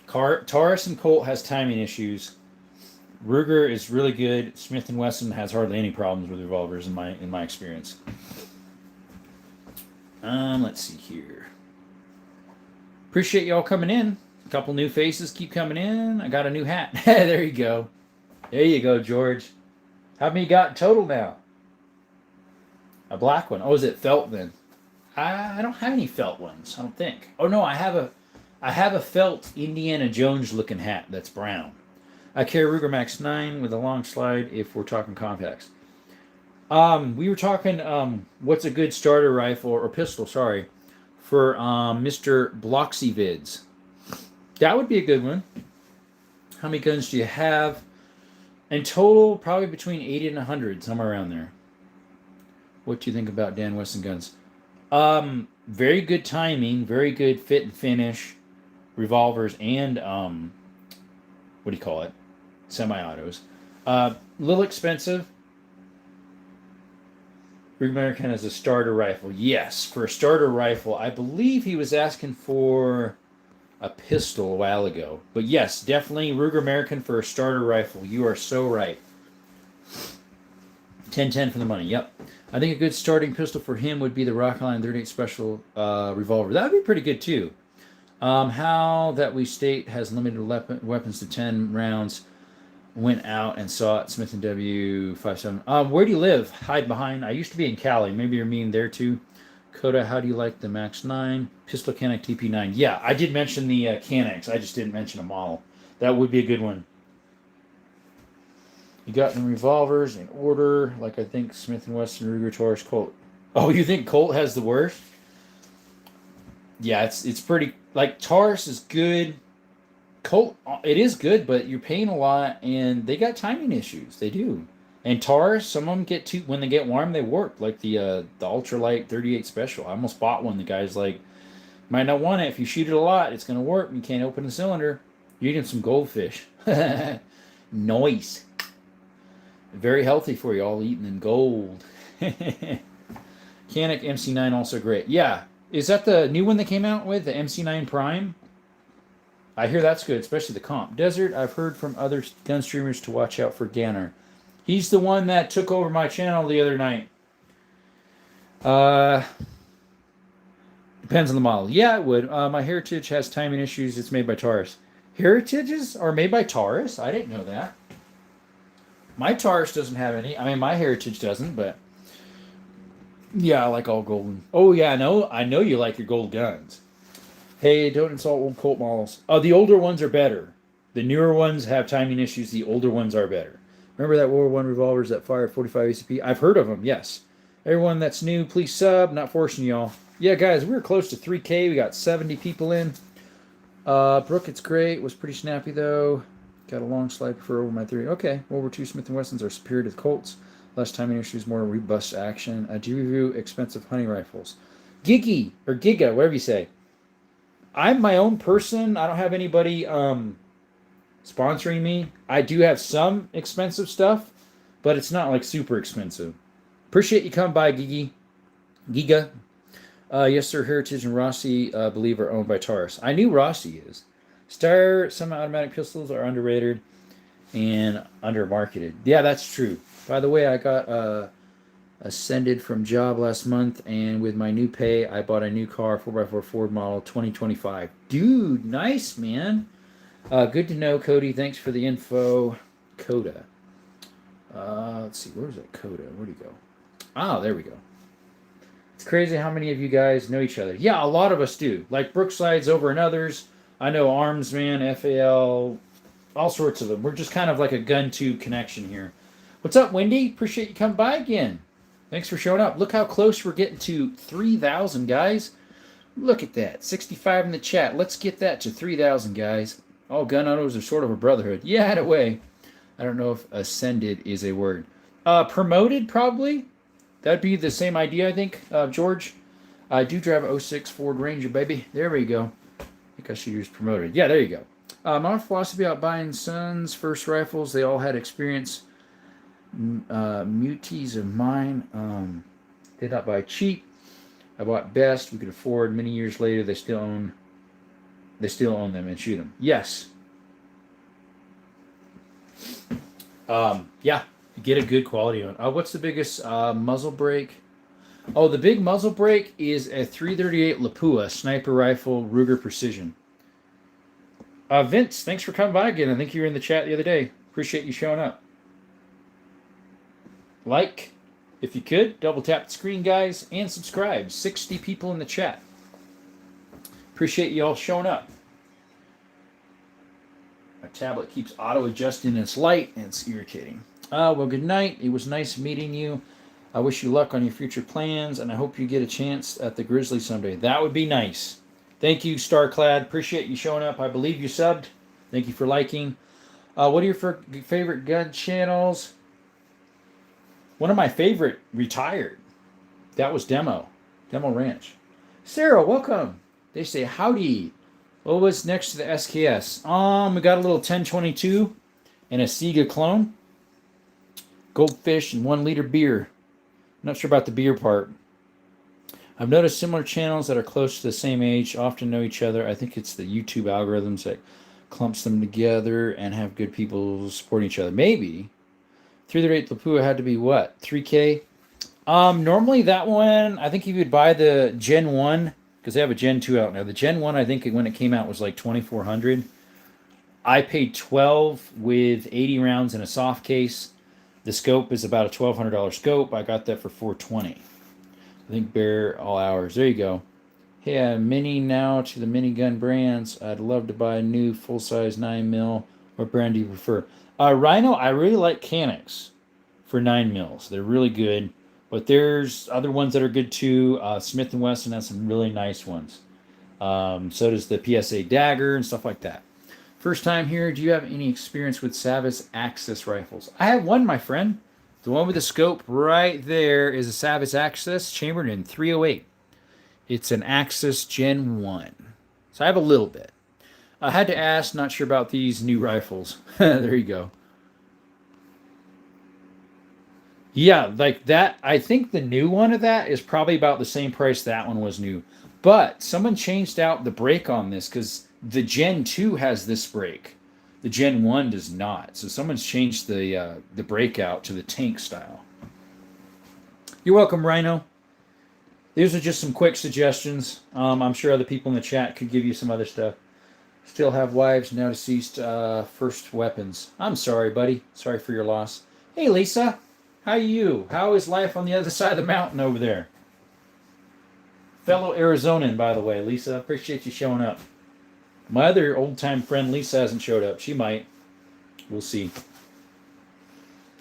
Taurus and Colt has timing issues. Ruger is really good. Smith & Wesson has hardly any problems with revolvers in my experience. Let's see here. Appreciate y'all coming in. A couple new faces keep coming in. I got a new hat. There you go. There you go, George. How many you got total now? A black one. Oh, is it felt then? I don't have any felt ones. I don't think. Oh no, I have a felt Indiana Jones looking hat that's brown. I carry Ruger Max 9 with a long slide if we're talking compacts. We were talking what's a good starter rifle or pistol, sorry, for Mr. Bloxy Vids. That would be a good one. How many guns do you have? In total, probably between 80 and 100, somewhere around there. What do you think about Dan Wesson guns? Very good timing, very good fit and finish, revolvers and what do you call it? Semi-autos. Little expensive. Ruger American has a starter rifle. Yes, for a starter rifle, I believe he was asking for a pistol a while ago. But yes, definitely Ruger American for a starter rifle. You are so right. 10-10 for the money. Yep. I think a good starting pistol for him would be the Rockline 38 Special revolver. That would be pretty good too. How that we state has limited weapons to 10 rounds. Went out and saw it. Smith & W 57. Where do you live? Hide behind. I used to be in Cali. Maybe you're mean there too. Coda, how do you like the Max 9? Pistol Canik TP9. Yeah, I did mention the Caniks. I just didn't mention a model. That would be a good one. You got the revolvers in order, like I think Smith & Wesson, Ruger, Taurus, Colt. Oh, you think Colt has the worst? Yeah, it's pretty... Like, Taurus is good. Colt, it is good, but you're paying a lot, and they got timing issues. They do. And Taurus, some of them get too... When they get warm, they warp. Like the Ultralight 38 Special. I almost bought one. The guy's like, might not want it. If you shoot it a lot, it's going to warp. You can't open the cylinder. You're eating some goldfish. Nice. Very healthy for you, all eaten in gold. Canik MC9 also great. Yeah. Is that the new one that came out with, the MC9 Prime? I hear that's good, especially the comp. Desert, I've heard from other gun streamers to watch out for Ganner. He's the one that took over my channel the other night. Depends on the model. Yeah, it would. My Heritage has timing issues. It's made by Taurus. Heritages are made by Taurus? I didn't know that. My Taurus doesn't have any. I mean, my Heritage doesn't, but... Yeah, I like all golden. Oh, yeah, I know you like your gold guns. Hey, don't insult old Colt models. Oh, the older ones are better. The newer ones have timing issues. The older ones are better. Remember that World War I revolvers that fire 45 ACP? I've heard of them, yes. Everyone that's new, please sub. Not forcing y'all. Yeah, guys, we were close to 3K. We got 70 people in. Brooke, it's great. Was pretty snappy, though. Got a long slide for over my 3. Okay, World War II Smith & Wessons are superior to the Colts. Less timing issues, more robust action. Do you review expensive hunting rifles? Giggy, or Giga, whatever you say. I'm my own person. I don't have anybody sponsoring me. I do have some expensive stuff, but it's not like super expensive. Appreciate you coming by, Giga. Yes, sir. Heritage and Rossi, I believe, are owned by Taurus. I knew Rossi is. Star semi-automatic pistols are underrated and undermarketed. Yeah, that's true. By the way, I got ascended from job last month, and with my new pay, I bought a new car, 4x4 Ford model 2025. Dude, nice, man. Good to know, Cody. Thanks for the info. Coda. Let's see. Where's that Coda? Where'd he go? Oh, there we go. It's crazy how many of you guys know each other. Yeah, a lot of us do. Like Brookside's over and others. I know Armsman, FAL, all sorts of them. We're just kind of like a gun tube connection here. What's up, Wendy? Appreciate you coming by again. Thanks for showing up. Look how close we're getting to 3,000, guys. Look at that. 65 in the chat. Let's get that to 3,000, guys. All gun autos are sort of a brotherhood. Yeah, in a way. I don't know if ascended is a word. Promoted, probably. That'd be the same idea, I think, George. I do drive a 06 Ford Ranger, baby. There we go. I think I should use promoted. Yeah, there you go. My philosophy about buying Son's first rifles, they all had experience. Muties of mine did not buy cheap. I bought best we could afford. Many years later, they still own they still own them and shoot them. Yes. Yeah, get a good quality on. What's the biggest muzzle brake? Oh, the big muzzle brake is a 338 Lapua sniper rifle Ruger Precision. Vince, thanks for coming by again. I think you were in the chat the other day. Appreciate you showing up. Like, if you could, double tap the screen, guys, and subscribe. 60 people in the chat. Appreciate you all showing up. My tablet keeps auto-adjusting its light, and it's irritating. Well, good night. It was nice meeting you. I wish you luck on your future plans, and I hope you get a chance at the Grizzly someday. That would be nice. Thank you, Starclad. Appreciate you showing up. I believe you subbed. Thank you for liking. What are your favorite gun channels? One of my favorite retired. That was Demo Ranch. Sarah, welcome. They say howdy. What was next to the SKS? We got a little 1022 and a Sega clone. Goldfish and 1 liter beer. Not sure about the beer part. I've noticed similar channels that are close to the same age often know each other. I think it's the YouTube algorithms that clumps them together and have good people supporting each other. Maybe. 338 Lapua had to be what? 3K? Normally that one, I think you would buy the Gen 1, because they have a Gen 2 out now. The Gen 1, I think when it came out was like $2,400. I paid $12 with 80 rounds in a soft case. The scope is about a $1,200 scope. I got that for $420. I think Bear all hours. There you go. Hey, mini now to the minigun brands. I'd love to buy a new full-size 9mm. What brand do you prefer? Rhino, I really like Canex for 9mm. They're really good. But there's other ones that are good too. Smith & Wesson has some really nice ones. So does the PSA Dagger and stuff like that. First time here, do you have any experience with Savas Axis rifles? I have one, my friend. The one with the scope right there is a Savas Axis chambered in 308. It's an Axis Gen 1. So I have a little bit. I had to ask, not sure about these new rifles. There you go. Yeah, like that. I think the new one of that is probably about the same price that one was new. But someone changed out the brake on this because the Gen 2 has this brake. The Gen 1 does not. So someone's changed the brake out to the tank style. You're welcome, Rhino. These are just some quick suggestions. I'm sure other people in the chat could give you some other stuff. Still have wives, now deceased, first weapons. I'm sorry, buddy. Sorry for your loss. Hey, Lisa. How are you? How is life on the other side of the mountain over there? Fellow Arizonan, by the way, Lisa. Appreciate you showing up. My other old-time friend, Lisa, hasn't showed up. She might. We'll see.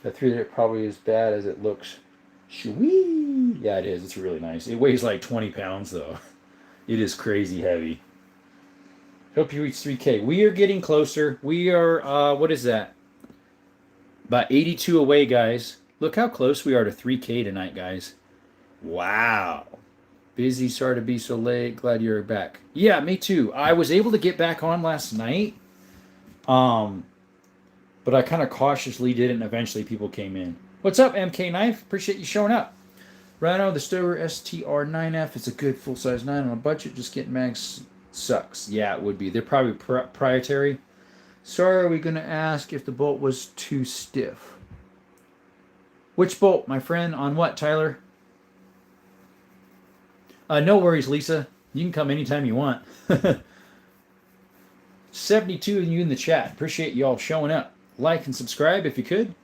That 3 probably as bad as it looks. Shwee! Yeah, it is. It's really nice. It weighs like 20 pounds, though. It is crazy heavy. Hope you reach 3K. We are getting closer. We are, what is that? About 82 away, guys. Look how close we are to 3K tonight, guys. Wow. Busy, sorry to be so late. Glad you're back. Yeah, me too. I was able to get back on last night. But I kind of cautiously did it, and eventually people came in. What's up, MK Knife? Appreciate you showing up. Rhino, the Stover STR9F is a good full-size 9 on a budget. Just getting mags sucks. Yeah, it would be. They're probably proprietary. Sorry, are we going to ask if the bolt was too stiff? Which bolt, my friend? On what, Tyler? No worries, Lisa. You can come anytime you want. 72 of you in the chat. Appreciate you all showing up. Like and subscribe if you could.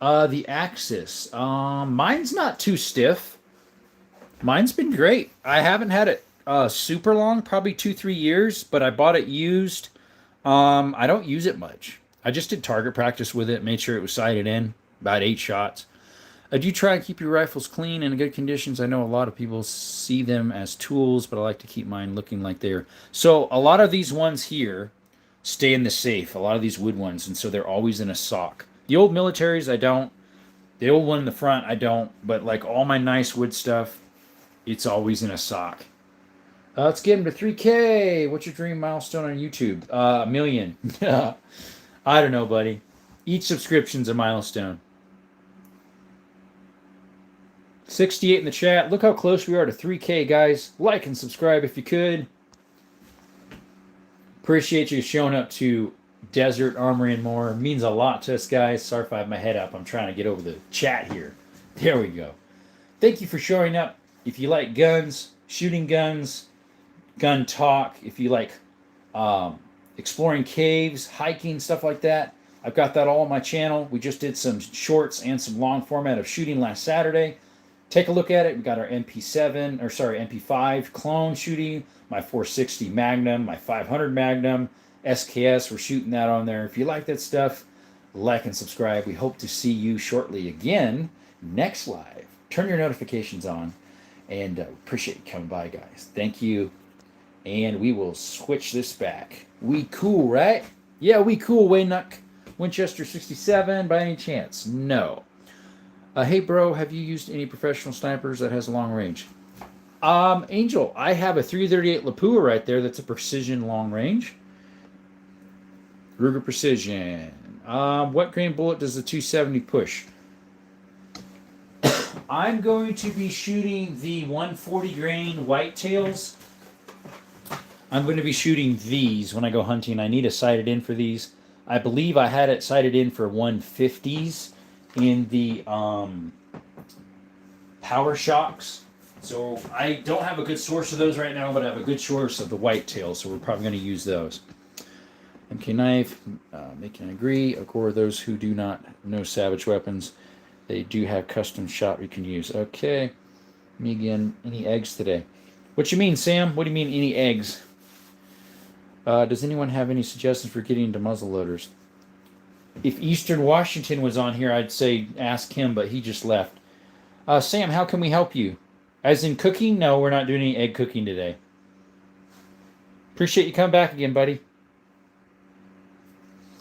The Axis. Mine's not too stiff. Mine's been great. I haven't had it super long, probably 2-3 years, but I bought it used. I don't use it much. I just did target practice with it, made sure it was sighted in, about 8 shots. I do try and keep your rifles clean and in good conditions. I know a lot of people see them as tools, but I like to keep mine looking like they're... So a lot of these ones here stay in the safe, a lot of these wood ones, and so they're always in a sock. The old militaries, I don't. The old one in the front, I don't. But like all my nice wood stuff, it's always in a sock. Let's get him to 3K. What's your dream milestone on YouTube? 1 million. I don't know, buddy. Each subscription's a milestone. 68 in the chat. Look how close we are to 3K, guys. Like and subscribe if you could. Appreciate you showing up to Desert Armory and More. It means a lot to us, guys. Sorry if I have my head up. I'm trying to get over the chat here. There we go. Thank you for showing up. If you like guns, shooting guns, gun talk, if you like exploring caves, hiking, stuff like that, I've got that all on my channel. We just did some shorts and some long format of shooting last Saturday. Take a look at it. We got our MP5 clone shooting, my 460 Magnum, my 500 Magnum, SKS. We're shooting that on there. If you like that stuff, like and subscribe. We hope to see you shortly again next live. Turn your notifications on, and appreciate you coming by, guys. Thank you. And we will switch this back. We cool, right? Yeah, we cool, Waynuck. Winchester 67 by any chance? No. Hey, bro, have you used any professional snipers that has a long range? Angel, I have a 338 Lapua right there. That's a precision long range. Ruger Precision. What grain bullet does the 270 push? I'm going to be shooting the 140 grain whitetails. I'm going to be shooting these when I go hunting. I need to sight it in for these. I believe I had it sighted in for 150s in the Power Shocks. So I don't have a good source of those right now, but I have a good source of the whitetails, so we're probably going to use those. MK Knife, making agree. Of course, those who do not know Savage Weapons, they do have custom shot we can use. Okay. Me again. Any eggs today? What you mean, Sam? What do you mean, any eggs? Does anyone have any suggestions for getting into muzzle loaders? If Eastern Washington was on here, I'd say ask him, but he just left. Sam, how can we help you? As in cooking? No, we're not doing any egg cooking today. Appreciate you coming back again, buddy.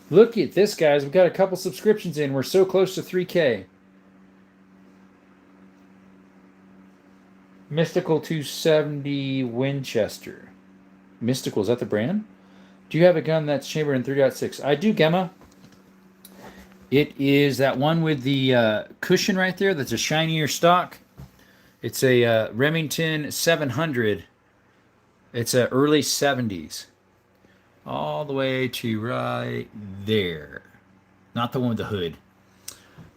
Look at this, guys. We've got a couple subscriptions in. We're so close to 3K. Mystical 270 Winchester. Mystical, is that the brand? Do you have a gun that's chambered in 3.6? I do, Gemma. It is that one with the cushion right there. That's a shinier stock. It's a Remington 700. It's a early 70s. All the way to right there. Not the one with the hood.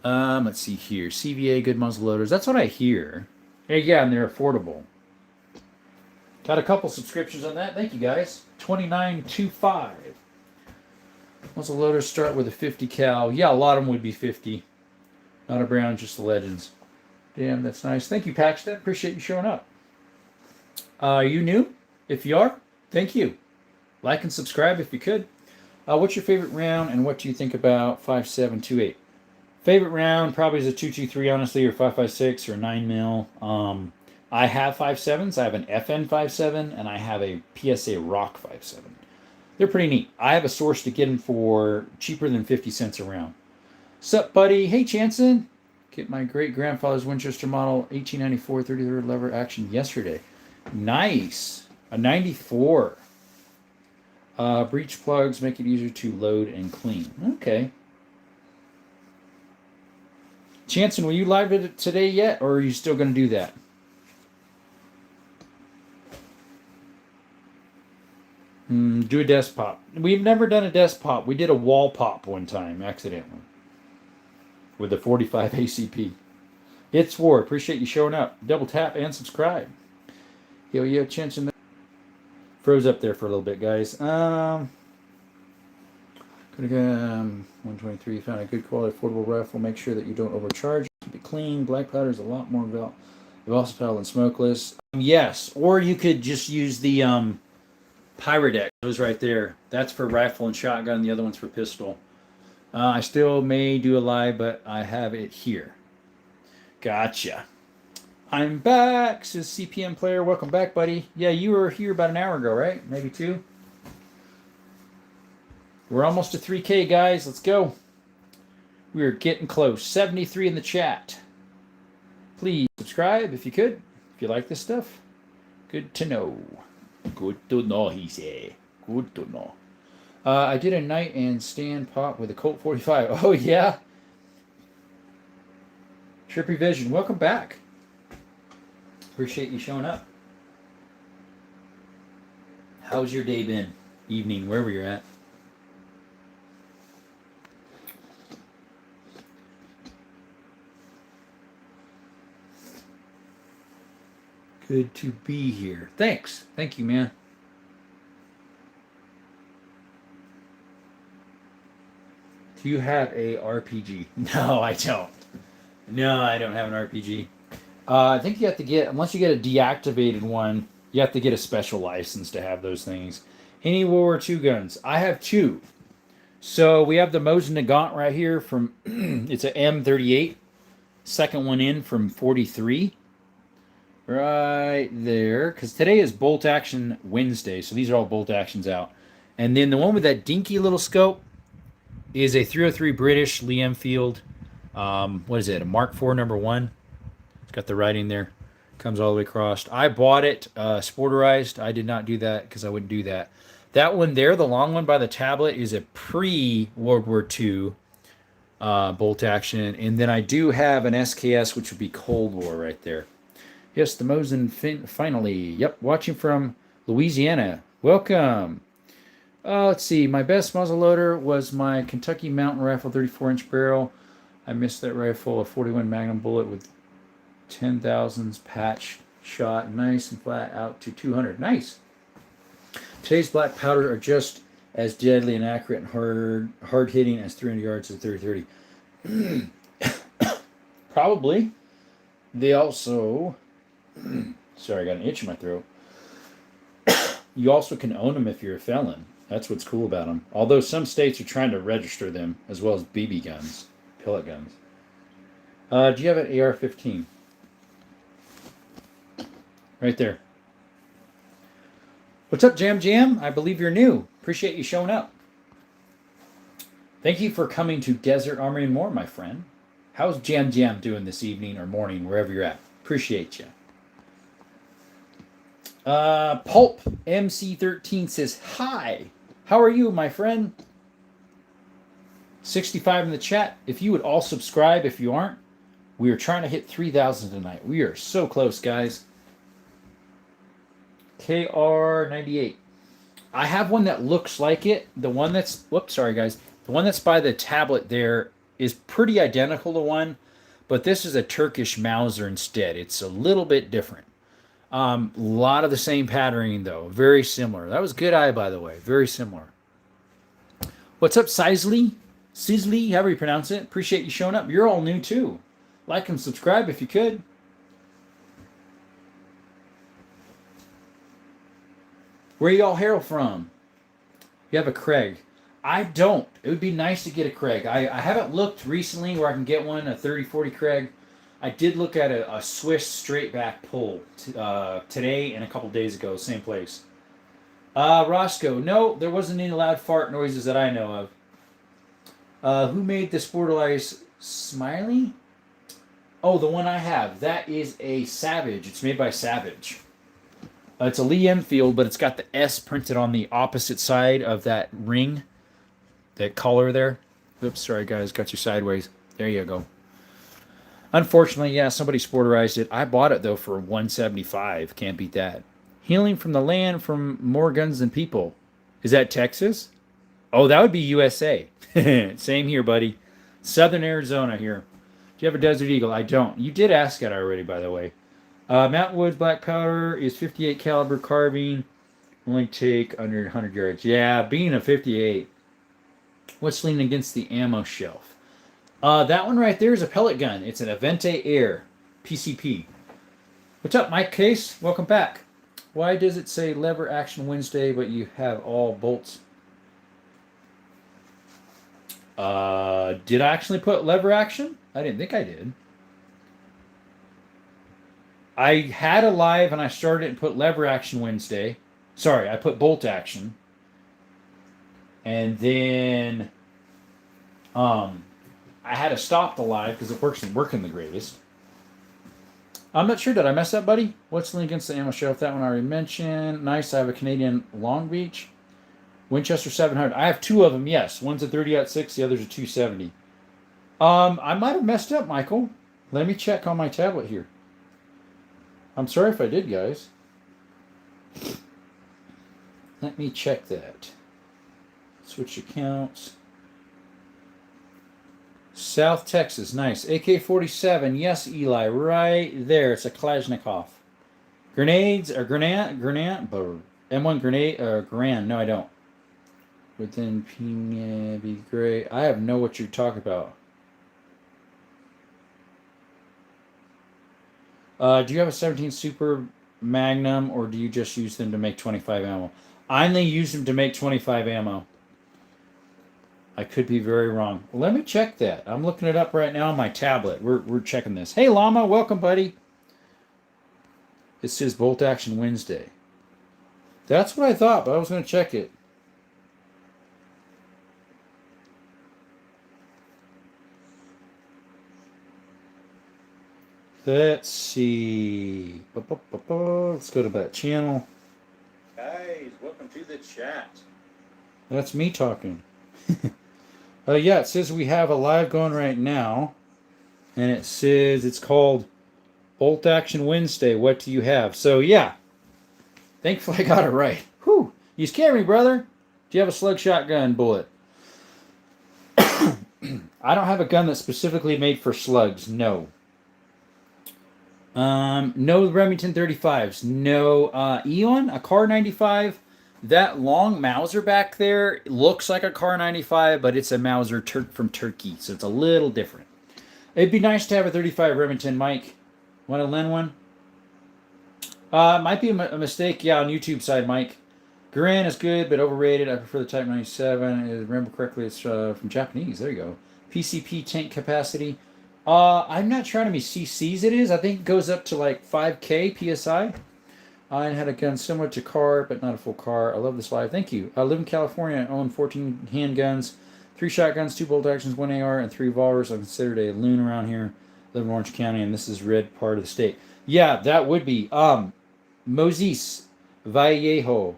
Let's see here. CVA, good muzzle loaders. That's what I hear. Hey, yeah, and they're affordable. Got a couple subscriptions on that. Thank you, guys. 29.25. Muzzle loaders start with a 50 cal. Yeah, a lot of them would be 50. Not a brown, just the Legends. Damn, that's nice. Thank you, Paxton. Appreciate you showing up. Are you new? If you are, thank you. Like and subscribe if you could. What's your favorite round, and what do you think about 5.728? Favorite round probably is a 223, honestly, or 5.56 or 9 mil. I have 5.7s. I have an FN 5.7, and I have a PSA Rock 5.7. They're pretty neat. I have a source to get them for cheaper than 50 cents a round. Sup, buddy? Hey, Chanson. Get my great-grandfather's Winchester model 1894 33rd lever action yesterday. Nice. A 94. Breech plugs make it easier to load and clean. Okay. Chanson, will you live it today yet, or are you still going to do that? Do a desk pop. We've never done a desk pop. We did a wall pop one time, accidentally, with the 45 ACP. It's War. Appreciate you showing up. Double tap and subscribe. Yo, Chanson. Froze up there for a little bit, guys. 123. Found a good quality affordable rifle. Make sure that you don't overcharge. Keep it clean. Black powder is a lot more versatile than smokeless. Yes, or you could just use the Pyrodex. Those right there. That's for rifle and shotgun. The other one's for pistol. I still may do a live, but I have it here. Gotcha. I'm back, says CPM Player. Welcome back, buddy. Yeah, you were here about an hour ago, right? Maybe two. We're almost to 3K, guys. Let's go. We're getting close. 73 in the chat. Please subscribe if you could. If you like this stuff. Good to know. Good to know, he said. Good to know. I did a night and stand pop with a Colt 45. Oh, yeah? Trippy Vision, welcome back. Appreciate you showing up. How's your day been? evening, wherever you're at. Good to be here. Thanks. Thank you, man. Do you have a RPG? No, I don't. No, I don't have an RPG. I think you have to get, unless you get a deactivated one, you have to get a special license to have those things. Any World War II guns? I have two. So we have the Mosin Nagant right here from, it's a M38. Second one in from 43. Right there. Because today is Bolt Action Wednesday, so these are all Bolt Actions out. And then the one with that dinky little scope is a 303 British Lee Enfield. What is it? A Mark IV number 1. It's got the writing there. Comes all the way across. I bought it sporterized. I did not do that because I wouldn't do that. That one there, the long one by the tablet, is a pre-World War II bolt action. And then I do have an SKS, which would be Cold War right there. Yes, the Mosin finally. Yep, watching from Louisiana. Welcome. Let's see. My best muzzleloader was my Kentucky Mountain Rifle 34-inch barrel. I missed that rifle, a 41 Magnum bullet with 10,000s patch shot, nice and flat out to 200. Nice. Today's black powder are just as deadly and accurate and hard hitting as 300 yards to 30-30. Probably. They also, sorry, I got an itch in my throat. You also can own them if you're a felon. That's what's cool about them. Although some states are trying to register them as well as BB guns, pellet guns. Do you have an AR-15? Right there. What's up, Jam Jam? I believe you're new. Appreciate you showing up. Thank you for coming to Desert Armory and More, my friend. How's Jam Jam doing this evening or morning, wherever you're at? Appreciate you. Pulp MC13 says, hi. How are you, my friend? 65 in the chat. If you would all subscribe, if you aren't, we are trying to hit 3,000 tonight. We are so close, guys. KR98. I have one that looks like it. The one that's, whoops, sorry guys. The one that's by the tablet there is pretty identical to one, but this is a Turkish Mauser instead. It's a little bit different. A lot of the same patterning though. Very similar. That was good eye, by the way. Very similar. What's up, Sisley? Sisley, however you pronounce it. Appreciate you showing up. You're all new too. Like and subscribe if you could. Where y'all hail from? You have a Craig. I don't. It would be nice to get a Craig. I haven't looked recently where I can get one, a 30-40 Craig. I did look at a Swiss straight back pull today and a couple days ago, same place. Roscoe, no, there wasn't any loud fart noises that I know of. Who made the Sportalized Smiley? Oh, the one I have. That is a Savage. It's made by Savage. It's a Lee Enfield, but it's got the S printed on the opposite side of that ring, that collar there. Oops, sorry guys, got you sideways. There you go. Unfortunately, yeah, somebody sporterized it. I bought it though for $175. Can't beat that. Healing from the land from more guns than people. Is that Texas? Oh, that would be USA. Same here, buddy. Southern Arizona here. Do you have a Desert Eagle? I don't. You did ask that already, by the way. Mountain Woods black powder is 58 caliber carbine. Only take under 100 yards. Yeah, being a 58. What's leaning against the ammo shelf? That one right there is a pellet gun. It's an Avente Air PCP. What's up, Mike Case? Welcome back. Why does it say Lever Action Wednesday, but you have all bolts? Did I actually put lever action? I didn't think I did. I had a live and I started it and put lever action Wednesday. Sorry, I put bolt action. And then I had to stop the live because it wasn't working the greatest. I'm not sure. Did I mess up, buddy? What's the link against the ammo shelf? That one I already mentioned. Nice. I have a Canadian Long Beach. Winchester 700. I have two of them, yes. One's a 30-06, the other's a 270. I might have messed up, Michael. Let me check on my tablet here. I'm sorry if I did, guys. Let me check that. Switch accounts. South Texas, nice. AK-47, yes, Eli, right there. It's a Kalashnikov. Grenades or grenade, M1 grenade or Garand. No, I don't. Within Pina be great. I have no what you're talking about. Do you have a 17 Super Magnum, or do you just use them to make 25 ammo? I only use them to make 25 ammo. I could be very wrong. Let me check that. I'm looking it up right now on my tablet. We're checking this. Hey, Llama, welcome, buddy. It says Bolt Action Wednesday. That's what I thought, but I was going to check it. Let's see. Let's go to that channel. Guys, welcome to the chat. That's me talking. Yeah, it says we have a live going right now. And it says it's called Bolt Action Wednesday. What do you have? So, yeah. Thankfully, I got it right. Whew. You scared me, brother. Do you have a slug shotgun bullet? I don't have a gun that's specifically made for slugs. No. No Remington 35s. No Eon, a Car 95. That long Mauser back there looks like a Car 95, but it's a Mauser from Turkey, so it's a little different. It'd be nice to have a 35 Remington, Mike. Want to lend one? Might be a mistake, yeah, on YouTube side, Mike. Garand is good, but overrated. I prefer the Type 97. If I remember correctly, it's from Japanese. There you go. PCP tank capacity. I'm not sure how many cc's it is. I think it goes up to like 5K PSI. I had a gun similar to car, but not a full car. I love this live. Thank you. I live in California. I own 14 handguns, 3 shotguns, 2 bolt actions, 1 AR, and 3 revolvers. I'm considered a loon around here. I live in Orange County, and this is red part of the state. Yeah, that would be. Moses Vallejo.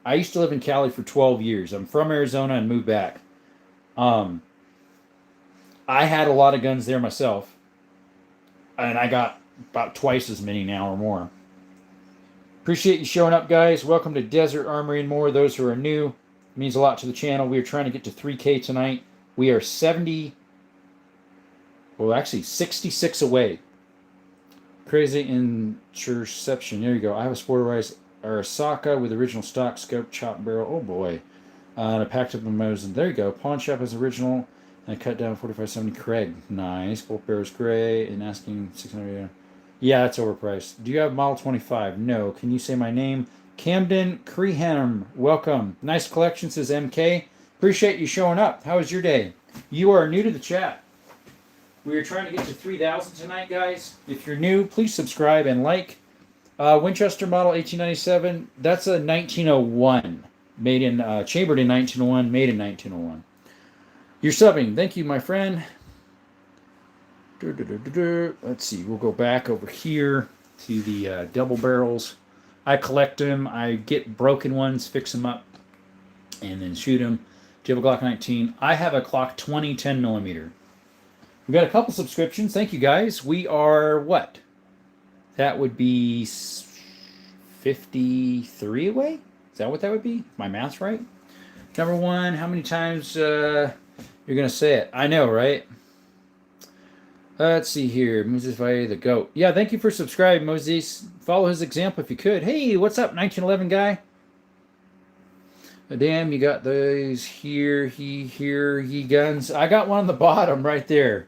I used to live in Cali for 12 years. I'm from Arizona and moved back. I had a lot of guns there myself, and I got about twice as many now or more. Appreciate you showing up, guys. Welcome to Desert Armory and More. Those who are new, it means a lot to the channel. We are trying to get to 3K tonight. We are 66 away. Crazy interception. There you go. I have a Sportwise Arasaka with original stock scope chop barrel. Oh boy. And I packed up a Mosin. There you go. Pawn shop is original. And I cut down 4570 Craig. Nice. Bolt barrels gray and asking 600. Yeah, it's overpriced. Do you have Model 25? No. Can you say my name? Camden Creeham. Welcome. Nice collection, says MK. Appreciate you showing up. How was your day? You are new to the chat. We are trying to get to 3,000 tonight, guys. If you're new, please subscribe and like. Winchester model 1897. That's a 1901. Made in, chambered in 1901. Made in 1901. You're subbing. Thank you, my friend. Let's see. We'll go back over here to the double barrels. I collect them. I get broken ones, fix them up, and then shoot them. Do you have a Glock 19? I have a Glock 20 10mm. We've got a couple subscriptions. Thank you, guys. We are what? That would be 53 away? Is that what that would be? My math's right? Number one, how many times you're going to say it? I know, right? Let's see here. Moses Valle, the GOAT. Yeah, thank you for subscribing, Moses. Follow his example if you could. Hey, what's up, 1911 guy? Damn, you got those here, he guns. I got one on the bottom right there.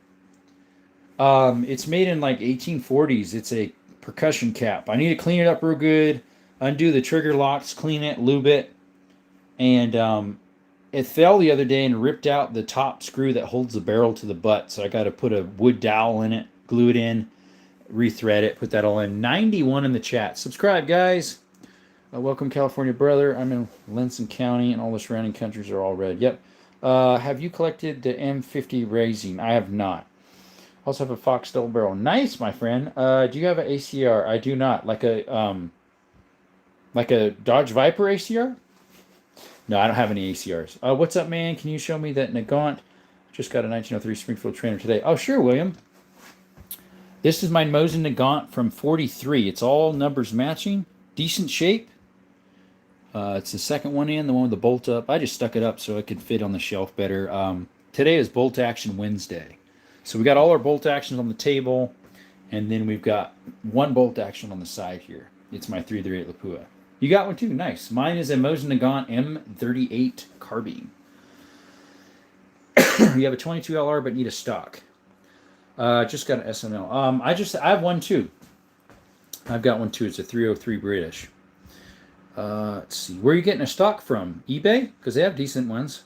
It's made in like 1840s. It's a percussion cap. I need to clean it up real good, undo the trigger locks, clean it, lube it, and it fell the other day and ripped out the top screw that holds the barrel to the butt. So I got to put a wood dowel in it, glue it in, rethread it, put that all in. 91 in the chat. Subscribe, guys. Welcome, California brother. I'm in Lenson County, and all the surrounding countries are all red. Yep. Have you collected the M50 Razing? I have not. Also have a Fox double barrel. Nice, my friend. Do you have an ACR? I do not. Like a Dodge Viper ACR? No, I don't have any ACRs. What's up, man? Can you show me that Nagant? Just got a 1903 Springfield Trainer today. Oh, sure, William. This is my Mosin Nagant from 43. It's all numbers matching. Decent shape. It's the second one in, the one with the bolt up. I just stuck it up so it could fit on the shelf better. Today is Bolt Action Wednesday. So we got all our bolt actions on the table, and then we've got one bolt action on the side here. It's my 338 Lapua. You got one too, nice. Mine is a Mosin Nagant M38 carbine. You have a 22 LR but need a stock. Just got an SML. I have one too. I've got one too. It's a 303 British. Let's see. Where are you getting a stock from? eBay? Because they have decent ones.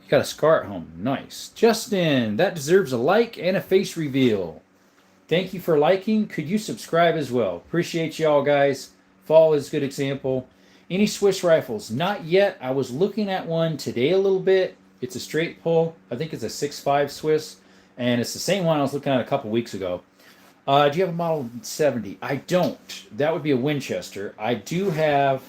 You got a scar at home. Nice. Justin, that deserves a like and a face reveal. Thank you for liking. Could you subscribe as well? Appreciate y'all, guys. Follow is a good example. Any Swiss rifles? Not yet. I was looking at one today a little bit. It's a straight pull. I think it's a 6.5 Swiss. And it's the same one I was looking at a couple weeks ago. Do you have a Model 70? I don't. That would be a Winchester. I do have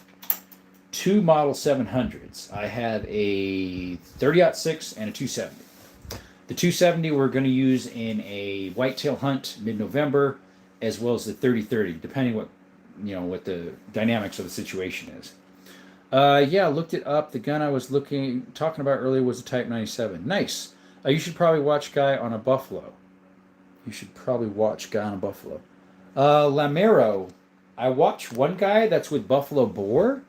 two Model 700s. I have a 30-06 and a 270. The 270 we're going to use in a whitetail hunt mid-November, as well as the 30-30, depending what the dynamics of the situation is. Yeah, looked it up. The gun I was talking about earlier was a Type 97. Nice. You should probably watch Guy on a Buffalo. Lamero. I watched one guy that's with Buffalo Boar.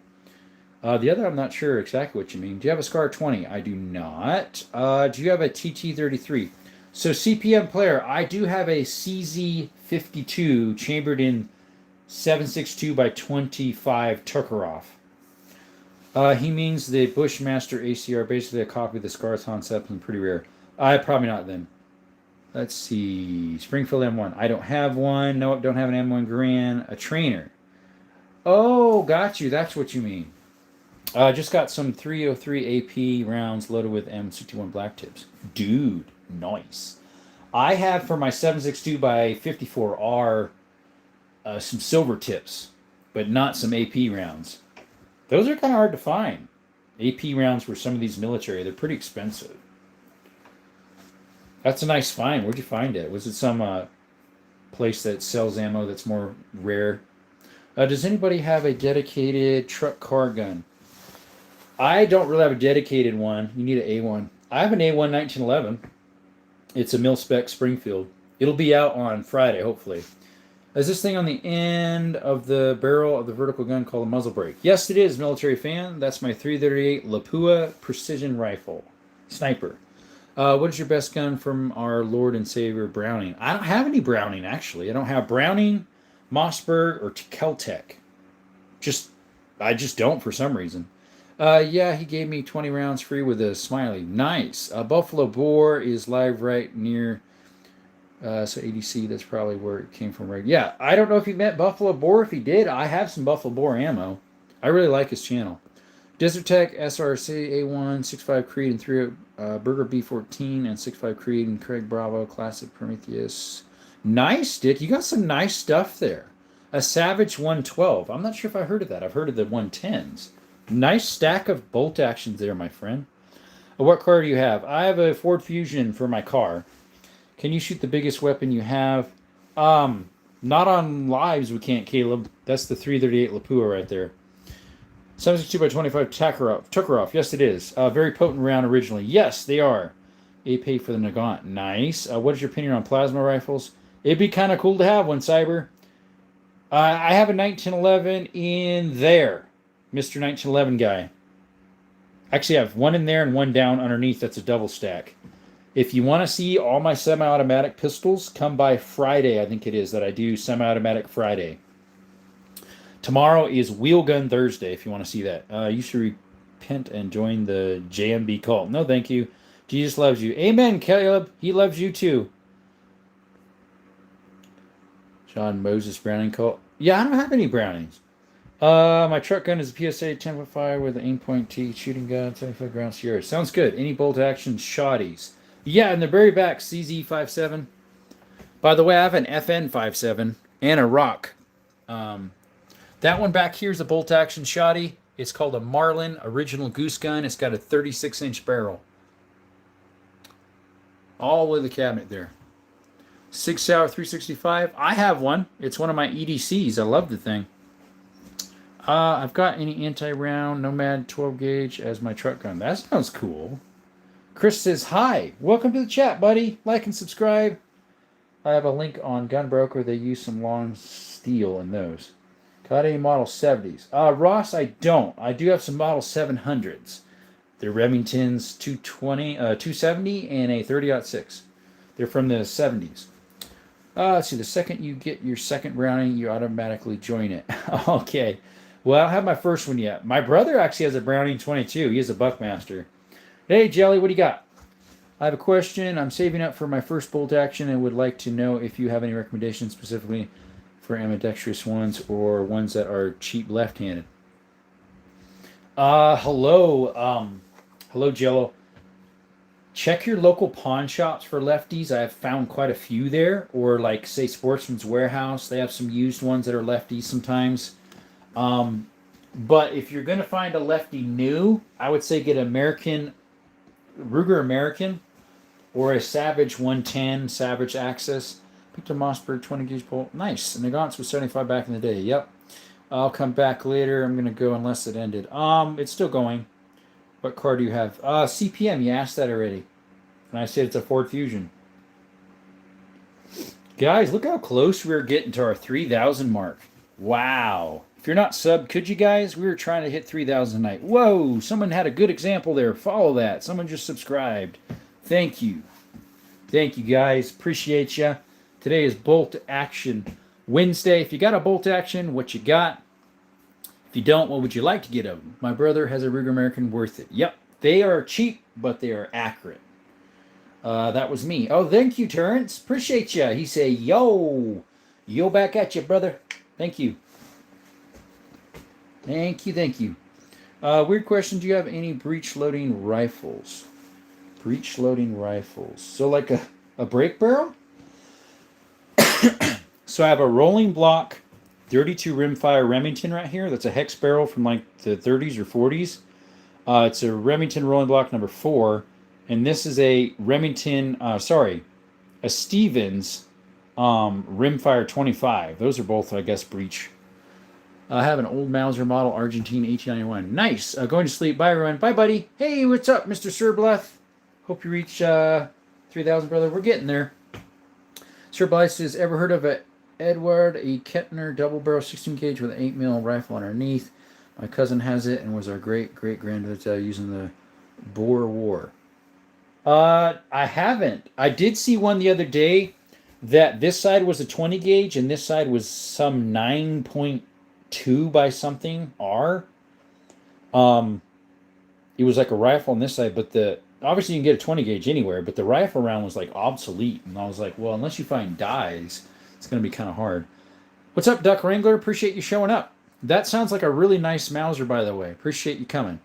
The other, I'm not sure exactly what you mean. Do you have a Scar 20? I do not. Do you have a TT33? So CPM player, I do have a CZ52 chambered in 7.62 by 25 Tokarev. He means the Bushmaster ACR, basically a copy of the Scar's Han Zeppelin, pretty rare. Probably not then. Let's see. Springfield M1. I don't have one. No, don't have an M1 Garand. A trainer. Oh, got you. That's what you mean. Just got some 303 AP rounds loaded with M61 black tips. Dude, nice. I have for my 7.62 by 54R some silver tips, but not some AP rounds. Those are kind of hard to find. AP rounds for some of these military, they're pretty expensive. That's a nice find. Where'd you find it? Was it some place that sells ammo that's more rare? Does anybody have a dedicated truck car gun? I don't really have a dedicated one. You need an A1. I have an A1 1911. It's a mil-spec Springfield. It'll be out on Friday, hopefully. Is this thing on the end of the barrel of the vertical gun called a muzzle brake? Yes, it is, military fan. That's my 338 Lapua precision rifle. Sniper. What is your best gun from our Lord and Savior Browning? I don't have any Browning, actually. I don't have Browning, Mossberg, or Kel-Tec. I just don't for some reason. Yeah, he gave me 20 rounds free with a smiley. Nice. Buffalo Boar is live right near... so ADC, that's probably where it came from, right? Yeah, I don't know if he meant Buffalo Boar. If he did, I have some Buffalo Boar ammo. I really like his channel. Desert Tech, SRC, A1, 6.5 Creed, and 3 Burger B14, and 6.5 Creed, and Craig Bravo, Classic Prometheus. Nice, Dick. You got some nice stuff there. A Savage 112. I'm not sure if I heard of that. I've heard of the 110s. Nice stack of bolt actions there, my friend. What car do you have? I have a Ford Fusion for my car. Can you shoot the biggest weapon you have? Not on lives we can't, Caleb. That's the 338 Lapua right there. 7.62 by 25 Tokarev. Yes, it is. Very potent round originally. Yes, they are. AP for the Nagant. Nice. What is your opinion on plasma rifles? It'd be kind of cool to have one, Cyber. I have a 1911 in there. Mr. 1911 guy. Actually, I have one in there and one down underneath. That's a double stack. If you want to see all my semi-automatic pistols, come by Friday, I think it is, that I do semi-automatic Friday. Tomorrow is Wheel Gun Thursday, if you want to see that. You should repent and join the JMB cult. No, thank you. Jesus loves you. Amen, Caleb. He loves you too. John Moses Browning cult. Yeah, I don't have any Brownings. My truck gun is a PSA 10.5 with an Aimpoint T shooting gun, 75 round Sierra. Sounds good. Any bolt action shotties? Yeah, in the very back, CZ57. By the way, I have an FN57 and a Rock. That one back here is a bolt action shotty. It's called a Marlin original goose gun. It's got a 36-inch barrel. All with the cabinet there. 6 Sauer 365. I have one. It's one of my EDCs. I love the thing. I've got any anti-round Nomad 12 gauge as my truck gun. That sounds cool. Chris says, hi. Welcome to the chat, buddy. Like and subscribe. I have a link on Gunbroker. They use some long steel in those. Got any Model 70s? Ross, I don't. I do have some Model 700s. They're Remington's 270 and a 30-06. They're from the 70s. Let's see. The second you get your second Browning, you automatically join it. Okay. Well, I don't have my first one yet. My brother actually has a Browning 22. He is a Buckmaster. Hey, Jelly, what do you got? I have a question. I'm saving up for my first bolt action and would like to know if you have any recommendations specifically for ambidextrous ones or ones that are cheap left-handed. Hello, Jello. Check your local pawn shops for lefties. I have found quite a few there, or like say Sportsman's Warehouse. They have some used ones that are lefties sometimes. But if you're gonna find a lefty new, I would say get Ruger American, or a Savage 110 Savage Axis. Picked a Mossberg 20 gauge bolt. Nice. And the Gauntz was 75 back in the day. Yep. I'll come back later. I'm gonna go unless it ended. It's still going. What car do you have? CPM. You asked that already, and I said it's a Ford Fusion. Guys, look how close we're getting to our 3,000 mark. Wow. If you're not subbed, could you guys? We were trying to hit 3,000 tonight. Whoa, someone had a good example there. Follow that. Someone just subscribed. Thank you. Thank you, guys. Appreciate you. Today is Bolt Action Wednesday. If you got a Bolt Action, what you got? If you don't, what would you like to get of them? My brother has a Ruger American worth it. Yep. They are cheap, but they are accurate. That was me. Oh, thank you, Terrence. Appreciate you. He say, yo. Yo back at you, brother. Thank you. Thank you. Weird question. Do you have any breech loading rifles? Breech loading rifles. So like a break barrel? So I have a rolling block 32 rimfire Remington right here. That's a hex barrel from like the 30s or 40s. It's a Remington rolling block number 4. And this is a Remington, a Stevens rimfire 25. Those are both, I guess, breech. I have an old Mauser model Argentine 1891. Nice. Going to sleep. Bye, everyone. Bye, buddy. Hey, what's up, Mr. Surbleth? Hope you reach 3,000, brother. We're getting there. Surbleth says, ever heard of Edward E. Kettner double barrel 16 gauge with an 8mm rifle underneath? My cousin has it and was our great-great-granddad using the Boer War. I haven't. I did see one the other day that this side was a 20 gauge and this side was some 9.2 by something R. It was like a rifle on this side, but obviously you can get a 20 gauge anywhere, but the rifle round was like obsolete. And I was like, well, unless you find dies, it's going to be kind of hard. What's up, Duck Wrangler? Appreciate you showing up. That sounds like a really nice Mauser, by the way. Appreciate you coming.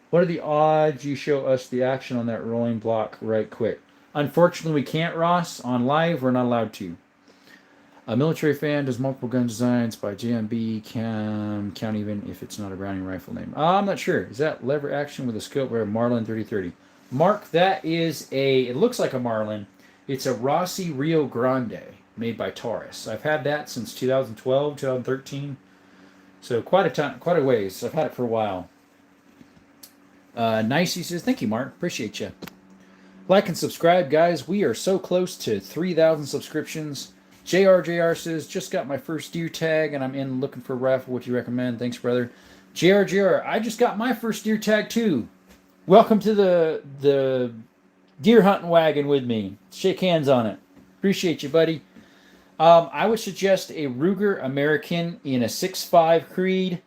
What are the odds you show us the action on that rolling block right quick? Unfortunately, we can't, Ross. On live, we're not allowed to. A military fan does multiple gun designs by JMB. Count even if it's not a Browning rifle name. I'm not sure. Is that lever action with a scope or a Marlin 3030? Mark, that is it looks like a Marlin. It's a Rossi Rio Grande made by Taurus. I've had that since 2012, 2013. So quite a ways. I've had it for a while. Nice, he says, thank you, Mark. Appreciate you. Like and subscribe, guys. We are so close to 3,000 subscriptions. JR says, just got my first deer tag and I'm in looking for a rifle. What do you recommend? Thanks, brother. JR, I just got my first deer tag too. Welcome to the deer hunting wagon with me. Shake hands on it. Appreciate you, buddy. I would suggest a Ruger American in a 6.5 Creed,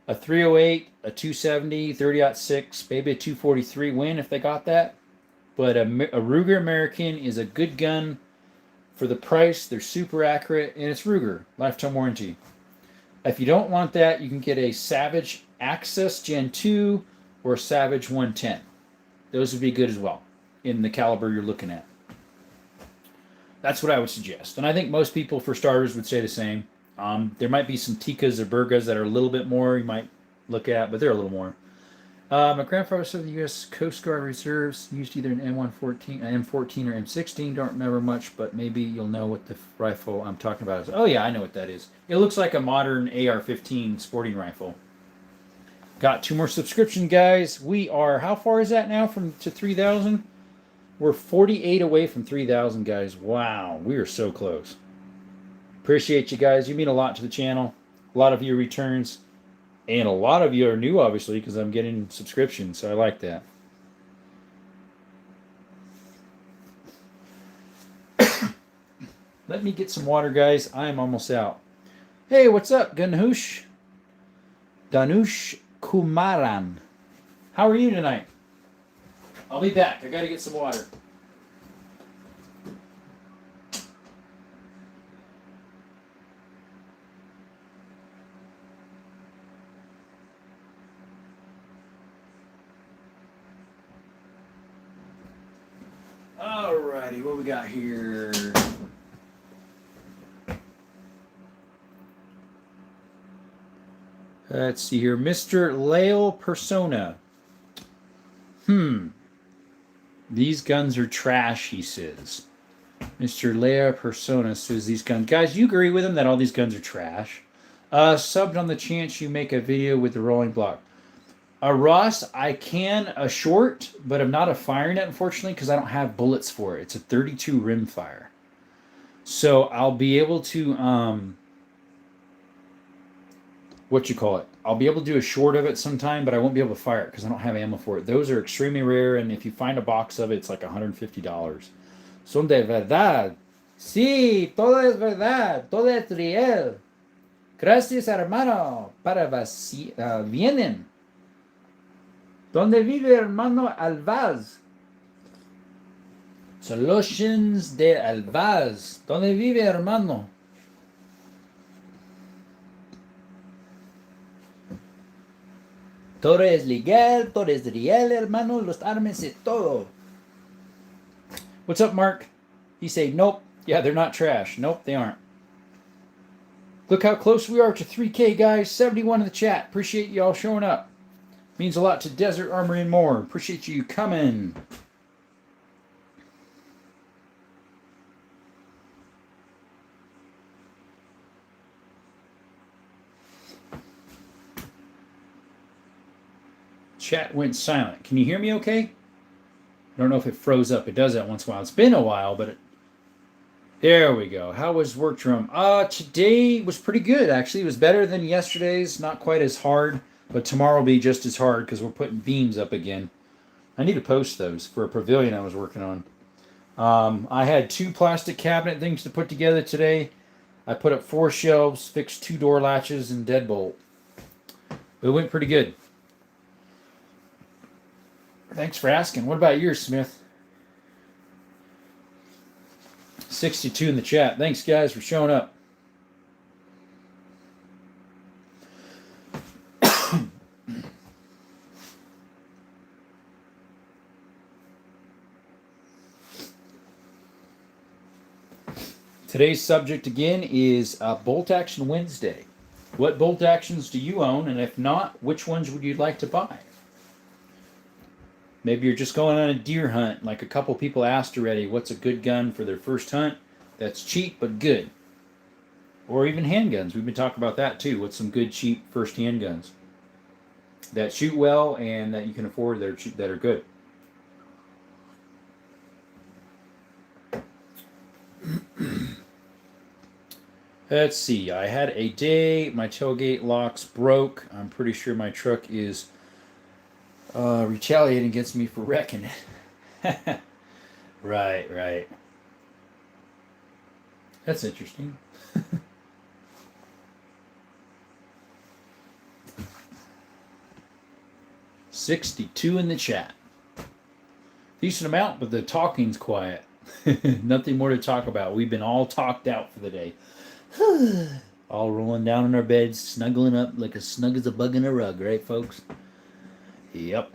a 308, a 270, 30-06, maybe a 243 Win if they got that. But a Ruger American is a good gun for the price. They're super accurate, and it's Ruger, lifetime warranty. If you don't want that, you can get a Savage Axis Gen 2 or a Savage 110. Those would be good as well in the caliber you're looking at. That's what I would suggest. And I think most people, for starters, would say the same. There might be some Tikas or Burgas that are a little bit more you might look at, but they're a little more. My grandfather served the U.S. Coast Guard Reserves, used either an M14 or M16. Don't remember much, but maybe you'll know what the rifle I'm talking about is. Oh, yeah, I know what that is. It looks like a modern AR-15 sporting rifle. Got 2 more subscriptions, guys. We are, how far is that now to 3,000? We're 48 away from 3,000, guys. Wow, we are so close. Appreciate you guys. You mean a lot to the channel. A lot of you returns. And a lot of you are new, obviously, because I'm getting subscriptions, so I like that. Let me get some water, guys. I am almost out. Hey, what's up, Danush Kumaran. How are you tonight? I'll be back. I got to get some water. Alrighty, what we got here? Let's see here. Mr. Leo Persona. These guns are trash, he says. Mr. Leo Persona says these guns. Guys, you agree with him that all these guns are trash? Subbed on the chance you make a video with the rolling block. Ross, I can a short, but I'm not a firing it, unfortunately, because I don't have bullets for it. It's a 32 rimfire. So I'll be able to, what you call it? I'll be able to do a short of it sometime, but I won't be able to fire it because I don't have ammo for it. Those are extremely rare, and if you find a box of it, it's like $150. Son de verdad. Sí, todo es verdad. Todo es real. Gracias, hermano. Para vienen. ¿Dónde vive hermano Alvaz? Solutions de Alvaz. ¿Dónde vive hermano? Todo es legal, todo es real, hermano. Los armes y todo. What's up, Mark? He say, nope. Yeah, they're not trash. Nope, they aren't. Look how close we are to 3K, guys. 71 in the chat. Appreciate you all showing up. Means a lot to Desert Armory and more. Appreciate you coming. Chat went silent. Can you hear me okay? I don't know if it froze up. It does that once in a while. It's been a while, but there we go. How was work drum? Today was pretty good, actually. It was better than yesterday's. Not quite as hard. But tomorrow will be just as hard because we're putting beams up again. I need to post those for a pavilion I was working on. I had 2 plastic cabinet things to put together today. I put up 4 shelves, fixed 2 door latches, and deadbolt. It went pretty good. Thanks for asking. What about yours, Smith? 62 in the chat. Thanks, guys, for showing up. Today's subject again is Bolt Action Wednesday. What bolt actions do you own? And if not, which ones would you like to buy? Maybe you're just going on a deer hunt, like a couple people asked already, what's a good gun for their first hunt that's cheap but good? Or even handguns. We've been talking about that too. What's some good, cheap first handguns that shoot well and that you can afford that are good? Let's see. I had a day. My tailgate locks broke. I'm pretty sure my truck is retaliating against me for wrecking it. Right. That's interesting. 62 in the chat. Decent amount, but the talking's quiet. Nothing more to talk about. We've been all talked out for the day. All rolling down in our beds, snuggling up like as snug as a bug in a rug, right, folks? Yep.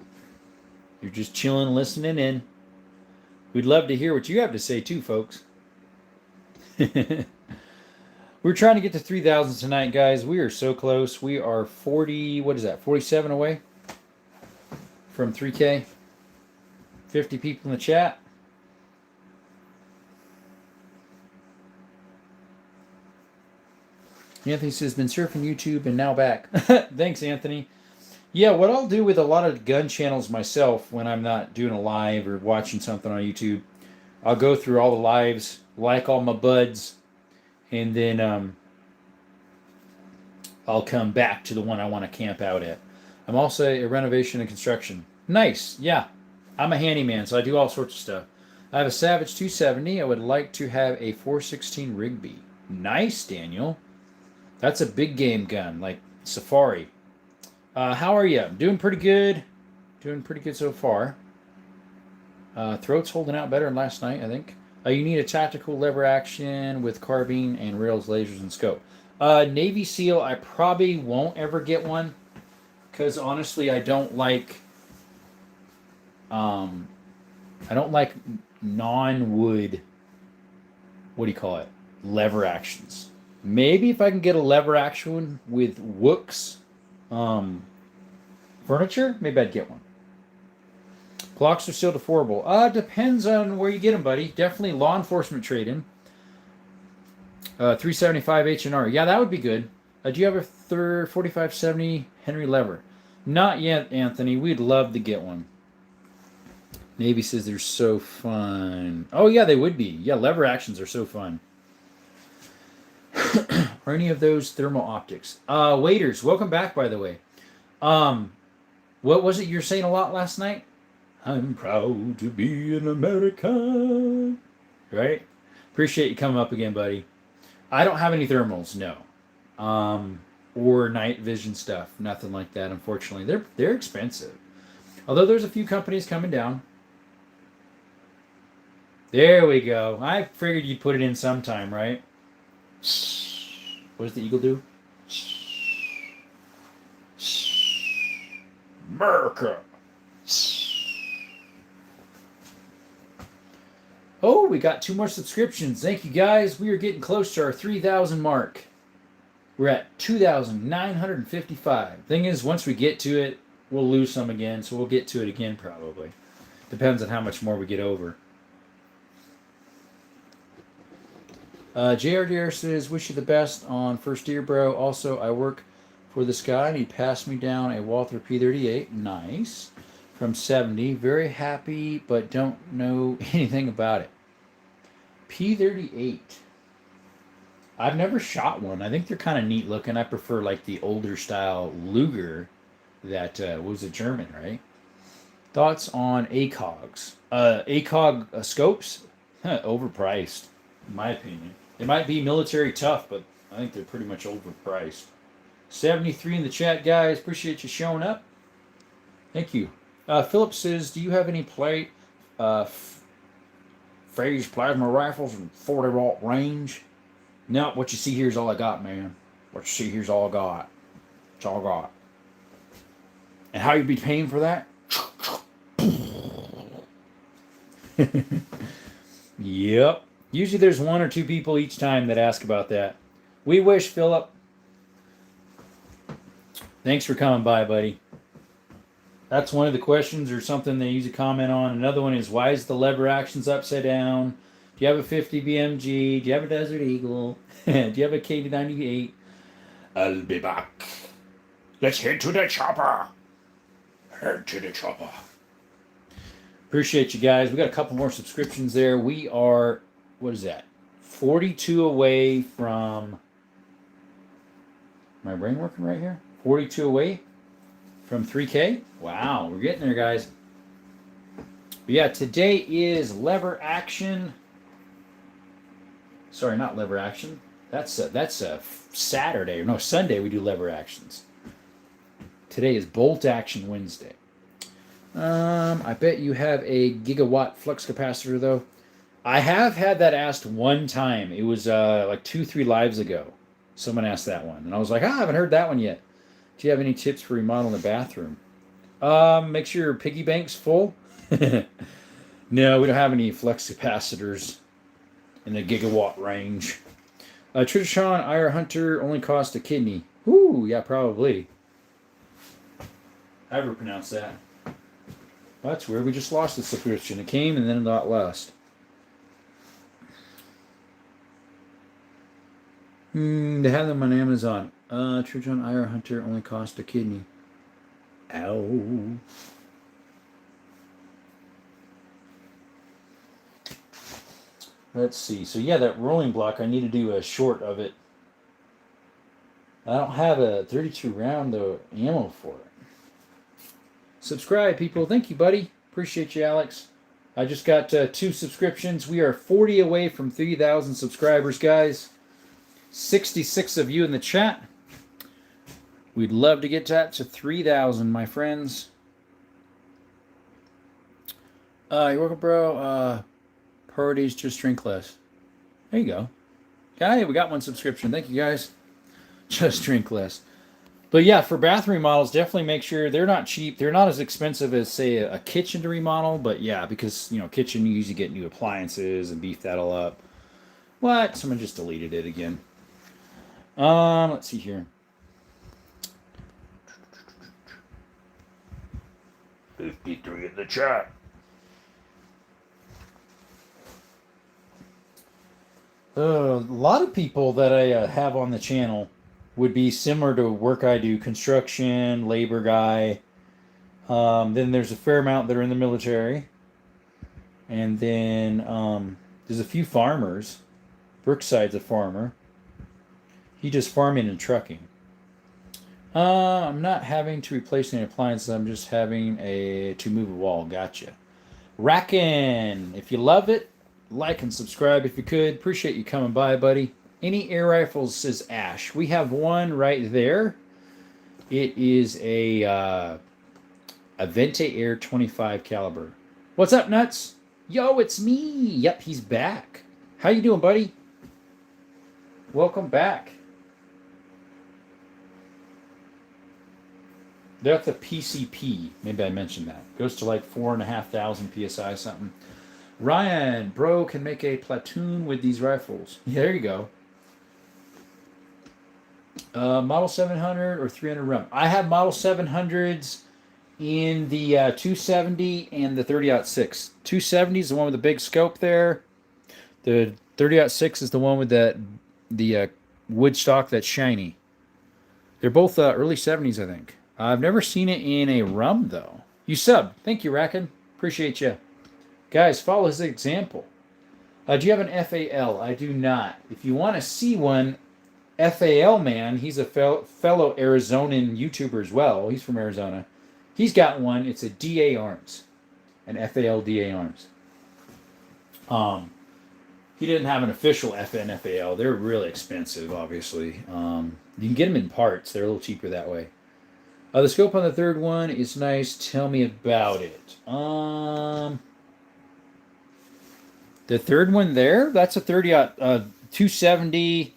You're just chilling, listening in. We'd love to hear what you have to say, too, folks. We're trying to get to 3,000 tonight, guys. We are so close. We are 47 away from 3K. 50 people in the chat. Anthony says, been surfing YouTube and now back. Thanks, Anthony. Yeah, what I'll do with a lot of gun channels myself when I'm not doing a live or watching something on YouTube, I'll go through all the lives, like all my buds, and then I'll come back to the one I want to camp out at. I'm also a renovation and construction. Nice, yeah. I'm a handyman, so I do all sorts of stuff. I have a Savage 270. I would like to have a 416 Rigby. Nice, Daniel. That's a big game gun, like Safari. How are you? Doing pretty good. Doing pretty good so far. Throat's holding out better than last night, I think. You need a tactical lever action with carbine and rails, lasers, and scope. Navy SEAL, I probably won't ever get one because honestly, I don't like um, non-wood. What do you call it? Lever actions. Maybe if I can get a lever action with Wooks furniture, maybe I'd get one. Blocks are still affordable. Depends on where you get them, buddy. Definitely law enforcement trade-in. 375 H&R. Yeah, that would be good. Do you have a 4570 Henry lever? Not yet, Anthony. We'd love to get one. Navy says they're so fun. Oh, yeah, they would be. Yeah, lever actions are so fun. Are any of those thermal optics? Waiters, welcome back, by the way. What was it you were saying a lot last night? I'm proud to be an American. Right? Appreciate you coming up again, buddy. I don't have any thermals, no. Or night vision stuff. Nothing like that, unfortunately. They're expensive. Although there's a few companies coming down. There we go. I figured you'd put it in sometime, right? What does the eagle do? America. Oh, we got 2 more subscriptions. Thank you, guys. We are getting close to our 3,000 mark. We're at 2,955. Thing is, once we get to it, we'll lose some again, so we'll get to it again probably. Depends on how much more we get over. JRDR says, wish you the best on first year, bro. Also, I work for this guy, and he passed me down a Walther P38. Nice. From 70. Very happy, but don't know anything about it. P38. I've never shot one. I think they're kind of neat looking. I prefer like the older style Luger that was a German, right? Thoughts on ACOGs? ACOG scopes? Overpriced, in my opinion. They might be military tough, but I think they're pretty much overpriced. 73 in the chat, guys. Appreciate you showing up. Thank you. Philip says, do you have any phase plasma rifles and 40-watt range? No, what you see here is all I got, man. What you see here is all I got. It's all I got. And how you be paying for that? Yep. Usually there's 1 or 2 people each time that ask about that. We wish, Philip. Thanks for coming by, buddy. That's one of the questions or something they usually comment on. Another one is, why is the lever actions upside down? Do you have a 50 BMG? Do you have a Desert Eagle? Do you have a KD98? I'll be back. Let's head to the chopper. Head to the chopper. Appreciate you guys. We got a couple more subscriptions there. We are, what is that? 42 away from, my brain working right here? 42 away from 3K? Wow, we're getting there, guys. But yeah, today is lever action. Sorry, not lever action. That's a Saturday. No, Sunday we do lever actions. Today is bolt action Wednesday. I bet you have a gigawatt flux capacitor, though. I have had that asked one time. It was like 2-3 lives ago. Someone asked that one. And I was like, I haven't heard that one yet. Do you have any tips for remodeling the bathroom? Make sure your piggy bank's full. No, we don't have any flux capacitors in the gigawatt range. Tritishon IR Hunter only cost a kidney. Ooh, yeah, probably. However pronounce that. Well, that's weird. We just lost the subscription. It came and then it got lost. They have them on Amazon. Tritishon IR Hunter only cost a kidney. Ow. Let's see. So yeah, that rolling block, I need to do a short of it. I don't have a 32 round though ammo for it. Subscribe, people. Thank you, buddy. Appreciate you, Alex. I just got 2 subscriptions. We are 40 away from 3,000 subscribers, guys. 66 of you in the chat. We'd love to get that to 3,000, my friends. You're welcome, bro. Priorities, just drink less. There you go. Okay, we got 1 subscription. Thank you, guys. Just drink less. But yeah, for bathroom remodels, definitely make sure they're not cheap. They're not as expensive as, say, a kitchen to remodel. But yeah, because, you know, kitchen, you usually get new appliances and beef that all up. What? Someone just deleted it again. Let's see here. 53 in the chat. A lot of people that I have on the channel would be similar to work I do, construction, labor guy. Then there's a fair amount that are in the military. And then there's a few farmers. Brookside's a farmer. He does farming and trucking. I'm not having to replace any appliances. I'm just having to move a wall. Gotcha. Rackin', if you love it, like and subscribe if you could. Appreciate you coming by, buddy. Any air rifles, says Ash. We have one right there. It is a Vente Air 25 caliber. What's up, Nuts? Yo, it's me. Yep, he's back. How you doing, buddy? Welcome back. That's a PCP. Maybe I mentioned that. Goes to like 4,500 PSI something. Ryan, bro, can make a platoon with these rifles. Yeah, there you go. Model 700 or 300 rum. I have Model 700s in the 270 and the 30-06. 270 is the one with the big scope there. The 30-06 is the one with the wood stock that's shiny. They're both early 70s, I think. I've never seen it in a rum, though. You sub. Thank you, Rackin. Appreciate you. Guys, follow his example. Do you have an FAL? I do not. If you want to see one, FAL man, he's a fellow Arizonan YouTuber as well. He's from Arizona. He's got one. It's a DA Arms. An FAL DA Arms. He didn't have an official FN FAL. They're really expensive, obviously. You can get them in parts. They're a little cheaper that way. The scope on the third one is nice. Tell me about it. The third one there, that's a 270.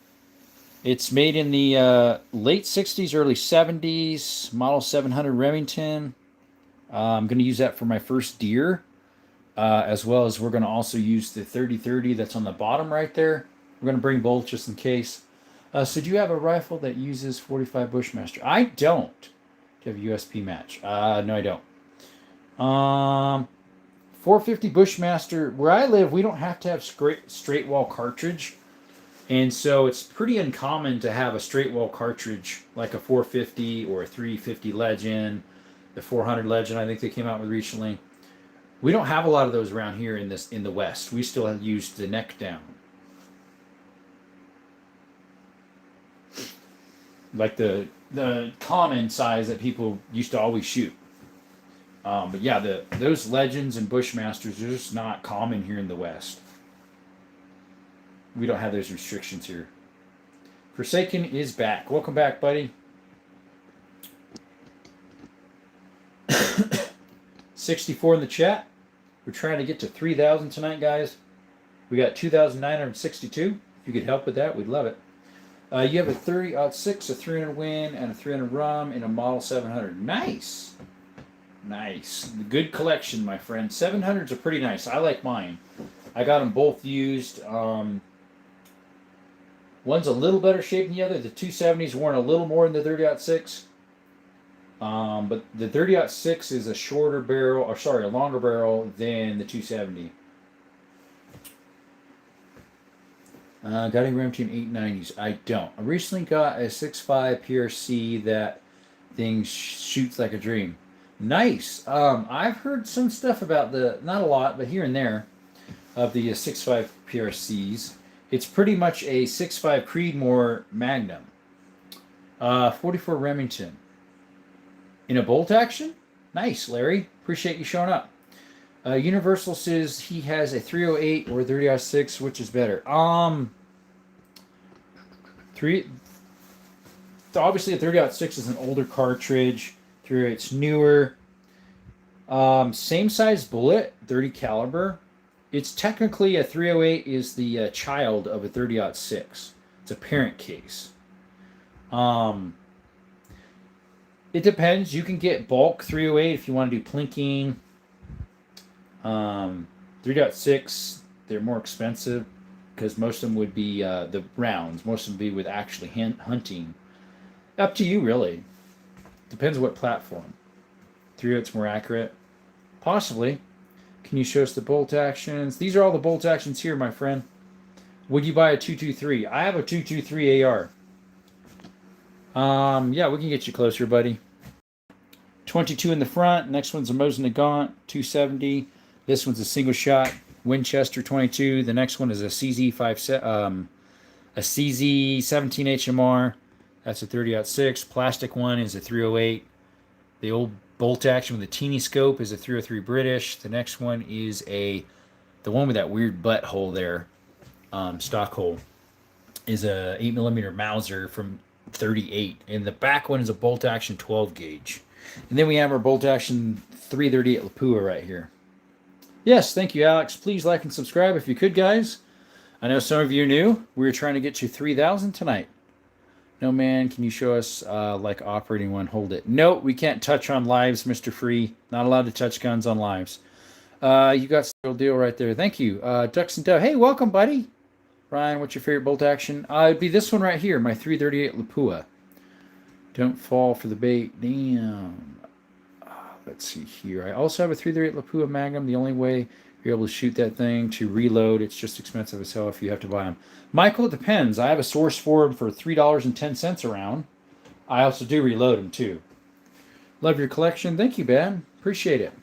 It's made in the late 60s, early 70s. Model 700 Remington. I'm going to use that for my first deer. As well as we're going to also use the 30-30 that's on the bottom right there. We're going to bring both just in case. So do you have a rifle that uses 45 Bushmaster? I don't. Do you have a USP match? No, I don't. 450 Bushmaster. Where I live, we don't have to have straight wall cartridge. And so it's pretty uncommon to have a straight wall cartridge like a 450 or a 350 Legend, the 400 Legend I think they came out with recently. We don't have a lot of those around here in the West. We still have used the neck down. Like the common size that people used to always shoot. But yeah, those Legends and Bushmasters are just not common here in the West. We don't have those restrictions here. Forsaken is back. Welcome back, buddy. 64 in the chat. We're trying to get to 3,000 tonight, guys. We got 2,962. If you could help with that, we'd love it. You have a 30-06, a 300 Win, and a 300 Rum, and a Model 700. Nice. Nice. Good collection, my friend. 700s are pretty nice. I like mine. I got them both used. One's a little better shape than the other. The 270s worn a little more than the 30-06. But the 30-06 is a shorter barrel, or sorry, a longer barrel than the 270. Got any Remington 890s? I don't. I recently got a 6.5 PRC that thing shoots like a dream. Nice. I've heard some stuff about not a lot, but here and there, of the 6.5 PRCs. It's pretty much a 6.5 Creedmoor Magnum. 44 Remington. In a bolt action? Nice, Larry. Appreciate you showing up. Universal says he has a 308 or 30-06. Which is better? Three. Obviously, a 30-06 is an older cartridge. 308's newer. Same size bullet, 30 caliber. It's technically a 308 is the child of a 30-06. It's a parent case. It depends. You can get bulk 308 if you want to do plinking. 3.6, they're more expensive because most of them would be the rounds. Most of them would be with actually hunting. Up to you, really. Depends what platform. 3.8's more accurate. Possibly. Can you show us the bolt actions? These are all the bolt actions here, my friend. Would you buy a 223? I have a 223 AR. Yeah, we can get you closer, buddy. 22 in the front. Next one's a Mosin Nagant 270. This one's a single shot Winchester 22. The next one is a CZ17 HMR. That's a 30-06. Plastic one is a 308. The old bolt action with a teeny scope is a 303 British. The next one is the one with that weird butthole there, stock hole, is a 8mm Mauser from 38. And the back one is a bolt action 12 gauge. And then we have our bolt action 338 Lapua right here. Yes, thank you, Alex. Please like and subscribe if you could, guys. I know some of you are new. We were trying to get to 3,000 tonight. No, man, can you show us like operating one? Hold it. No, we can't touch on lives, Mr. Free. Not allowed to touch guns on lives. You got the deal right there. Thank you. Ducks and Dove. Hey, welcome, buddy. Ryan, what's your favorite bolt action? It'd be this one right here, my 338 Lapua. Don't fall for the bait. Damn. Let's see here. I also have a 338 Lapua Magnum. The only way you're able to shoot that thing to reload, it's just expensive as hell if you have to buy them. Michael, it depends. I have a source for them for $3.10 around. I also do reload them too. Love your collection. Thank you, Ben. Appreciate it.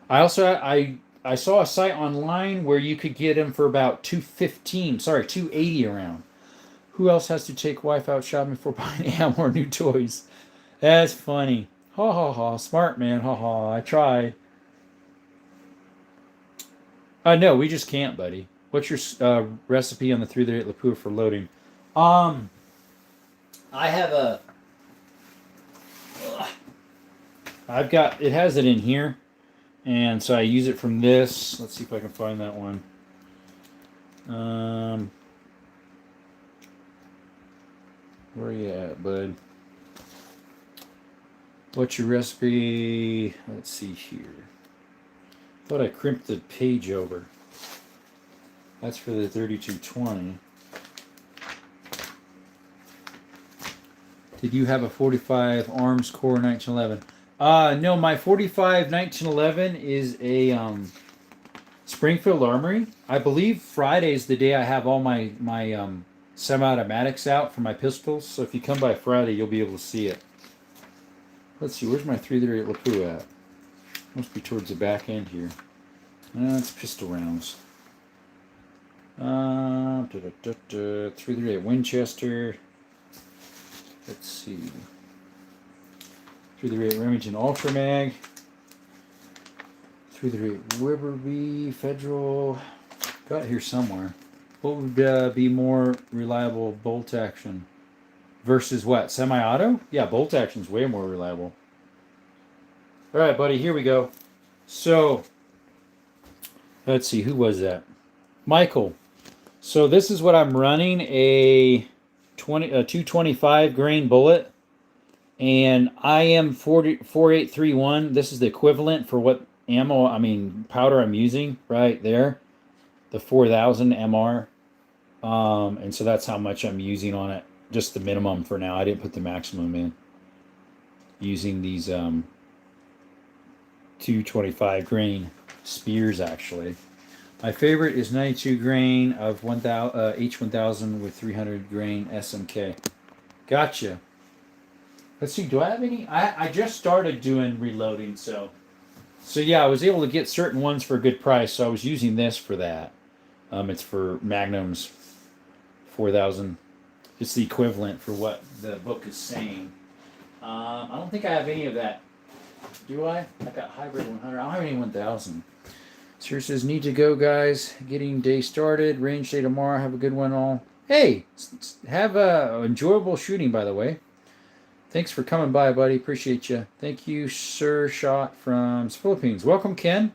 I also I saw a site online where you could get them for about $280 around. Who else has to take wife out shopping for buying ammo or new toys? That's funny. Ha ha ha. Smart man. Ha ha. I tried. No, we just can't, buddy. What's your recipe on the 338 Lapua for loading? I have it has it in here. And so I use it from this. Let's see if I can find that one. Where are you at, bud? What's your recipe? Let's see here. Thought I crimped the page over. That's for the 3220. Did you have a 45 Arms Core 1911? No, my 45 1911 is a Springfield Armory. I believe Friday is the day I have all my semi-automatics out for my pistols. So if you come by Friday, you'll be able to see it. Let's see, where's my 338 Lapua at? Must be towards the back end here. It's pistol rounds. 338 Winchester. Let's see. 338 Remington Ultra Mag. 338 Weberby Federal. Got it here somewhere. What would be more reliable bolt action? Versus what? Semi-auto? Yeah, bolt action's way more reliable. All right, buddy, here we go. So, let's see, who was that? Michael. So this is what I'm running, a 225 grain bullet, and IM 4831. This is the equivalent for what powder I'm using right there, the 4000 MR, and so that's how much I'm using on it. Just the minimum for now. I didn't put the maximum in. Using these 225 grain spears, actually. My favorite is 92 grain of H1000 with 300 grain SMK. Gotcha. Let's see. Do I have any? I just started doing reloading, so yeah, I was able to get certain ones for a good price. So I was using this for that. It's for Magnums, 4,000. It's the equivalent for what the book is saying. I don't think I have any of that. Do I? I got hybrid 100. I don't have any 1,000. Sir says, need to go, guys. Getting day started. Range day tomorrow. Have a good one all. Hey, have a enjoyable shooting, by the way. Thanks for coming by, buddy. Appreciate you. Thank you, Sir Shot from Philippines. Welcome, Ken.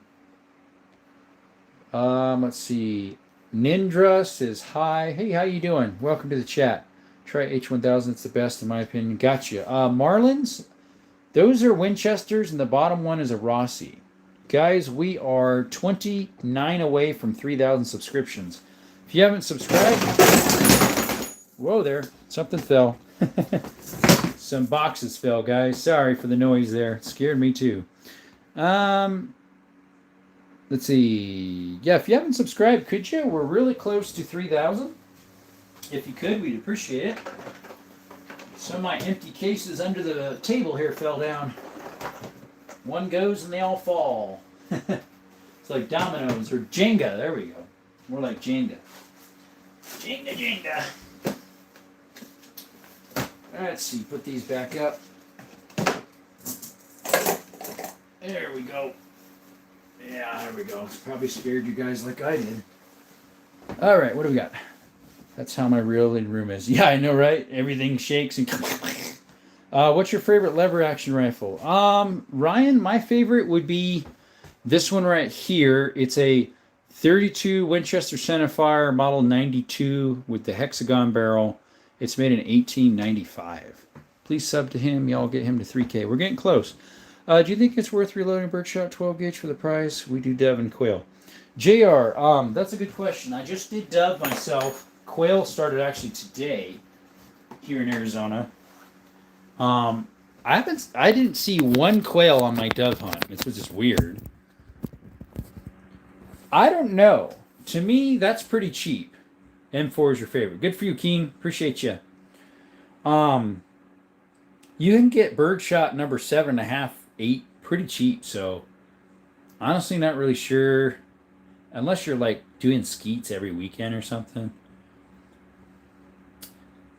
Let's see. Nindra says hi. Hey, how you doing? Welcome to the chat. Try H1000. It's the best in my opinion. Gotcha. Marlins, those are Winchesters, and the bottom one is a Rossi. Guys, we are 29 away from 3,000 subscriptions. If you haven't subscribed, whoa there, something fell. Some boxes fell, guys. Sorry for the noise there. It scared me too. Let's see. Yeah, if you haven't subscribed, could you? We're really close to 3,000. If you could, we'd appreciate it. Some of my empty cases under the table here fell down. One goes and they all fall. It's like dominoes or Jenga. There we go. More like Jenga. Jenga. Let's see. Put these back up. There we go. Yeah, there we go. It's probably scared you guys like I did. All right, what do we got? That's how my real room is. Yeah, I know, right? Everything shakes and... what's your favorite lever action rifle? Ryan, my favorite would be this one right here. It's a 32 Winchester Centerfire Model 92 with the hexagon barrel. It's made in 1895. Please sub to him. Y'all get him to 3K. We're getting close. Do you think it's worth reloading Birdshot 12 gauge for the price? We do dove and quail. JR, that's a good question. I just did dove myself. Quail started actually today here in Arizona. I didn't see one quail on my dove hunt. This was just weird. I don't know. To me, that's pretty cheap. M4 is your favorite. Good for you, Keen. Appreciate you. You can get birdshot number 7.5, 8 pretty cheap. So honestly, not really sure, unless you're like doing skeets every weekend or something.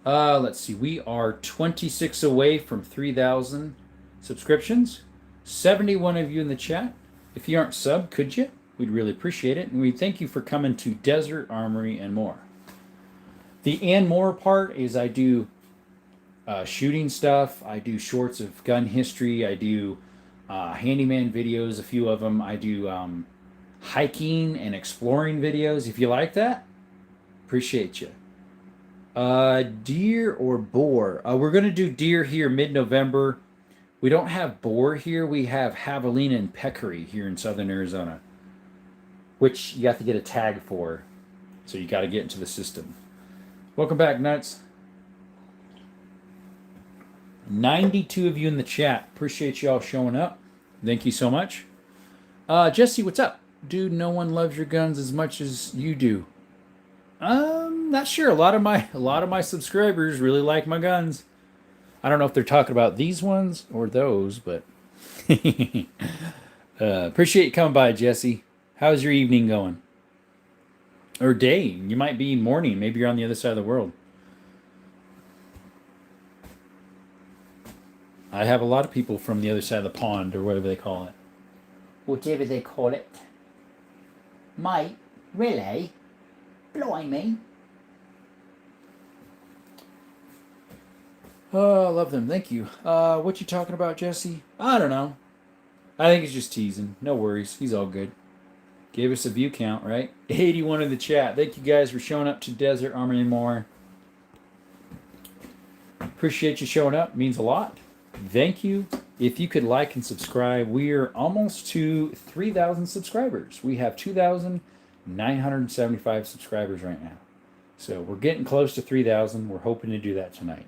Let's see. We are 26 away from 3,000 subscriptions. 71 of you in the chat. If you aren't subbed, could you? We'd really appreciate it. And we thank you for coming to Desert Armory and More. The and more part is I do shooting stuff. I do shorts of gun history. I do handyman videos, a few of them. I do hiking and exploring videos. If you like that, appreciate you. Deer or boar? We're going to do deer here mid-November. We don't have boar here. We have javelina and peccary here in southern Arizona, which you have to get a tag for. So you got to get into the system. Welcome back, Nuts. 92 of you in the chat. Appreciate y'all showing up. Thank you so much. Jesse, what's up? Dude, no one loves your guns as much as you do. Not sure. A lot of my subscribers really like my guns. I don't know if they're talking about these ones or those, but appreciate you coming by, Jesse. How's your evening going? Or day? You might be morning. Maybe you're on the other side of the world. I have a lot of people from the other side of the pond, or whatever they call it. Whatever they call it. Mate, really? Blimey. Oh, I love them. Thank you. What you talking about, Jesse? I don't know. I think it's just teasing. No worries. He's all good. Gave us a view count, right? 81 in the chat. Thank you guys for showing up to Desert Armory and More. Appreciate you showing up. It means a lot. Thank you. If you could like and subscribe, we're almost to 3,000 subscribers. We have 2,975 subscribers right now. So we're getting close to 3,000. We're hoping to do that tonight.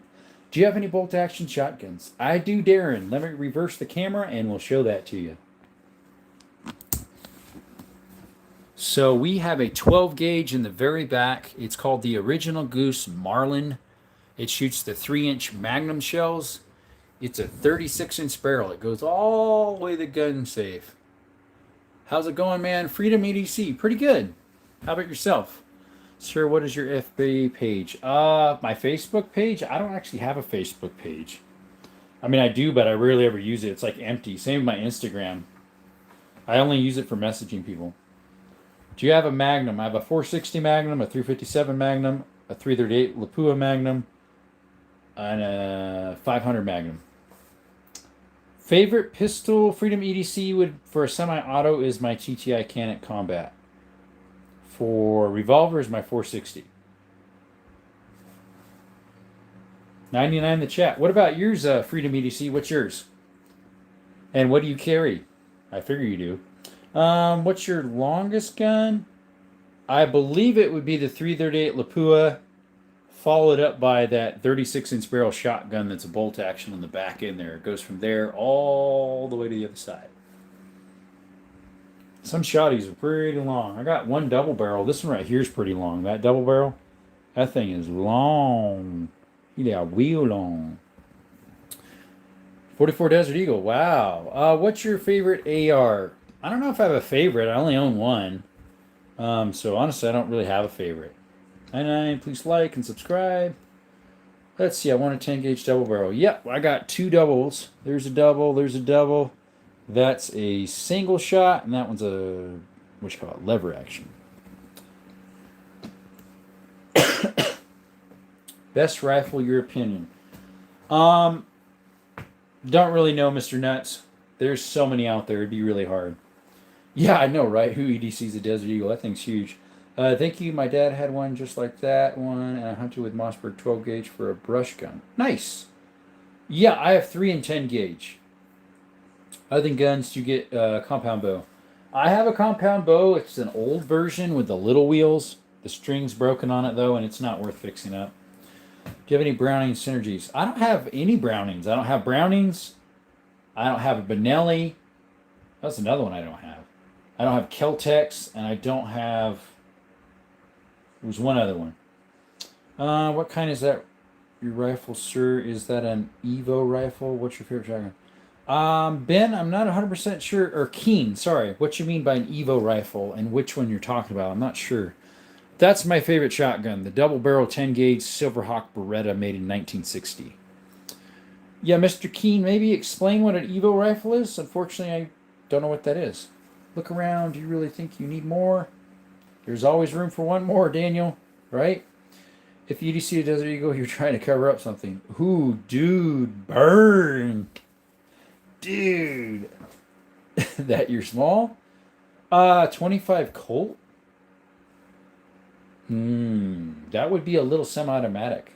Do you have any bolt action shotguns? I do, Darren. Let me reverse the camera and we'll show that to you. So we have a 12 gauge in the very back. It's called the Original Goose Marlin. It shoots the 3-inch Magnum shells. It's a 36-inch barrel. It goes all the way to the gun safe. How's it going, man? Freedom EDC. Pretty good. How about yourself? Sir, what is your FB page? My Facebook page? I don't actually have a Facebook page. I mean, I do, but I rarely ever use it. It's like empty. Same with my Instagram. I only use it for messaging people. Do you have a Magnum? I have a 460 Magnum, a 357 Magnum, a 338 Lapua Magnum, and a 500 Magnum. Favorite pistol Freedom EDC would for a semi-auto is my TTI Canet Combat. For revolver is my 460. 99 in the chat. What about yours, Freedom EDC? What's yours? And what do you carry? I figure you do. What's your longest gun? I believe it would be the 338 Lapua, followed up by that 36-inch barrel shotgun that's a bolt action on the back end there. It goes from there all the way to the other side. Some shotties are pretty long. I got one double barrel. This one right here is pretty long. That double barrel, that thing is long. Yeah, wheel long. 44 Desert Eagle. Wow. What's your favorite AR? I don't know if I have a favorite. I only own one. So honestly, I don't really have a favorite. 99, please like and subscribe. Let's see. I want a 10 gauge double barrel. Yep, I got two doubles. There's a double. There's a double. That's a single shot, and that one's a what you call it, lever action. Best rifle, your opinion? Don't really know, Mr. Nuts. There's so many out there. It'd be really hard. Yeah, I know, right? Who EDC's a Desert Eagle? That thing's huge. Thank you. My dad had one just like that one, and I hunted with Mossberg 12 gauge for a brush gun. Nice. Yeah, I have 3 and 10 gauge. Other than guns, you get compound bow. I have a compound bow. It's an old version with the little wheels. The string's broken on it, though, and it's not worth fixing up. Do you have any Browning synergies? I don't have any Brownings. I don't have Brownings. I don't have a Benelli. That's another one I don't have. I don't have Keltex, and I don't have... There's one other one. What kind is that? Your rifle, sir? Is that an Evo rifle? What's your favorite shotgun? Ben, I'm not 100% sure. Or Keen, sorry. What you mean by an Evo rifle and which one you're talking about? I'm not sure. That's my favorite shotgun. The double barrel 10 gauge Silverhawk Beretta made in 1960. Yeah, Mr. Keen, maybe explain what an Evo rifle is? Unfortunately, I don't know what that is. Look around. Do you really think you need more? There's always room for one more, Daniel. Right? If you see a Desert Eagle, you're trying to cover up something. Ooh, dude, burn. Dude. That you're small? 25 Colt? That would be a little semi-automatic.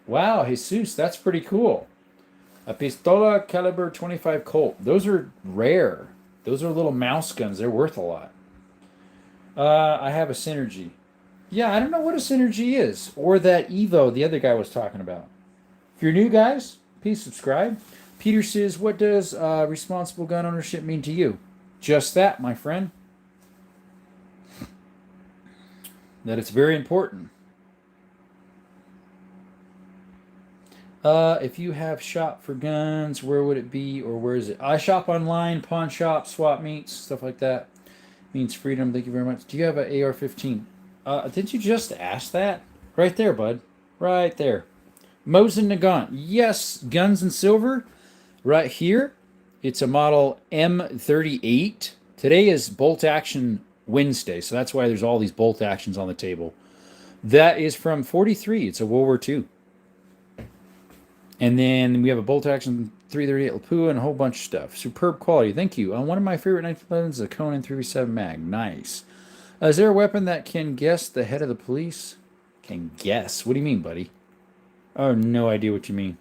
Wow, Jesus, that's pretty cool. A Pistola Caliber 25 Colt. Those are rare. Those are little mouse guns. They're worth a lot. I have a Synergy. Yeah, I don't know what a Synergy is. Or that Evo the other guy was talking about. If you're new, guys, please subscribe. Peter says, what does responsible gun ownership mean to you? Just that, my friend. That it's very important. If you have shop for guns, where would it be or where is it? I shop online, pawn shop, swap meets, stuff like that. Means freedom. Thank you very much. Do you have an AR-15? Didn't you just ask that? Right there, bud. Right there. Mosin Nagant. Yes, Guns and Silver. Right here. It's a model M38. Today is Bolt Action Wednesday, so that's why there's all these bolt actions on the table. That is from 43. It's a World War II. And then we have a bolt action 338 Lapua and a whole bunch of stuff. Superb quality. Thank you. One of my favorite 1911s is a Conan 357 Mag. Nice. Is there a weapon that can guess the head of the police? Can guess? What do you mean, buddy? I have no idea what you mean.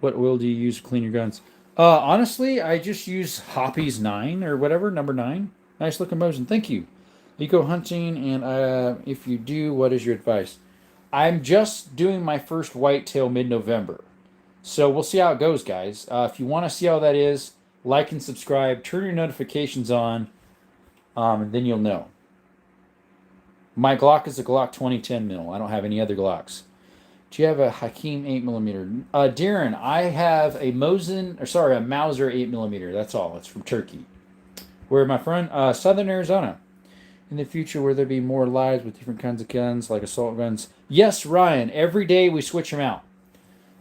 What oil do you use to clean your guns? Honestly, I just use Hoppy's 9 or whatever, number 9. Nice looking Mosin. Thank you. You go hunting, and if you do, what is your advice? I'm just doing my first whitetail mid-November. So we'll see how it goes, guys. If you want to see how that is, like and subscribe. Turn your notifications on, and then you'll know. My Glock is a Glock 2010 mil. I don't have any other Glocks. Do you have a Hakim 8mm? Darren, I have a Mauser 8mm. That's all. It's from Turkey. Where my friend, Southern Arizona. In the future, will there be more lives with different kinds of guns, like assault guns? Yes, Ryan. Every day we switch them out.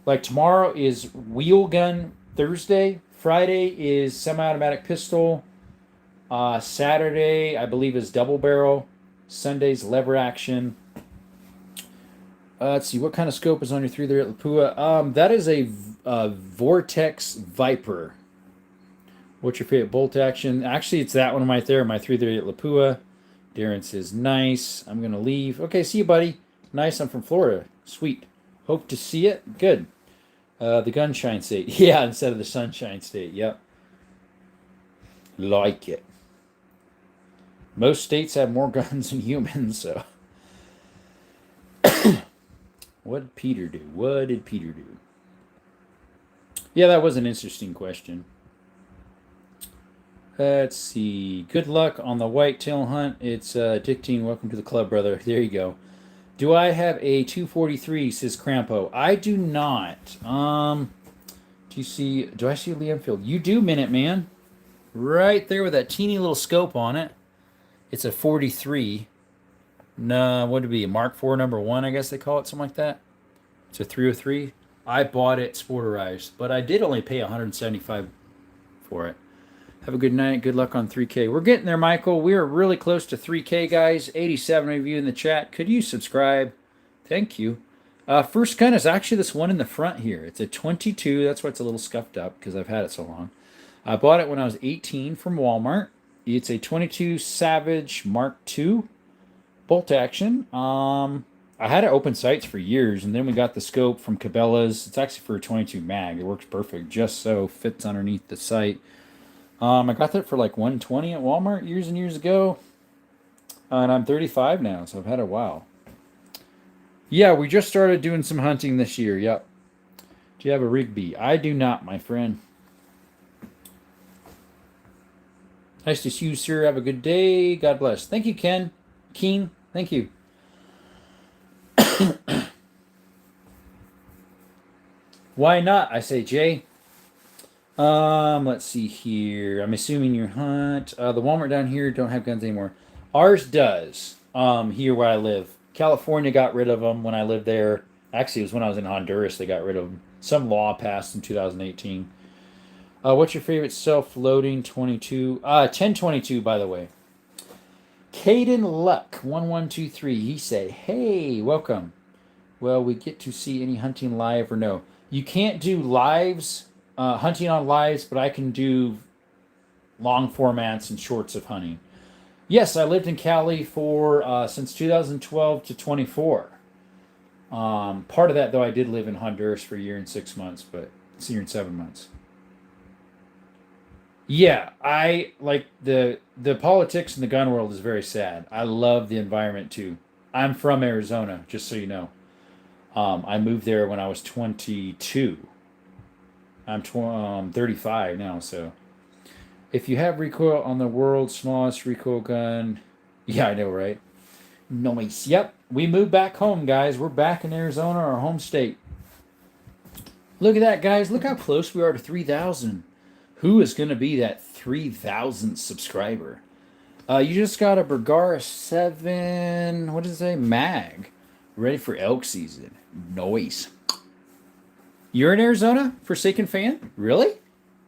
Like tomorrow is wheel gun Thursday. Friday is semi-automatic pistol. Saturday, I believe, is double barrel. Sunday's lever action. Let's see, what kind of scope is on your 338 Lapua? That is a Vortex Viper. What's your favorite bolt action? Actually, it's that one right there, my 338 Lapua. Darren says, nice. I'm going to leave. Okay, see you, buddy. Nice, I'm from Florida. Sweet. Hope to see it. Good. The Gunshine State. Yeah, instead of the Sunshine State. Yep. Like it. Most states have more guns than humans, so. What did Peter do? What did Peter do? Yeah, that was an interesting question. Let's see. Good luck on the whitetail hunt. It's Dick Teen. Welcome to the club, brother. There you go. Do I have a 243? Says Crampo. I do not. Do I see Liam Field? You do, Minuteman. Right there with that teeny little scope on it. It's a 43. No, what would it be? A Mark IV number 1, I guess they call it, something like that. It's a 303. I bought it sporterized, but I did only pay $175 for it. Have a good night. Good luck on 3K. We're getting there, Michael. We are really close to 3K, guys. 87 of you in the chat. Could you subscribe? Thank you. First gun is actually this one in the front here. It's a 22. That's why it's a little scuffed up, because I've had it so long. I bought it when I was 18 from Walmart. It's a 22 Savage Mark II bolt action. I had it open sights for years, and then we got the scope from Cabela's. It's actually for a 22 mag. It works perfect, just so fits underneath the sight. I got that for like $120 at Walmart years and years ago. And I'm 35 now, so I've had it a while. Yeah, we just started doing some hunting this year. Yep. Do you have a Rigby? I do not, my friend. Nice to see you, sir. Have a good day. God bless. Thank you, Ken. Keen. Thank you. Why not? I say, Jay. Let's see here. I'm assuming your hunt. The Walmart down here don't have guns anymore. Ours does. Here where I live. California got rid of them when I lived there. Actually, it was when I was in Honduras they got rid of them. Some law passed in 2018. What's your favorite self-loading 22? 1022, by the way. Caden Luck 1123. He said, "Hey, welcome. Well, we get to see any hunting live or no? You can't do lives." Hunting on lives, but I can do long formats and shorts of hunting. Yes, I lived in Cali for since 2012 to 24. Part of that, though, I did live in Honduras for a year and 6 months, but it's a year and 7 months. Yeah, I like the politics in the gun world is very sad. I love the environment too. I'm from Arizona, just so you know. I moved there when I was 22. I'm 35 now, so. If you have recoil on the world's smallest recoil gun, yeah, I know, right? Nice. Yep, we moved back home, guys. We're back in Arizona, our home state. Look at that, guys. Look how close we are to 3,000. Who is going to be that 3,000th subscriber? You just got a Bergara 7, what does it say? Mag. Ready for elk season. Nice. You're in Arizona, Forsaken fan? Really?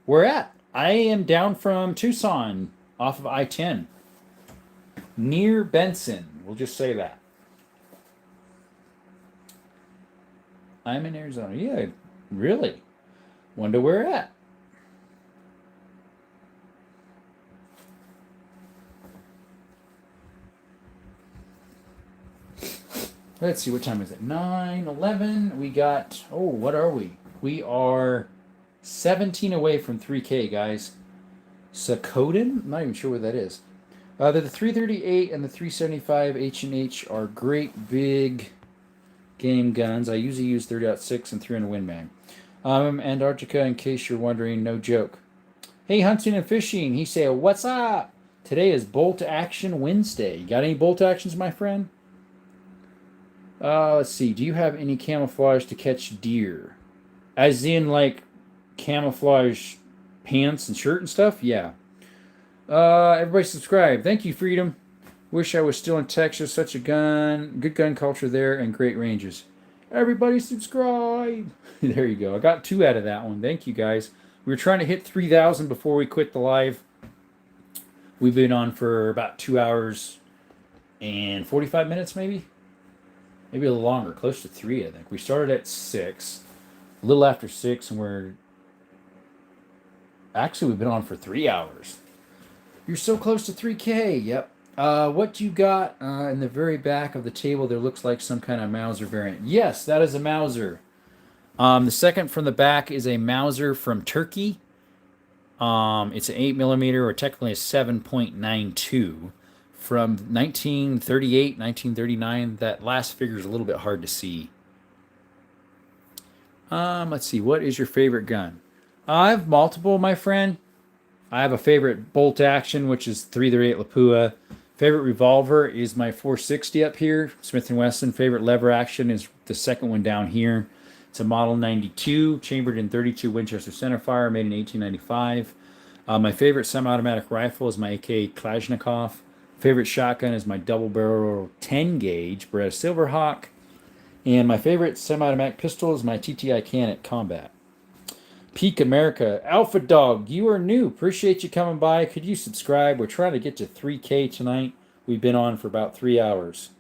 Where at? I am down from Tucson, off of I-10. Near Benson. We'll just say that. I'm in Arizona. Yeah, really? Wonder where at? Let's see, what time is it? 9:11. We got, what are we? We are 17 away from 3K, guys. Sakoden? I'm not even sure what that is. The 338 and the 375 H&H are great big game guns. I usually use 30.6 and 300 Win Mag. Antarctica, in case you're wondering, no joke. Hey, hunting and fishing. He said, what's up? Today is Bolt Action Wednesday. You got any bolt actions, my friend? Let's see. Do you have any camouflage to catch deer? As in, like, camouflage pants and shirt and stuff? Yeah. Everybody subscribe. Thank you, Freedom. Wish I was still in Texas. Such a good gun culture there and great ranges. Everybody subscribe. There you go. I got 2 out of that one. Thank you, guys. We were trying to hit 3,000 before we quit the live. We've been on for about 2 hours and 45 minutes, maybe a little longer, close to 3, I think. We started at 6, a little after 6, and we've been on for 3 hours. You're so close to 3K. Yep. What you got in the very back of the table there looks like some kind of Mauser variant. Yes, that is a Mauser. The second from the back is a Mauser from Turkey. It's an 8mm, or technically a 7.92 from 1938, 1939. That last figure is a little bit hard to see. Let's see. What is your favorite gun? I have multiple, my friend. I have a favorite bolt action, which is 338 Lapua. Favorite revolver is my 460 up here, Smith & Wesson. Favorite lever action is the second one down here. It's a Model 92, chambered in 32 Winchester centerfire, made in 1895. My favorite semi-automatic rifle is my AK Kalashnikov. Favorite shotgun is my double-barrel 10-gauge Beretta Silverhawk. And my favorite semi-automatic pistol is my TTI Canet Combat. Peak America, Alpha Dog, you are new. Appreciate you coming by. Could you subscribe? We're trying to get to 3K tonight. We've been on for about 3 hours.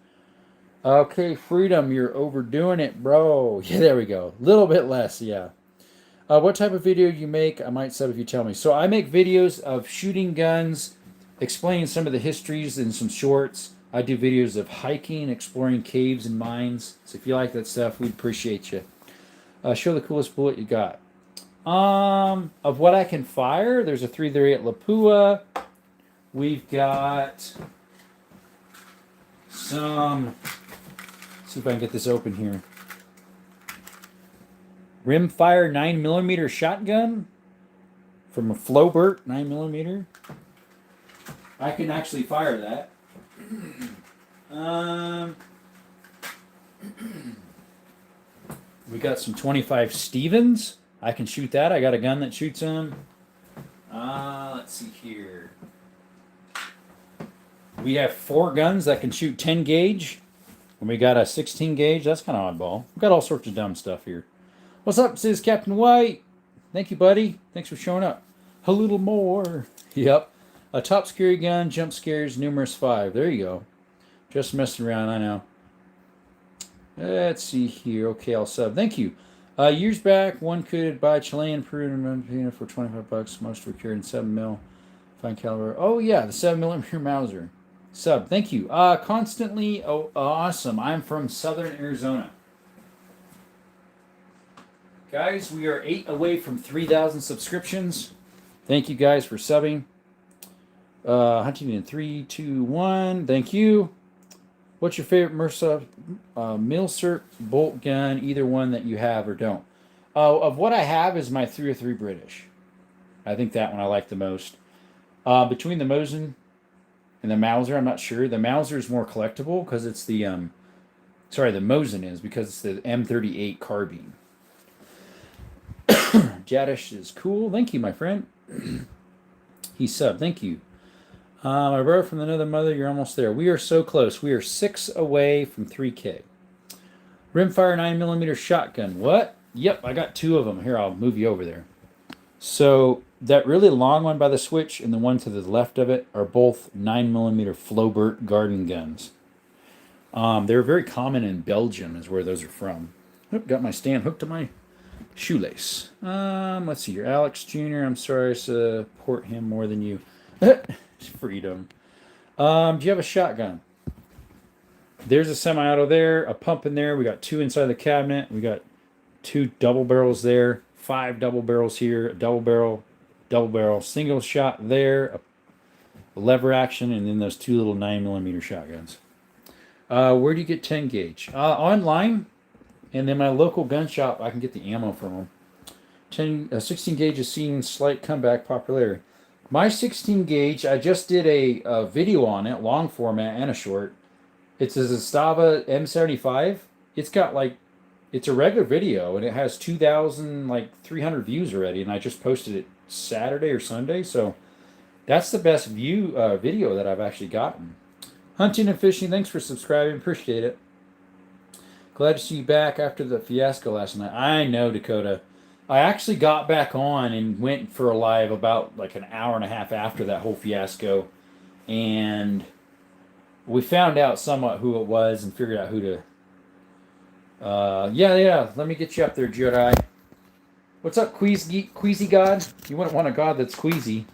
Okay, Freedom, you're overdoing it, bro. Yeah, there we go. A little bit less, yeah. What type of video do you make? I might sub if you tell me. So I make videos of shooting guns, explaining some of the histories and some shorts. I do videos of hiking, exploring caves and mines. So if you like that stuff, we'd appreciate you. Show the coolest bullet you got. Of what I can fire, there's a 338 Lapua. We've got some. Let's see if I can get this open here. Rimfire 9mm shotgun from a Flowbert 9mm. I can actually fire that. We got some 25 Stevens. I can shoot that. I got a gun that shoots them. Let's see here. We have 4 guns that can shoot 10 gauge. And we got a 16 gauge. That's kind of oddball. We've got all sorts of dumb stuff here. What's up, says Captain White? Thank you, buddy. Thanks for showing up. A little more. Yep. A top scary gun, jump scares, numerous 5. There you go. Just messing around, I know. Let's see here. Okay, I'll sub. Thank you. Years back, one could buy Chilean Peruvian for $25. Most were carried in 7mm. Fine caliber. Oh, yeah, the 7mm Mauser. Sub. Thank you. Constantly. Oh, awesome. I'm from Southern Arizona. Guys, we are 8 away from 3,000 subscriptions. Thank you guys for subbing. Hunting in 3, 2, 1. Thank you. What's your favorite Milsurp bolt gun? Either one that you have or don't. Of what I have is my 303 British. I think that one I like the most. Between the Mosin and the Mauser, I'm not sure. The Mauser is more collectible because it's the the Mosin is because it's the M38 carbine. Jadish is cool. Thank you, my friend. He subbed. Thank you. My brother from another mother, you're almost there. We are so close. We are 6 away from 3K. Rimfire 9mm shotgun. What? Yep, I got 2 of them. Here, I'll move you over there. So that really long one by the switch and the one to the left of it are both 9mm Flowbert garden guns. They're very common in Belgium is where those are from. Oop, got my stand hooked to my shoelace. Let's see here. Alex Jr., I'm sorry I support him more than you. Freedom. Do you have a shotgun? There's a semi-auto there, a pump in there. We got 2 inside the cabinet. We got 2 double barrels there, 5 double barrels here, a double barrel, single shot there, a lever action, and then those 2 little 9mm shotguns. Where do you get 10 gauge? Online, and then my local gun shop, I can get the ammo from them. 16 gauge is seeing slight comeback popularity. My 16 gauge, I just did a video on it, long format and a short. It's a Zastava M75. It's got like, it's a regular video and it has 2,000 like 300 views already, and I just posted it Saturday or Sunday, so that's the best video that I've actually gotten. Hunting and fishing, thanks for subscribing, appreciate it. Glad to see you back after the fiasco last night. I know, Dakota. I actually got back on and went for a live about like an hour and a half after that whole fiasco, and we found out somewhat who it was and figured out who to. Yeah. Let me get you up there, Jedi. What's up, Queasy God? You wouldn't want a god that's queasy.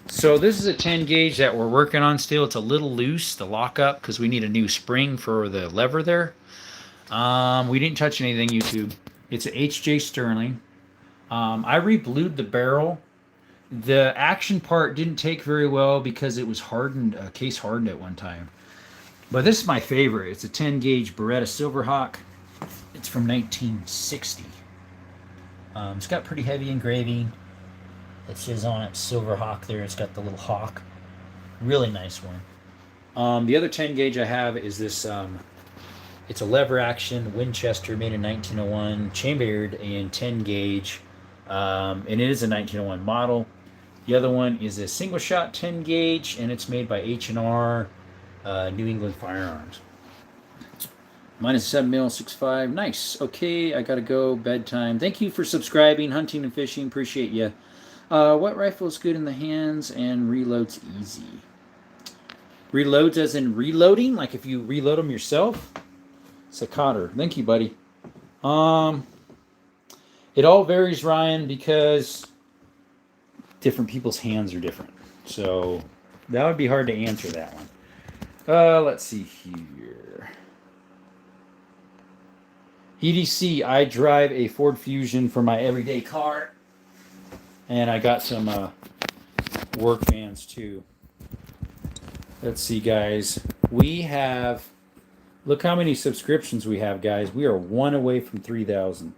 So this is a 10 gauge that we're working on still. It's a little loose, the lockup, because we need a new spring for the lever there. We didn't touch anything, YouTube. It's a HJ Sterling. I re-blued the barrel. The action part didn't take very well because it was hardened, case hardened at one time. But this is my favorite. It's a 10 gauge Beretta Silverhawk. It's from 1960. It's got pretty heavy engraving. It says on it Silverhawk there. It's got the little hawk. Really nice one. The other 10 gauge I have is this. It's a lever action Winchester made in 1901, chambered in 10 gauge, and it is a 1901 model. The other one is a single shot 10 gauge, and it's made by H&R New England Firearms. Mine is 7mm 6.5. Nice. Okay, I gotta go. Bedtime. Thank you for subscribing. Hunting and fishing. Appreciate you. What rifle is good in the hands and reloads easy? Reloads as in reloading? Like if you reload them yourself? Cotter. Thank you, buddy. It all varies, Ryan, because different people's hands are different. So that would be hard to answer that one. Let's see here. EDC, I drive a Ford Fusion for my everyday car. And I got some work vans too. Let's see, guys. We have, look how many subscriptions we have, guys. We are one away from 3,000.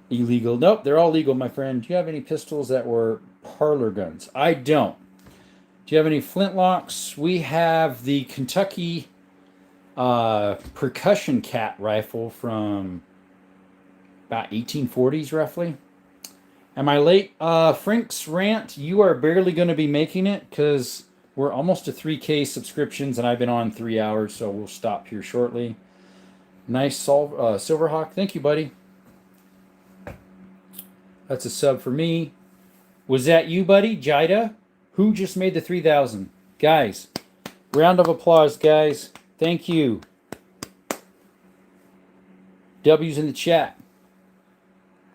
Illegal. Nope, they're all legal, my friend. Do you have any pistols that were parlor guns? I don't. Do you have any flintlocks? We have the Kentucky percussion cat rifle from about 1840s, roughly. Am I late? Frank's rant, you are barely going to be making it because we're almost to 3K subscriptions and I've been on 3 hours, so we'll stop here shortly. Nice Silverhawk. Thank you, buddy. That's a sub for me. Was that you, buddy? Jida? Who just made the 3,000? Guys, round of applause, guys. Thank you. W's in the chat.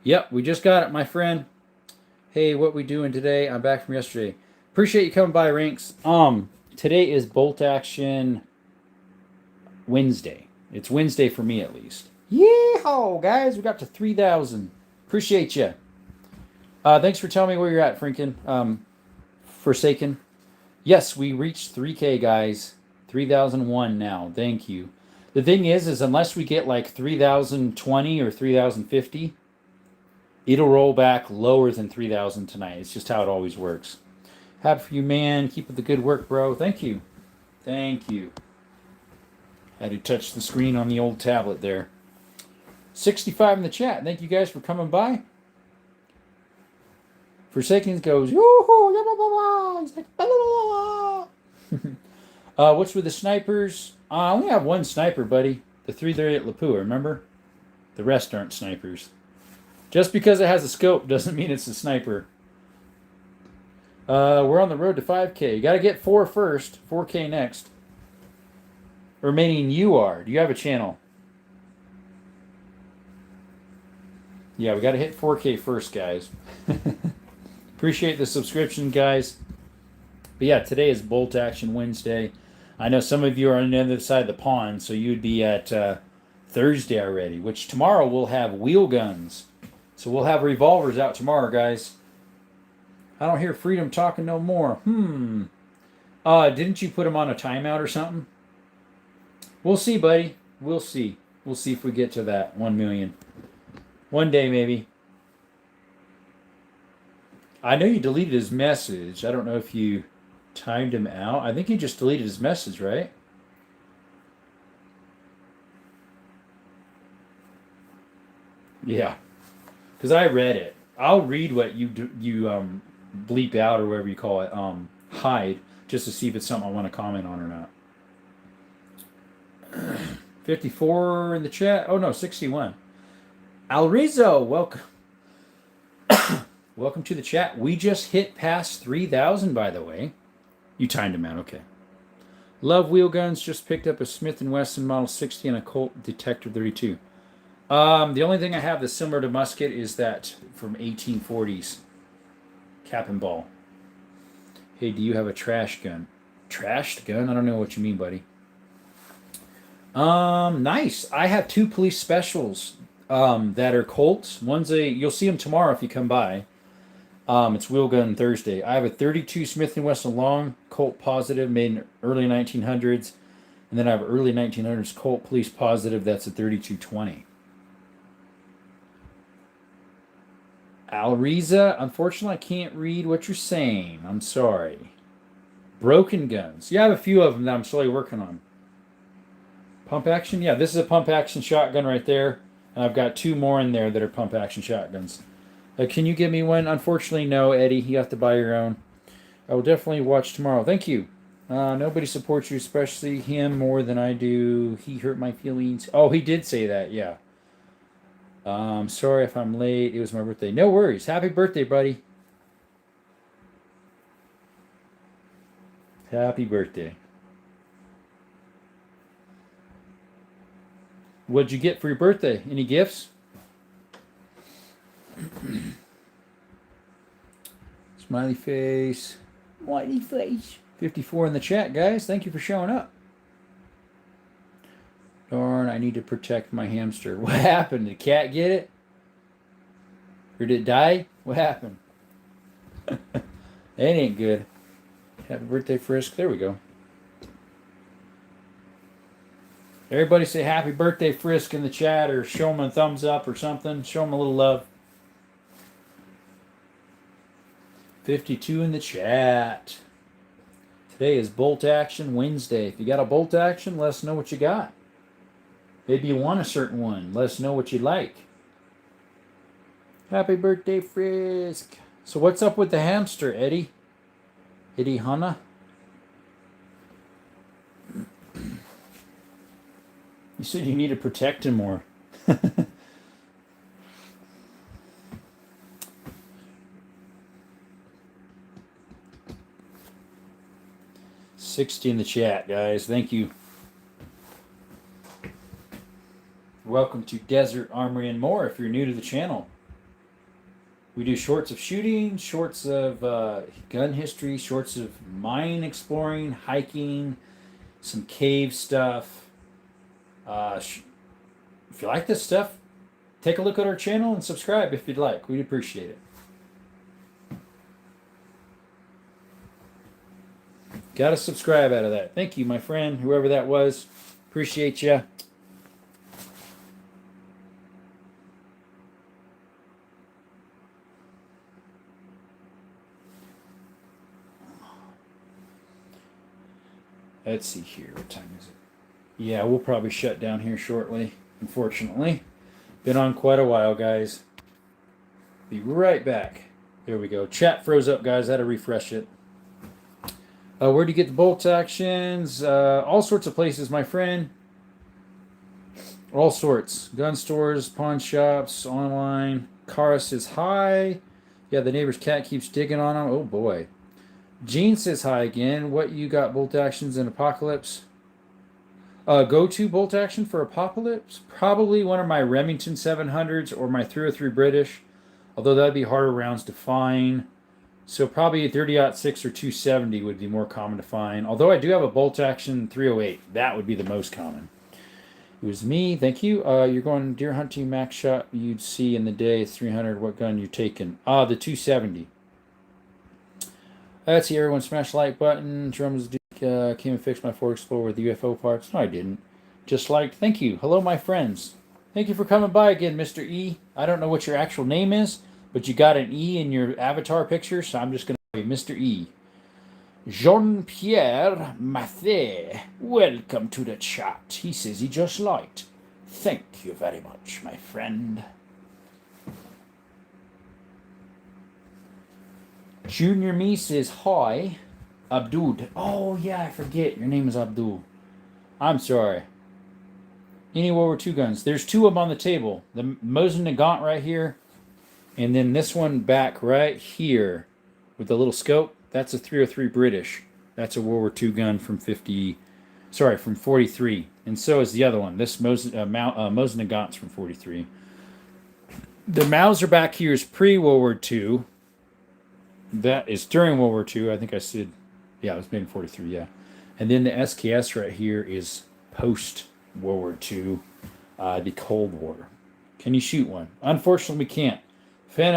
Yep, we just got it, my friend. Hey, what we doing today? I'm back from yesterday. Appreciate you coming by, Ranks. Today is Bolt Action Wednesday. It's Wednesday for me, at least. Yeehaw, guys. We got to 3,000. Appreciate you. Thanks for telling me where you're at, Franken. Forsaken. Yes, we reached 3K, guys. 3,001 now. Thank you. The thing is unless we get like 3,020 or 3,050, it'll roll back lower than 3,000 tonight. It's just how it always works. Happy for you, man. Keep up the good work, bro. Thank you. Thank you. Had to touch the screen on the old tablet there. 65 in the chat. Thank you guys for coming by. Forsaken goes, yoo-hoo, blah, blah, blah. He's like, blah, blah, blah. What's with the snipers? I only have one sniper, buddy. The 3 there at Lapua, remember? The rest aren't snipers. Just because it has a scope doesn't mean it's a sniper. We're on the road to 5K. You got to get 4 first. 4K next. Remaining you are. Do you have a channel? Yeah, we got to hit 4K first, guys. Appreciate the subscription, guys. But yeah, today is Bolt Action Wednesday. I know some of you are on the other side of the pond, so you'd be at Thursday already, which tomorrow we'll have wheel guns. So we'll have revolvers out tomorrow, guys. I don't hear Freedom talking no more. Didn't you put him on a timeout or something? We'll see, buddy. We'll see. We'll see if we get to that 1 million. One day, maybe. I know you deleted his message. I don't know if you timed him out. I think you just deleted his message, right? Yeah, because I read it. I'll read what you bleep out or whatever you call it, hide, just to see if it's something I want to comment on or not. 54 in the chat. Oh no, 61. Alrizo, welcome. Welcome to the chat. We just hit past 3,000, by the way. You timed him out, okay. Love Wheel Guns just picked up a Smith & Wesson Model 60 and a Colt Detector 32. The only thing I have that's similar to musket is that from 1840s cap and ball. Hey, do you have a trash gun? Trashed gun? I don't know what you mean, buddy. Nice. I have 2 police specials that are Colts. One's you'll see them tomorrow if you come by. It's Wheel Gun Thursday. I have a 32 Smith & Wesson Long Colt Positive made in early 1900s, and then I have an early 1900s Colt Police Positive that's a 3220. Alriza, unfortunately, I can't read what you're saying. I'm sorry. Broken guns. Yeah, I have a few of them that I'm slowly working on. Pump action? Yeah, this is a pump action shotgun right there. And I've got 2 more in there that are pump action shotguns. Can you give me one? Unfortunately, no, Eddie. You have to buy your own. I will definitely watch tomorrow. Thank you. Nobody supports you, especially him, more than I do. He hurt my feelings. Oh, he did say that, yeah. Sorry if I'm late. It was my birthday. No worries. Happy birthday, buddy. Happy birthday. What'd you get for your birthday? Any gifts? Smiley face. Smiley face. 54 in the chat, guys. Thank you for showing up. Darn, I need to protect my hamster. What happened? Did the cat get it? Or did it die? What happened? That ain't good. Happy birthday, Frisk. There we go. Everybody say happy birthday, Frisk, in the chat, or show him a thumbs up or something. Show him a little love. 52 in the chat. Today is Bolt Action Wednesday. If you got a Bolt Action, let us know what you got. Maybe you want a certain one. Let us know what you like. Happy birthday, Frisk. So what's up with the hamster, Eddie? Eddie Hanna? You said you need to protect him more. 60 in the chat, guys. Thank you. Welcome to Desert Armory and More if you're new to the channel. We do shorts of shooting, shorts of gun history, shorts of mine exploring, hiking, some cave stuff. If you like this stuff, take a look at our channel and subscribe if you'd like. We'd appreciate it. Got to subscribe out of that. Thank you, my friend, whoever that was. Appreciate you. Let's see here. What time is it? Yeah, we'll probably shut down here shortly, unfortunately. Been on quite a while, guys. Be right back. There we go. Chat froze up, guys. I had to refresh it. Where do you get the bolt actions? All sorts of places, my friend. All sorts. Gun stores, pawn shops, online. Kara says hi. Yeah, the neighbor's cat keeps digging on him. Oh, boy. Gene says hi again. What you got bolt actions in Apocalypse? Go-to bolt action for Apocalypse? Probably one of my Remington 700s or my 303 British. Although that'd be harder rounds to find. So probably a 30-06 or 270 would be more common to find. Although I do have a bolt action 308. That would be the most common. It was me. Thank you. You're going deer hunting max shot you'd see in the day. 300. What gun you taking? The 270. Let's see. Everyone smash the like button. Drums came and fixed my Ford Explorer with UFO parts. No, I didn't. Just liked. Thank you. Hello, my friends. Thank you for coming by again, Mr. E. I don't know what your actual name is, but you got an E in your avatar picture, so I'm just going to call you Mr. E. Jean-Pierre Mathé, welcome to the chat. He says he just liked. Thank you very much, my friend. Junior Me says hi. Abdul. Oh, yeah, I forget. Your name is Abdul. I'm sorry. Any World War II guns? There's two of them on the table. The Mosin Nagant right here, and then this one back right here with the little scope. That's a 303 British. That's a World War II gun from from 43. And so is the other one. This Mosin Nagant's from 43. The Mauser back here is pre-World War II. That is during World War II. I think I said, yeah, it was made in 43, yeah. And then the SKS right here is post-World War II, the Cold War. Can you shoot one? Unfortunately, we can't. Fan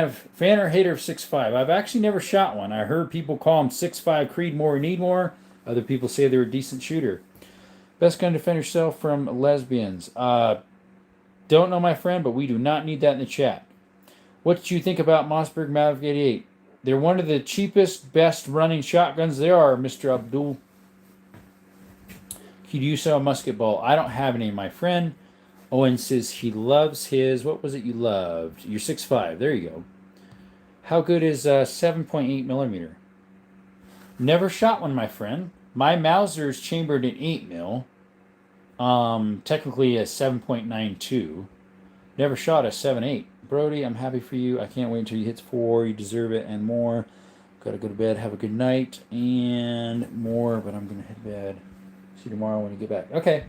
or hater of 6.5? I've actually never shot one. I heard people call them 6.5 Creedmoor or Needmore. Other people say they're a decent shooter. Best gun to defend yourself from lesbians. Don't know, my friend, but we do not need that in the chat. What did you think about Mossberg Maverick 88? They're one of the cheapest, best running shotguns there are, Mr. Abdul. Could you sell a musket ball? I don't have any, my friend. Owen says he loves his... What was it you loved? Your 6.5. There you go. How good is 7.8 millimeter? Never shot one, my friend. My Mauser is chambered in 8 mil. Technically a 7.92. Never shot a 7.8. Brody, I'm happy for you. I can't wait until you hit 4. You deserve it and more. Gotta go to bed. Have a good night and more. But I'm gonna head to bed. See you tomorrow when you get back. Okay.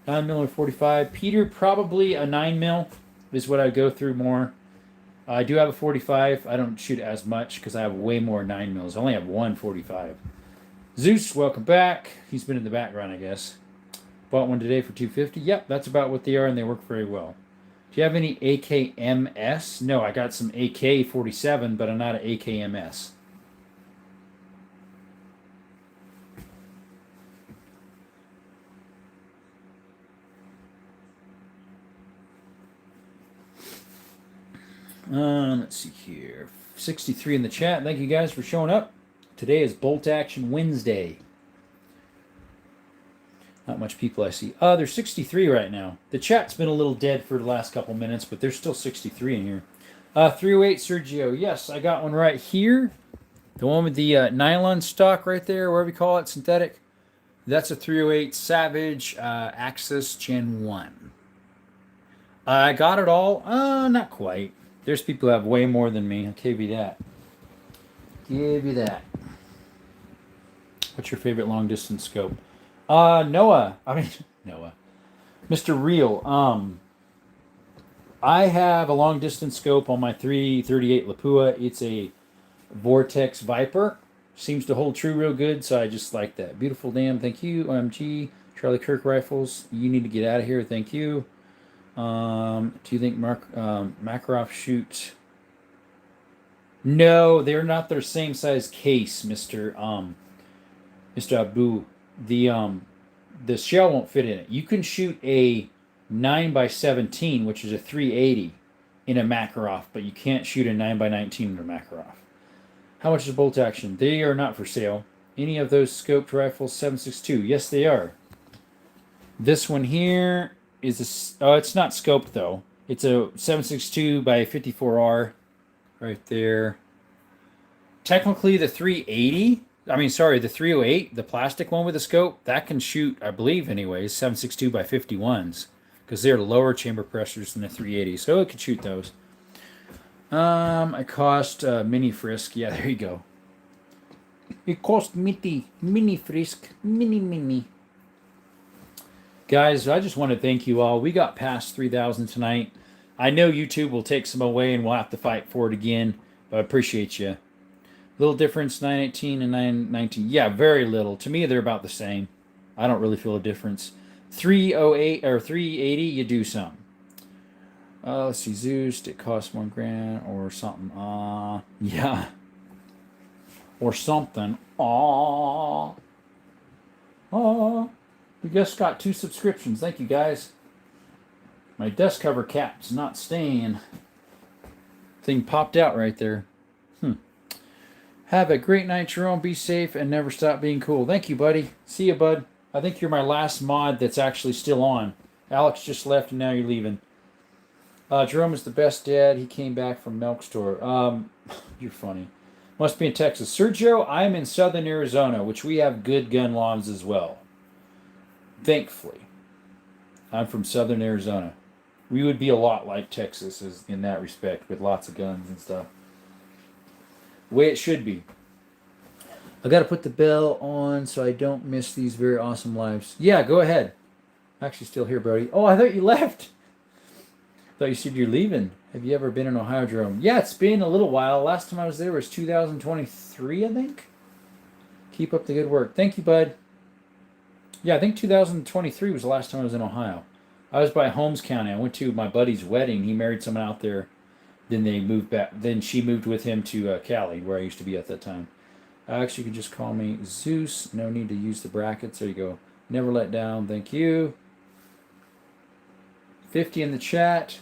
9 mil or 45. Peter, probably a 9 mil is what I go through more. I do have a 45. I don't shoot as much because I have way more 9 mils. I only have one 45. Zeus, welcome back. He's been in the background, I guess. Bought one today for $250. Yep, that's about what they are, and they work very well. Do you have any AKMS? No, I got some AK-47, but I'm not an AKMS. Let's see here. 63 in the chat. Thank you guys for showing up. Today is Bolt Action Wednesday. Not much people I see. There's 63 right now. The chat's been a little dead for the last couple minutes, but there's still 63 in here. 308 Sergio. Yes, I got one right here. The one with the nylon stock right there, whatever you call it, synthetic. That's a 308 Savage Axis Gen 1. I got it all. Not quite. There's people who have way more than me. I'll give you that. Give you that. What's your favorite long distance scope? Noah. Mr. Real. I have a long distance scope on my 338 Lapua. It's a Vortex Viper. Seems to hold true real good, so I just like that. Beautiful damn. Thank you. OMG. Charlie Kirk rifles. You need to get out of here. Thank you. Do you think Makarov shoots? No, they're not their same size case, Mr. Abu. The shell won't fit in it. You can shoot a 9x17, which is a 380, in a Makarov, but you can't shoot a 9x19 in a Makarov. How much is bolt action? They are not for sale. Any of those scoped rifles 7.62? Yes, they are. This one here is a... Oh, it's not scoped, though. It's a 7.62 by 54R right there. Technically, the 380... the 308, the plastic one with the scope, that can shoot, I believe anyways, 7.62 by 51s. Because they're lower chamber pressures than the 380. So it could shoot those. It cost Mini Frisk. Yeah, there you go. It cost Mini Frisk. Mini. Guys, I just want to thank you all. We got past 3,000 tonight. I know YouTube will take some away and we'll have to fight for it again. But I appreciate you. Little difference, 918 and 919. Yeah, very little. To me, they're about the same. I don't really feel a difference. 308 or 380, you do some. Let's see, Zeus, it costs $1,000 or something. Yeah. Or something. We just got 2 subscriptions. Thank you, guys. My desk cover cap's not staying. Thing popped out right there. Have a great night, Jerome. Be safe and never stop being cool. Thank you, buddy. See you, bud. I think you're my last mod that's actually still on. Alex just left and now you're leaving. Jerome is the best dad. He came back from milk store. You're funny. Must be in Texas. Sergio, I'm in southern Arizona, which we have good gun laws as well. Thankfully. I'm from southern Arizona. We would be a lot like Texas in that respect, with lots of guns and stuff. The way it should be. I got to put the bell on so I don't miss these very awesome lives. Yeah, go ahead. I'm actually still here, Brody. Oh, I thought you left. I thought you said you're leaving. Have you ever been in Ohio, Jerome? Yeah, it's been a little while. Last time I was there was 2023, I think. Keep up the good work. Thank you, bud. Yeah, I think 2023 was the last time I was in Ohio. I was by Holmes County. I went to my buddy's wedding. He married someone out there. Then they moved back. Then she moved with him to Cali, where I used to be at that time. Actually, you can just call me Zeus. No need to use the brackets. There you go. Never let down. Thank you. 50 in the chat.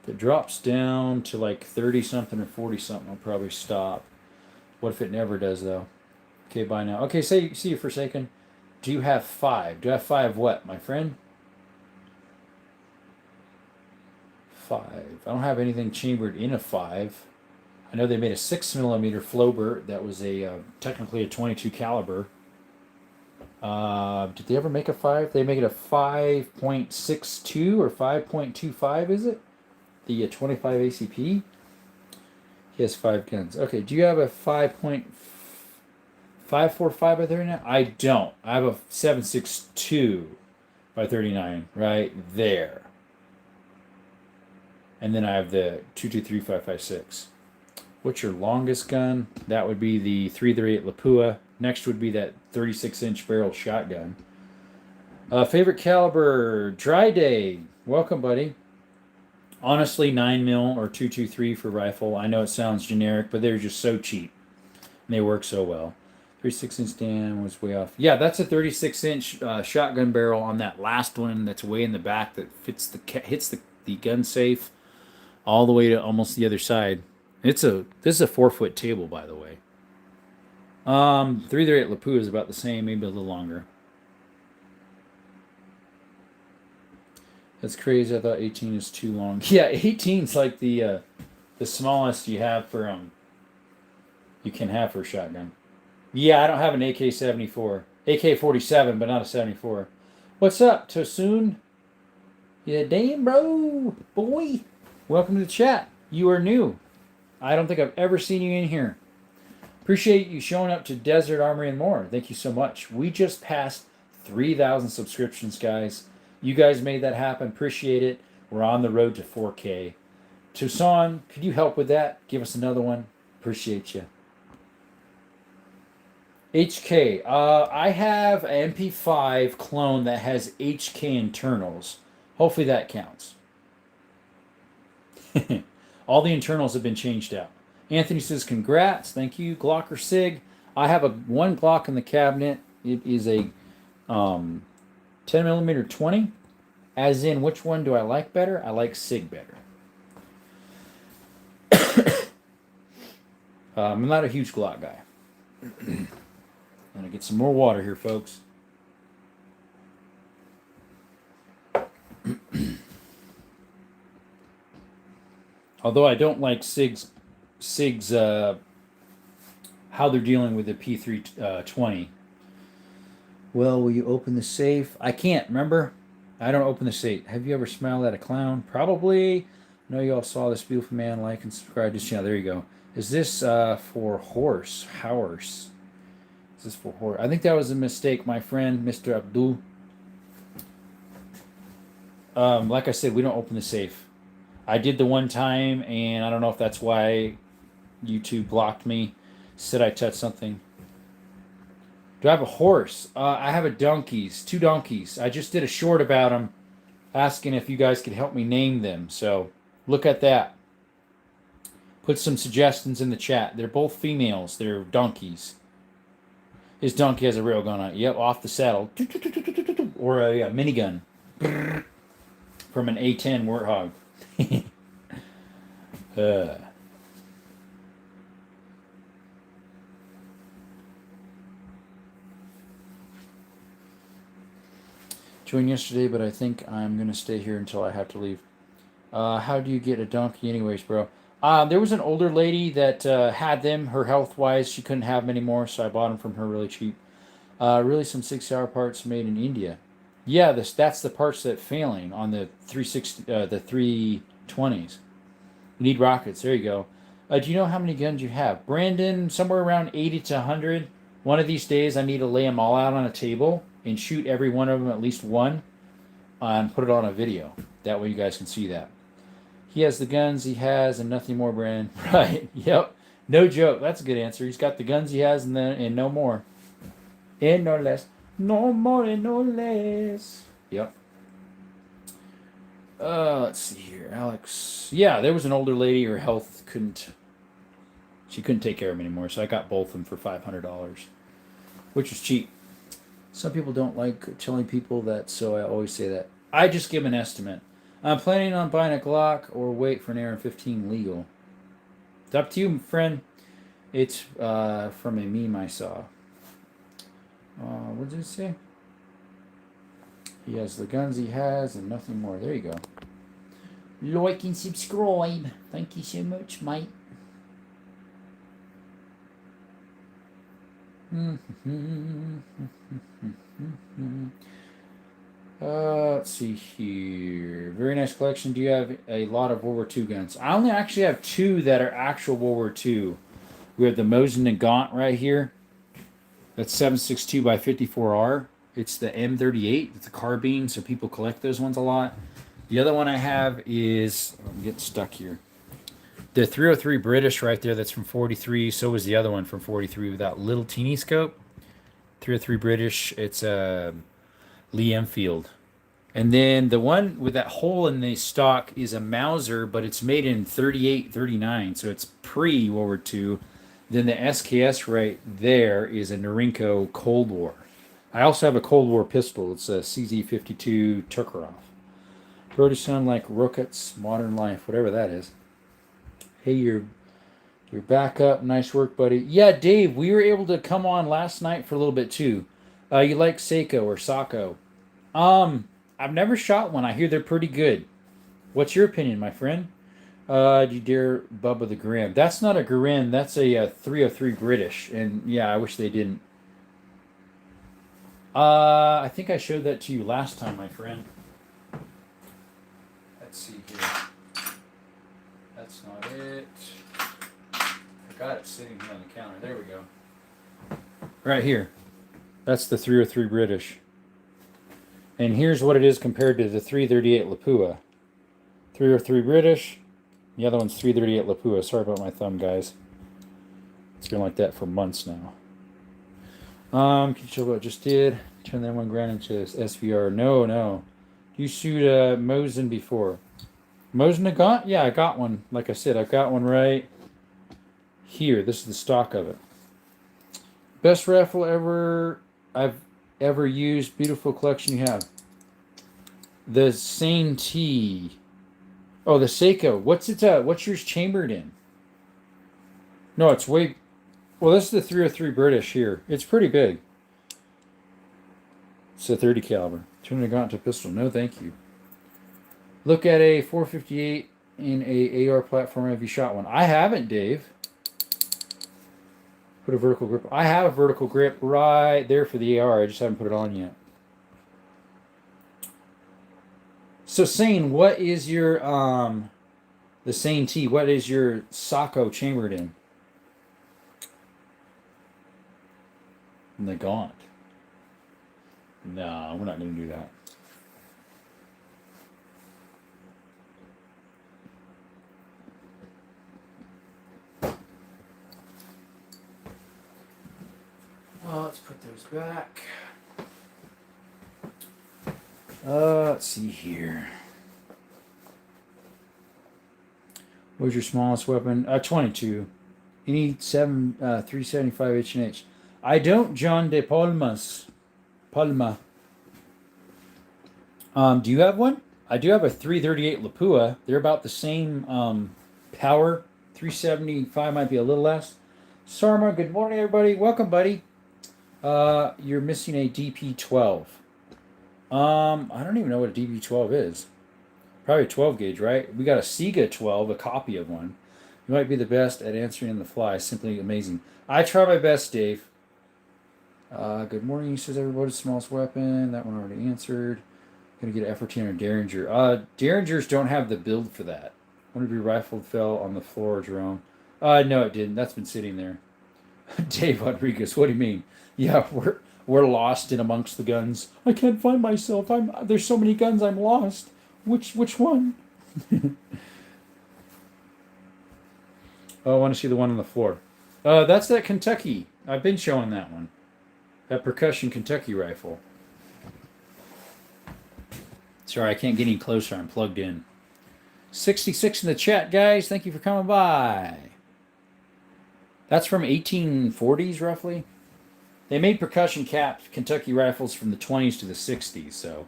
If it drops down to like 30 something or 40 something, I'll probably stop. What if it never does, though? Okay, bye now. Okay, see you, Forsaken. Do you have 5? Do I have 5 what, my friend? 5. I don't have anything chambered in a 5. I know they made a 6mm Flowbert that was technically a 22 caliber. Did they ever make a 5? They make it a 5.62 or 5.25, is it? The 25 ACP? He has 5 guns. Okay, do you have a 5.545 by 39? I don't. I have a 7.62 by 39 right there. And then I have the 223.556. What's your longest gun? That would be the 338 Lapua. Next would be that 36-inch barrel shotgun. Favorite caliber? Dry Day. Welcome, buddy. Honestly, 9mm or 223 for rifle. I know it sounds generic, but they're just so cheap. And they work so well. 36-inch Dan was way off. Yeah, that's a 36-inch shotgun barrel on that last one that's way in the back that hits the gun safe all the way to almost the other side. This is a 4-foot table, by the way. 338 Lapua is about the same, maybe a little longer. That's crazy. I thought 18 is too long. Yeah, 18 is like the smallest you have for you can have for a shotgun. Yeah, I don't have an AK-74. AK-47, but not a 74. What's up, Tosun? Yeah, damn, bro. Boy. Welcome to the chat. You are new. I don't think I've ever seen you in here. Appreciate you showing up to Desert Armory and more. Thank you so much. We just passed 3,000 subscriptions, guys. You guys made that happen. Appreciate it. We're on the road to 4K. Tucson, could you help with that? Give us another one. Appreciate you. HK. I have an MP5 clone that has HK internals. Hopefully that counts. All the internals have been changed out. Anthony says, congrats. Thank you. Glocker Sig. I have one Glock in the cabinet. It is a 10mm 20. As in, which one do I like better? I like Sig better. I'm not a huge Glock guy. I'm going to get some more water here, folks. Although I don't like Sig's how they're dealing with the P320. Well, will you open the safe? I can't, remember? I don't open the safe. Have you ever smiled at a clown? Probably. I know you all saw this beautiful man. Like and subscribe to this channel. There you go. Is this for horse? Horse. Is this for horse? I think that was a mistake, my friend, Mr. Abdul. Like I said, we don't open the safe. I did the one time, and I don't know if that's why YouTube blocked me. Said I touched something. Do I have a horse? I have a donkeys. 2 donkeys. I just did a short about them, asking if you guys could help me name them. So look at that. Put some suggestions in the chat. They're both females. They're donkeys. His donkey has a rail gun on it. Yep, off the saddle. Or a minigun. From an A10 Warthog. Joined yesterday, but I think I'm going to stay here until I have to leave. How do you get a donkey anyways, bro? There was an older lady that had them. Her health-wise, she couldn't have them anymore, so I bought them from her really cheap. Really some 6-hour parts made in India. Yeah, that's the parts that failing on the 360, the 320s. You need rockets. There you go. Do you know how many guns you have? Brandon, somewhere around 80 to 100. One of these days, I need to lay them all out on a table and shoot every one of them at least one and put it on a video. That way you guys can see that. He has the guns he has and nothing more, Brandon. Right. Yep. No joke. That's a good answer. He's got the guns he has and no more. And no less. No more and no less. Yep. Let's see here. Alex. Yeah, there was an older lady. Her health she couldn't take care of them anymore, so I got both of them for $500, which was cheap. Some people don't like telling people that, so I always say that. I just give an estimate. I'm planning on buying a Glock or wait for an AR-15 legal. It's up to you, friend. It's from a meme I saw. What did it say? He has the guns he has and nothing more. There you go. Like and subscribe. Thank you so much, mate. Let's see here. Very nice collection. Do you have a lot of World War II guns? I only actually have two that are actual World War II. We have the Mosin Nagant right here. That's 7.62 by 54R. It's the M38. It's a carbine, so people collect those ones a lot. The other one I have is... I'm getting stuck here. The 303 British right there, that's from 43. So was the other one from 43 with that little teeny scope. 303 British, it's Lee Enfield. And then the one with that hole in the stock is a Mauser, but it's made in 38, 39. So it's pre-World War II. Then the SKS right there is a Norinco Cold War. I also have a Cold War pistol. It's a CZ52 Tokarev. Brody sound like rockets, modern life, whatever that is. Hey, you're back up. Nice work, buddy. Yeah, Dave, we were able to come on last night for a little bit too. You like Seiko or Sako? I've never shot one. I hear they're pretty good. What's your opinion, my friend? Do you dare Bubba the Grim? That's not a Grim. That's a 303 British. And yeah, I wish they didn't. I think I showed that to you last time, my friend. Let's see here. That's not it. I got it sitting here on the counter. There we go. Right here. That's the 303 British. And here's what it is compared to the 338 Lapua. 303 British. The other one's 338 Lapua. Sorry about my thumb, guys. It's been like that for months now. Can you show what I just did? Turn that one grand into SVR. No. You shoot Mosin before. Mosin Nagant? Yeah, I got one. Like I said, I've got one right here. This is the stock of it. Best rifle I've ever used. Beautiful collection you have. The Sane T. Oh, the Seiko. What's yours chambered in? No, it's way... Well, this is the 303 British here. It's pretty big. It's a 30 caliber. Turn it on to pistol. No, thank you. Look at a 458 in a AR platform. Have you shot one? I haven't, Dave. Put a vertical grip. I have a vertical grip right there for the AR. I just haven't put it on yet. So, Sane, what is your the Sane T? What is your Sako chambered in? Nagant. No, we're not going to do that. Well, let's put those back. Let's see here. What was your smallest weapon? 22. You need 375 H&H. I don't, John de Palma. Do you have one? I do have a 338 Lapua. They're about the same power. 375 might be a little less. Sarma, good morning, everybody. Welcome, buddy. You're missing a DP12. I don't even know what a DP12 is. Probably 12 gauge, right? We got a Sega 12, a copy of one. You might be the best at answering on the fly. Simply amazing. I try my best, Dave. Good morning. He says everybody's smallest weapon. That one already answered. Gonna get an F-14 or Derringer. Derringers don't have the build for that. One of your rifle fell on the floor, Jerome. No, it didn't. That's been sitting there. Dave Rodriguez, what do you mean? Yeah, we're lost in amongst the guns. I can't find myself. There's so many guns. I'm lost. Which one? Oh, I want to see the one on the floor. That's that Kentucky. I've been showing that one. That percussion Kentucky rifle. Sorry, I can't get any closer. I'm plugged in. 66 in the chat, guys. Thank you for coming by. That's from 1840s, roughly. They made percussion capped Kentucky rifles from the 20s to the 60s, so...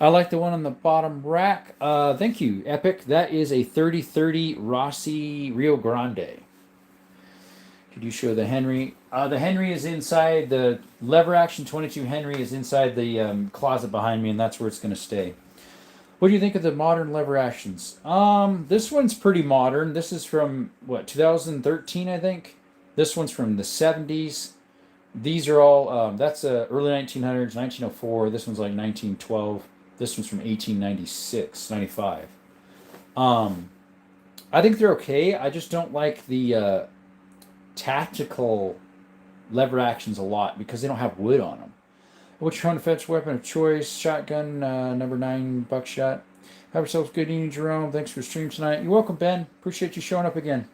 I like the one on the bottom rack. Thank you, Epic. That is a 30-30 Rossi Rio Grande. Could you show the Henry? The Henry is inside. The lever action 22 Henry is inside the closet behind me, and that's where it's going to stay. What do you think of the modern lever actions? This one's pretty modern. This is from, 2013, I think? This one's from the 70s. These are all, that's early 1900s, 1904. This one's like 1912. This one's from 1896, 95. I think they're okay. I just don't like the tactical lever actions a lot because they don't have wood on them. What's your fetch weapon of choice? Shotgun, number 9 buckshot. Have yourself a good evening, Jerome. Thanks for the stream tonight. You're welcome, Ben. Appreciate you showing up again.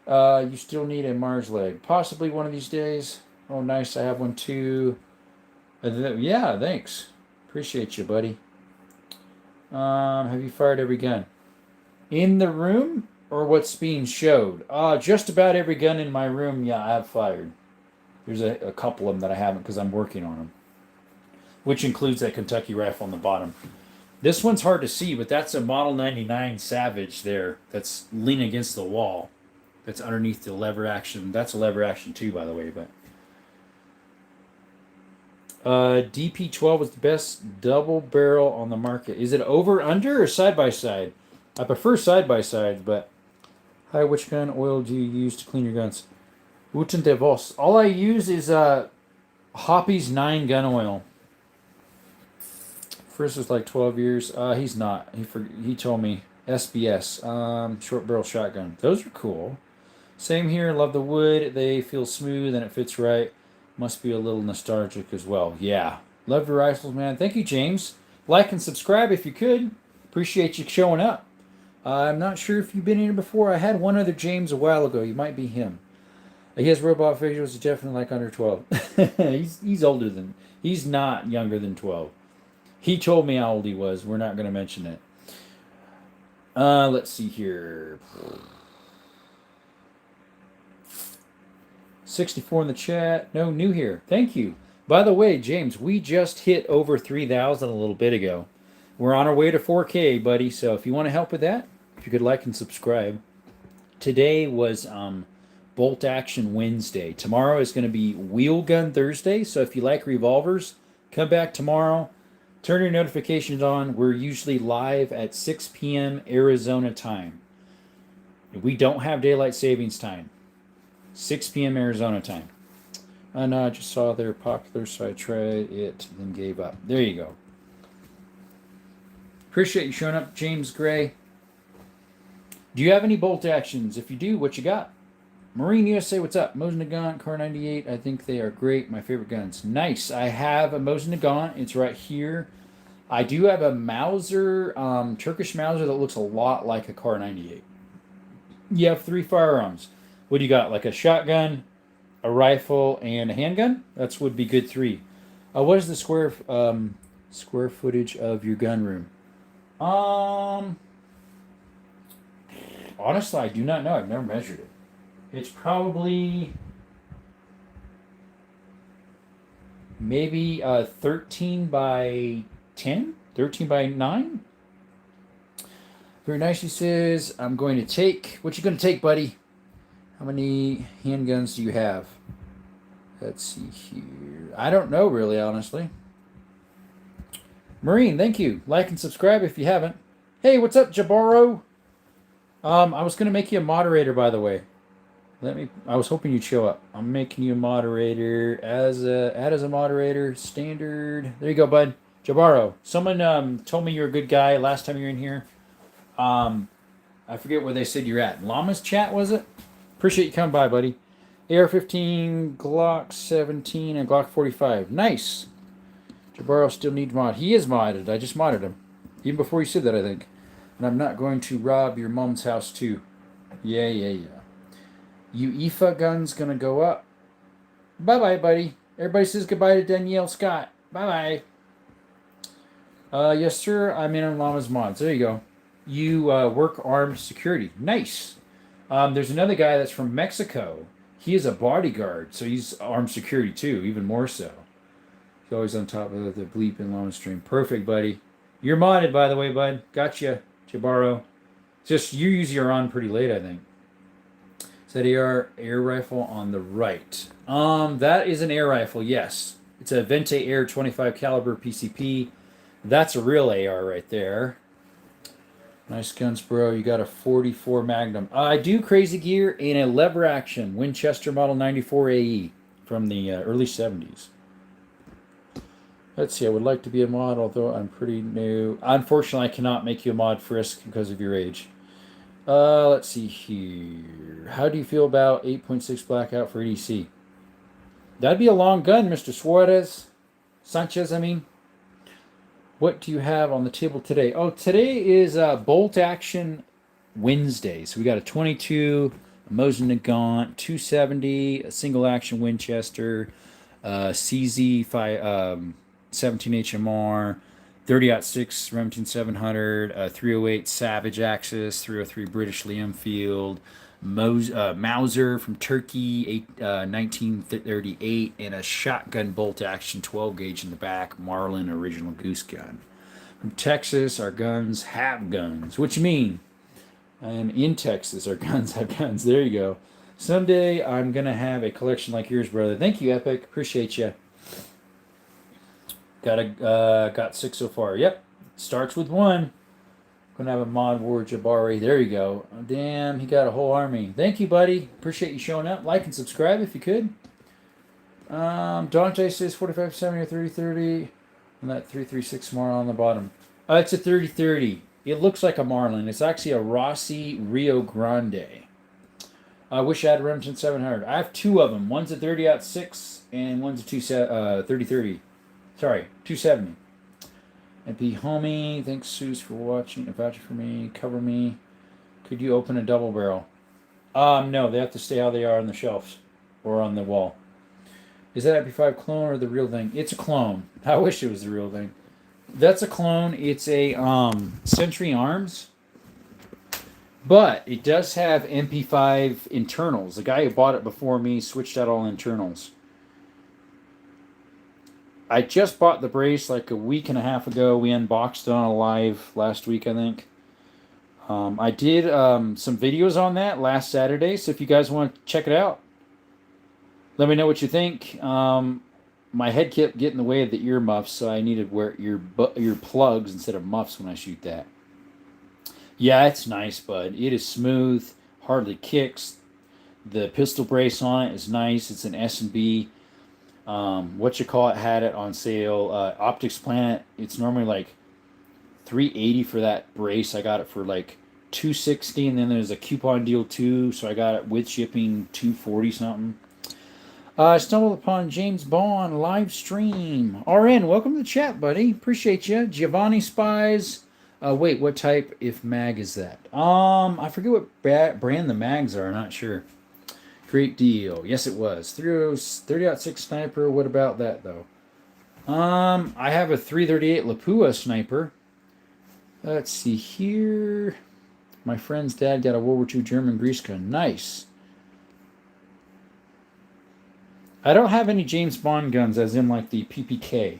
You still need a Mars leg. Possibly one of these days. Oh, nice. I have one too. Yeah, thanks. Appreciate you, buddy. Have you fired every gun? In the room or what's being showed? Just about every gun in my room, yeah, I have fired. There's a couple of them that I haven't because I'm working on them. Which includes that Kentucky rifle on the bottom. This one's hard to see, but that's a Model 99 Savage there that's leaning against the wall. That's underneath the lever action. That's a lever action too, by the way, but... DP12 was the best double barrel on the market. Is it over, under, or side by side? I prefer side by side, but hi, which gun oil do you use to clean your guns? Uten de Vos. All I use is Hoppy's 9 gun oil. First was like 12 years. He's not. He told me SBS. Short barrel shotgun. Those are cool. Same here. Love the wood. They feel smooth and it fits right. Must be a little nostalgic as well. Yeah. Love your rifles, man. Thank you, James. Like and subscribe if you could. Appreciate you showing up. I'm not sure if you've been here before. I had one other James a while ago. You might be him. He has robot visuals. He's definitely like under 12. He's older than... He's not younger than 12. He told me how old he was. We're not going to mention it. Let's see here. 64 in the chat. No, new here. Thank you. By the way, James, we just hit over 3,000 a little bit ago. We're on our way to 4K, buddy. So if you want to help with that, if you could like and subscribe. Today was Bolt Action Wednesday. Tomorrow is going to be Wheel Gun Thursday. So if you like revolvers, come back tomorrow. Turn your notifications on. We're usually live at 6 p.m. Arizona time. We don't have daylight savings time. 6 p.m. Arizona time. And I just saw they're popular, so I tried it, then gave up. There you go. Appreciate you showing up, James Gray. Do you have any bolt actions? If you do, what you got? Marine USA, what's up? Mosin Nagant, Car 98. I think they are great. My favorite guns. Nice. I have a Mosin Nagant. It's right here. I do have a Mauser, Turkish Mauser that looks a lot like a Car 98. You have 3 firearms. What do you got? Like a shotgun, a rifle, and a handgun? That would be good 3. What is the square footage of your gun room? Honestly, I do not know. I've never measured it. It's probably maybe 13 by 10, 13 by 9. Very nice. He says, I'm going to take. What you going to take, buddy? How many handguns do you have? Let's see here. I don't know, really, honestly. Marine, thank you. Like and subscribe if you haven't. Hey, what's up, Jabaro? I was gonna make you a moderator, by the way. I was hoping you'd show up. I'm making you a moderator add as a moderator. Standard. There you go, bud. Jabaro. Someone told me you're a good guy last time you were in here. Um, I forget where they said you're at. Llama's chat, was it? Appreciate you coming by, buddy. AR-15, Glock 17, and Glock 45. Nice. Jabaro still needs mod. He is modded. I just modded him. Even before you said that, I think. And I'm not going to rob your mom's house, too. Yeah. UEFA gun's gonna go up. Bye-bye, buddy. Everybody says goodbye to Danielle Scott. Bye-bye. Yes, sir. I'm in on Llama's mods. There you go. You work armed security. Nice. There's another guy that's from Mexico. He is a bodyguard, so he's armed security too, even more so. He's always on top of the bleep in Llama stream. Perfect, buddy. You're modded, by the way, bud. Gotcha, Jabaro. Just you usually are on pretty late, I think. Is that air rifle on the right? That is an air rifle, yes. It's a Vente Air 25 caliber PCP. That's a real AR right there. Nice guns, bro. You got a 44 Magnum. I do Crazy Gear in a lever action Winchester Model 94 AE from the early 70s. Let's see. I would like to be a mod, although I'm pretty new. Unfortunately, I cannot make you a mod, Frisk, because of your age. Let's see here. How do you feel about 8.6 Blackout for EDC? That'd be a long gun, Mr. Sanchez, I mean. What do you have on the table today? Oh, today is Bolt Action Wednesday. So we got a 22, a Mosin Nagant, 270, a single action Winchester, CZ 17 HMR, 30-06 Remington 700, 308 Savage Axis, 303 British Liamfield, Mauser from Turkey, 1938, and a shotgun bolt action 12 gauge in the back, Marlin original goose gun. From Texas, our guns have guns. What you mean? And in Texas, our guns have guns. There you go. Someday I'm gonna have a collection like yours, brother. Thank you, Epic. Appreciate you. Got 6 so far. Yep. Starts with 1. Gonna have a mod war Jabari. There you go. Oh, damn, he got a whole army. Thank you, buddy. Appreciate you showing up. Like and subscribe if you could. Dante says 4570 or 3030. And that 336 Marlin on the bottom. It's a 3030. It looks like a Marlin. It's actually a Rossi Rio Grande. I wish I had a Remington 700. I have 2 of them. One's a 30-06 and one's a 3030. Sorry, 270. MP Homie, thanks Suze for watching. A voucher for me, cover me. Could you open a double barrel? No, they have to stay how they are on the shelves or on the wall. Is that MP5 clone or the real thing? It's a clone. I wish it was the real thing. That's a clone. It's a Century Arms, but it does have MP5 internals. The guy who bought it before me switched out all internals. I just bought the brace like a week and a half ago. We unboxed it on a live last week, I think. I did some videos on that last Saturday, so if you guys want to check it out, let me know what you think. My head kept getting in the way of the ear muffs, so I needed to wear ear plugs instead of muffs when I shoot that. Yeah, it's nice, bud. It is smooth, hardly kicks. The pistol brace on it is nice. It's an S&B. Had it on sale. Optics Planet, it's normally like $380 for that brace. I got it for like $260, and then there's a coupon deal too, so I got it with shipping $240 something. I stumbled upon James Bond live stream. RN, welcome to the chat, buddy. Appreciate you. Giovanni Spies. Wait, what type if mag is that? I forget what brand the mags are. I'm not sure. Great deal. Yes, it was. 30-06 sniper. What about that, though? I have a 338 Lapua sniper. Let's see here. My friend's dad got a World War II German grease gun. Nice. I don't have any James Bond guns, as in like the PPK.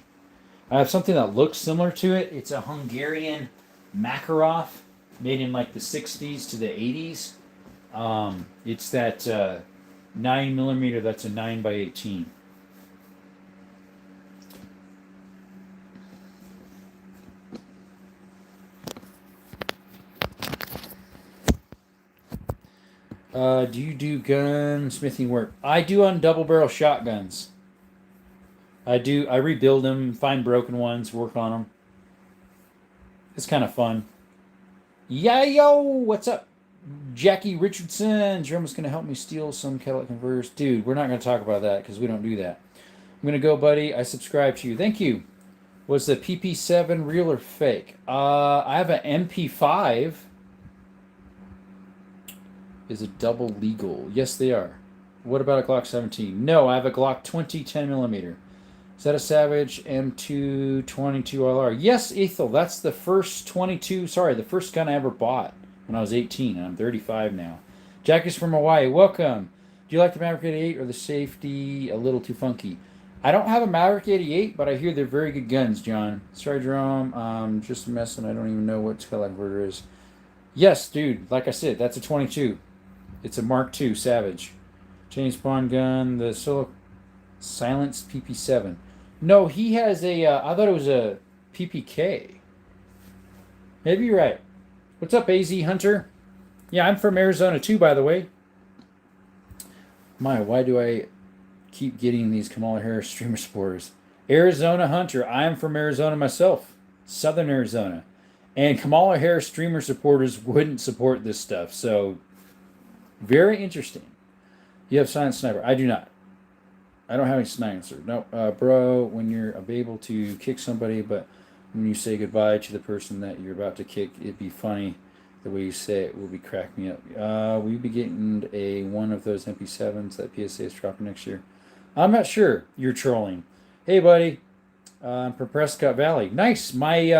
I have something that looks similar to it. It's a Hungarian Makarov, made in like the 60s to the 80s. It's that 9mm. That's a 9x18. Do you do gunsmithing work? I do on double barrel shotguns. I do. I rebuild them, find broken ones, work on them. It's kind of fun. Yeah, yo, what's up, Jackie Richardson? Jeremy's gonna help me steal some catalytic converters, dude. We're not gonna talk about that because we don't do that. I'm gonna go, buddy. I subscribe to you. Thank you. Was the PP7 real or fake? I have an MP5. Is it double legal? Yes, they are. What about a Glock 17? No, I have a Glock 20 10 millimeter. Is that a Savage M2 22 LR? Yes, Ethel. That's the first 22. Sorry, the first gun I ever bought when I was 18, and I'm 35 now. Jackie's from Hawaii. Welcome. Do you like the Maverick 88 or the Safety a little too funky? I don't have a Maverick 88, but I hear they're very good guns, John. Sorry, Jerome. Just messing. I don't even know what Skyline converter is. Yes, dude. Like I said, that's a 22. It's a Mark II Savage. James Bond gun. The solo silenced PP7. No, he has a. I thought it was a PPK. Maybe you're right. What's up, AZ Hunter? Yeah, I'm from Arizona too, by the way. Why do I keep getting these Kamala Harris streamer supporters? Arizona Hunter. I'm from Arizona myself, Southern Arizona, and Kamala Harris streamer supporters wouldn't support this stuff. So, very interesting. You have silent sniper. I do not. I don't have any silencer. No, bro. When you're able to kick somebody, but when you say goodbye to the person that you're about to kick, it'd be funny. The way you say it will be crack me up. Will you be getting one of those MP7s that PSA is dropping next year? I'm not sure. You're trolling. Hey, buddy. I'm from Prescott Valley. Nice. My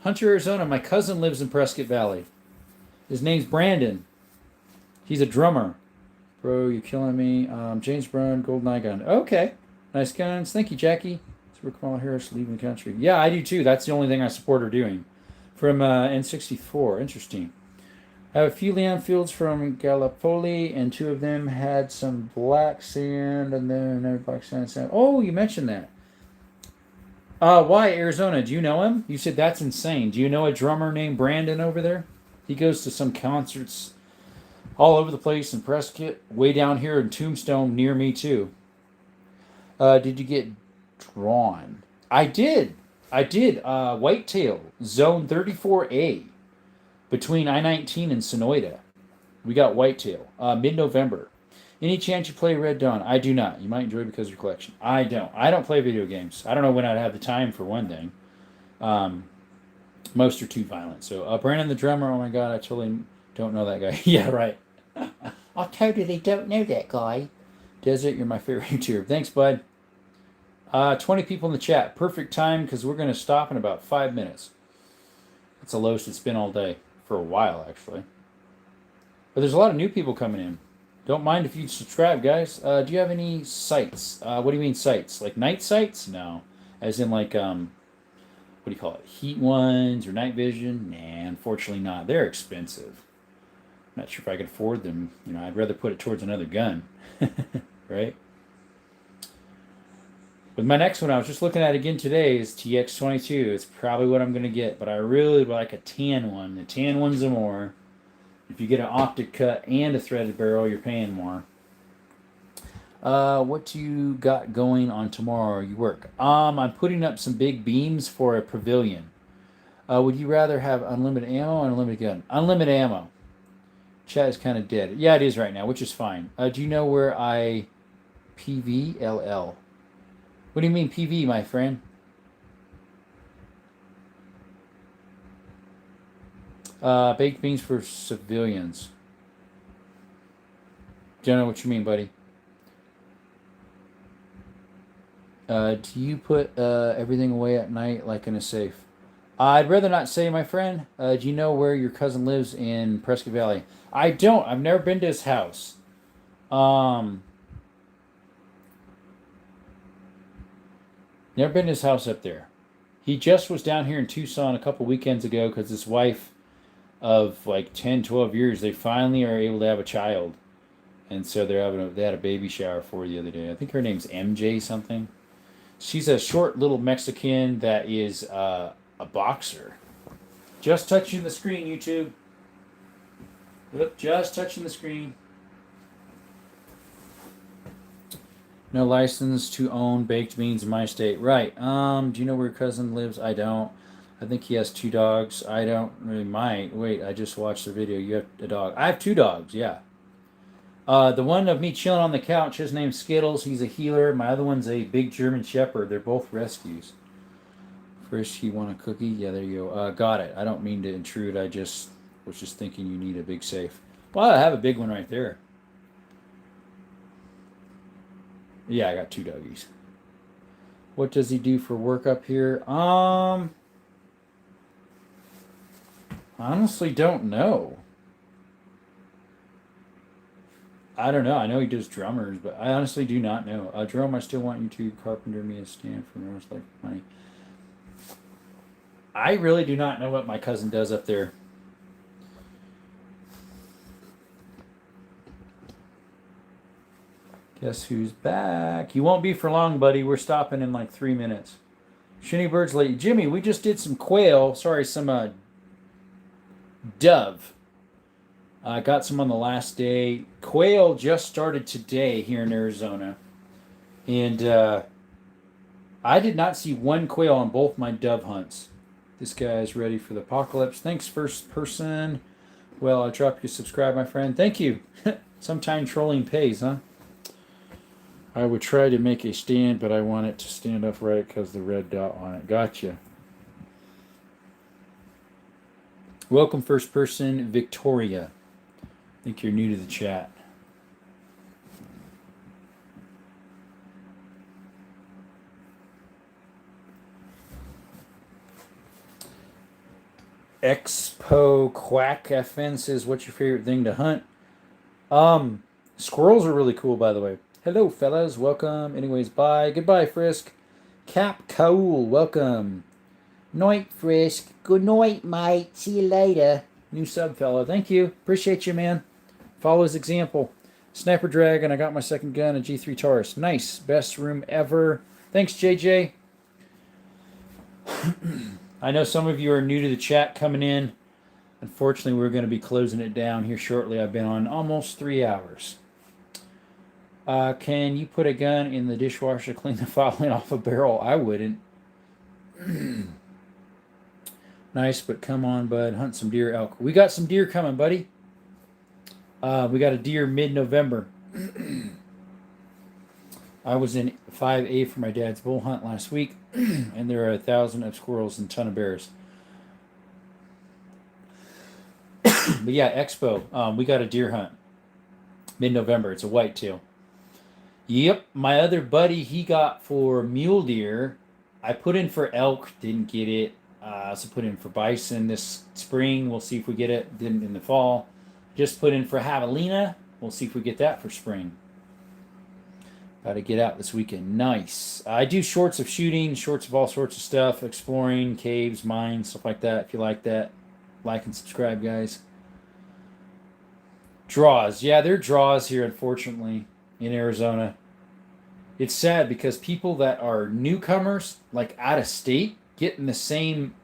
Hunter, Arizona. My cousin lives in Prescott Valley. His name's Brandon. He's a drummer. Bro, you're killing me. James Brown, GoldenEye gun. Okay. Nice guns. Thank you, Jackie. Super Kamala Harris leaving the country. Yeah, I do too. That's the only thing I support her doing. From N64. Interesting. I have a few Leonfields from Gallipoli, and two of them had some black sand, and then another black sand. Oh, you mentioned that. Why Arizona? Do you know him? You said that's insane. Do you know a drummer named Brandon over there? He goes to some concerts all over the place in Prescott, way down here in Tombstone near me too. Did you get drawn? I did. Whitetail, Zone 34A, between I-19 and Sonoyta. We got whitetail, mid-November. Any chance you play Red Dawn? I do not. You might enjoy it because of your collection. I don't. I don't play video games. I don't know when I'd have the time for one thing. Most are too violent. So, Brandon the drummer, oh my god, I totally don't know that guy. Yeah, right. I totally don't know that guy. Desert, you're my favorite YouTuber. Thanks, bud. 20 people in the chat. Perfect time because we're going to stop in about 5 minutes. That's the lowest it's been all day. For a while, actually. But there's a lot of new people coming in. Don't mind if you subscribe, guys. Do you have any sights? What do you mean sights? Like night sights? No. As in like, what do you call it? Heat ones or night vision? Nah, unfortunately not. They're expensive. I'm not sure if I could afford them. You know, I'd rather put it towards another gun. Right? With my next one, I was just looking at again today, is TX22. It's probably what I'm going to get, but I really would like a tan one. The tan one's a more. If you get an optic cut and a threaded barrel, you're paying more. What you got going on tomorrow? You work. I'm putting up some big beams for a pavilion. Would you rather have unlimited ammo or unlimited gun? Unlimited ammo. Chat is kind of dead. Yeah, it is right now, which is fine. Do you know where I PVLL? What do you mean PV, my friend? Baked beans for civilians. Don't know what you mean, buddy. Do you put everything away at night like in a safe? I'd rather not say, my friend. Do you know where your cousin lives in Prescott Valley? I don't. I've never been to his house. Never been to his house up there. He just was down here in Tucson a couple weekends ago because his wife of like 10, 12 years, they finally are able to have a child. And so they had a baby shower for her the other day. I think her name's MJ something. She's a short little Mexican that is a boxer. Just touching the screen, YouTube. Oop, just touching the screen. No license to own baked beans in my state. Right. Do you know where your cousin lives? I don't. I think he has 2 dogs. I don't really might. Wait, I just watched the video. You have a dog. I have 2 dogs, yeah. The one of me chilling on the couch, his name's Skittles. He's a healer. My other one's a big German Shepherd. They're both rescues. First, you want a cookie? Yeah, there you go. Got it. I don't mean to intrude. I just was just thinking you need a big safe. Well, I have a big one right there. Yeah, I got 2 doggies. What does he do for work up here? Honestly don't know. I don't know. I know he does drummers, but I honestly do not know. Jerome, I still want you to carpenter me a stand for North Lake money. I really do not know what my cousin does up there. Guess who's back? You won't be for long, buddy. We're stopping in like 3 minutes. Shinny Bird's late. Jimmy, we just did some quail. Sorry, some dove. I got some on the last day. Quail just started today here in Arizona. And I did not see one quail on both my dove hunts. This guy's ready for the apocalypse. Thanks, first person. Well, I dropped you subscribe, my friend. Thank you. Sometime trolling pays, huh? I would try to make a stand, but I want it to stand up right because the red dot on it. Gotcha. Welcome, first person, Victoria. I think you're new to the chat. Expo Quack FN says, what's your favorite thing to hunt? Squirrels are really cool, by the way. Hello, fellas. Welcome. Anyways, bye. Goodbye, Frisk. Cap Cool. Welcome. Night, Frisk. Good night, mate. See you later. New sub, fella. Thank you. Appreciate you, man. Follow his example. Sniper Dragon. I got my second gun, a G3 Taurus. Nice. Best room ever. Thanks, JJ. I know some of you are new to the chat coming in. Unfortunately, we're going to be closing it down here shortly. I've been on almost 3 hours. Can you put a gun in the dishwasher to clean the fouling off a barrel? I wouldn't. Nice, but come on, bud. Hunt some deer, elk. We got some deer coming, buddy. We got a deer mid-November. I was in 5A for my dad's bull hunt last week, and there are 1,000 of squirrels and a ton of bears. But yeah, Expo. We got a deer hunt mid-November. It's a whitetail. Yep, my other buddy, he got for mule deer. I put in for elk, didn't get it. I also put in for bison this spring. We'll see if we get it. Didn't in the fall. Just put in for javelina. We'll see if we get that for spring. Got to get out this weekend. Nice. I do shorts of shooting, shorts of all sorts of stuff, exploring, caves, mines, stuff like that. If you like that, like and subscribe, guys. Draws. Yeah, there are draws here, unfortunately, in Arizona. It's sad because people that are newcomers, like out of state, get in the same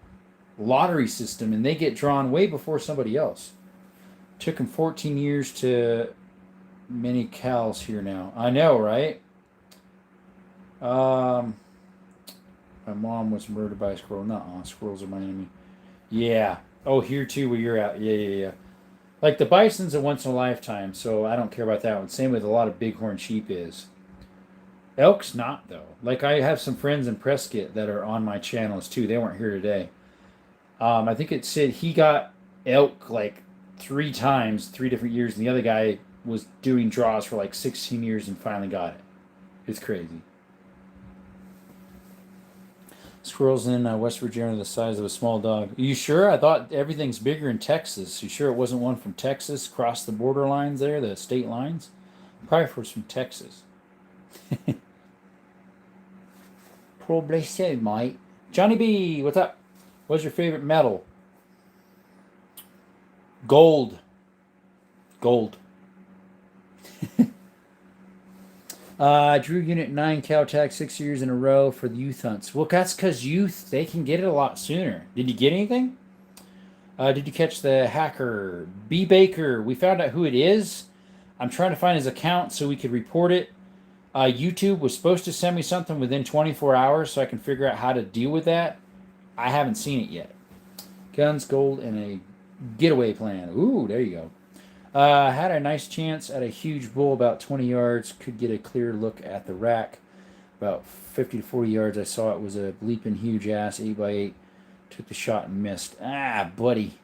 lottery system and they get drawn way before somebody else. Took them 14 years to many cows here now. I know, right? My mom was murdered by a squirrel. Nuh-uh, squirrels are my enemy. Yeah. Oh, here too where you're at. Yeah. Like the bison's a once in a lifetime, so I don't care about that one. Same with a lot of bighorn sheep is. Elk's not, though. Like, I have some friends in Prescott that are on my channels, too. They weren't here today. I think it said he got elk, like, 3 times, 3 different years, and the other guy was doing draws for, like, 16 years and finally got it. It's crazy. Squirrels in West Virginia are the size of a small dog. Are you sure? I thought everything's bigger in Texas. You sure it wasn't one from Texas, across the border lines there, the state lines? Probably was from Texas. Probably so, mate. Johnny B, what's up? What's your favorite metal? Gold. Drew Unit 9 cow tag 6 years in a row for the youth hunts. Well, that's because youth, they can get it a lot sooner. Did you get anything? Did you catch the hacker? B. Baker. We found out who it is. I'm trying to find his account so we could report it. YouTube was supposed to send me something within 24 hours so I can figure out how to deal with that. I haven't seen it yet. Guns, gold, and a getaway plan. Ooh, there you go. Had a nice chance at a huge bull about 20 yards. Could get a clear look at the rack. About 50 to 40 yards, I saw it was a bleeping huge ass 8x8. Took the shot and missed. Ah, buddy.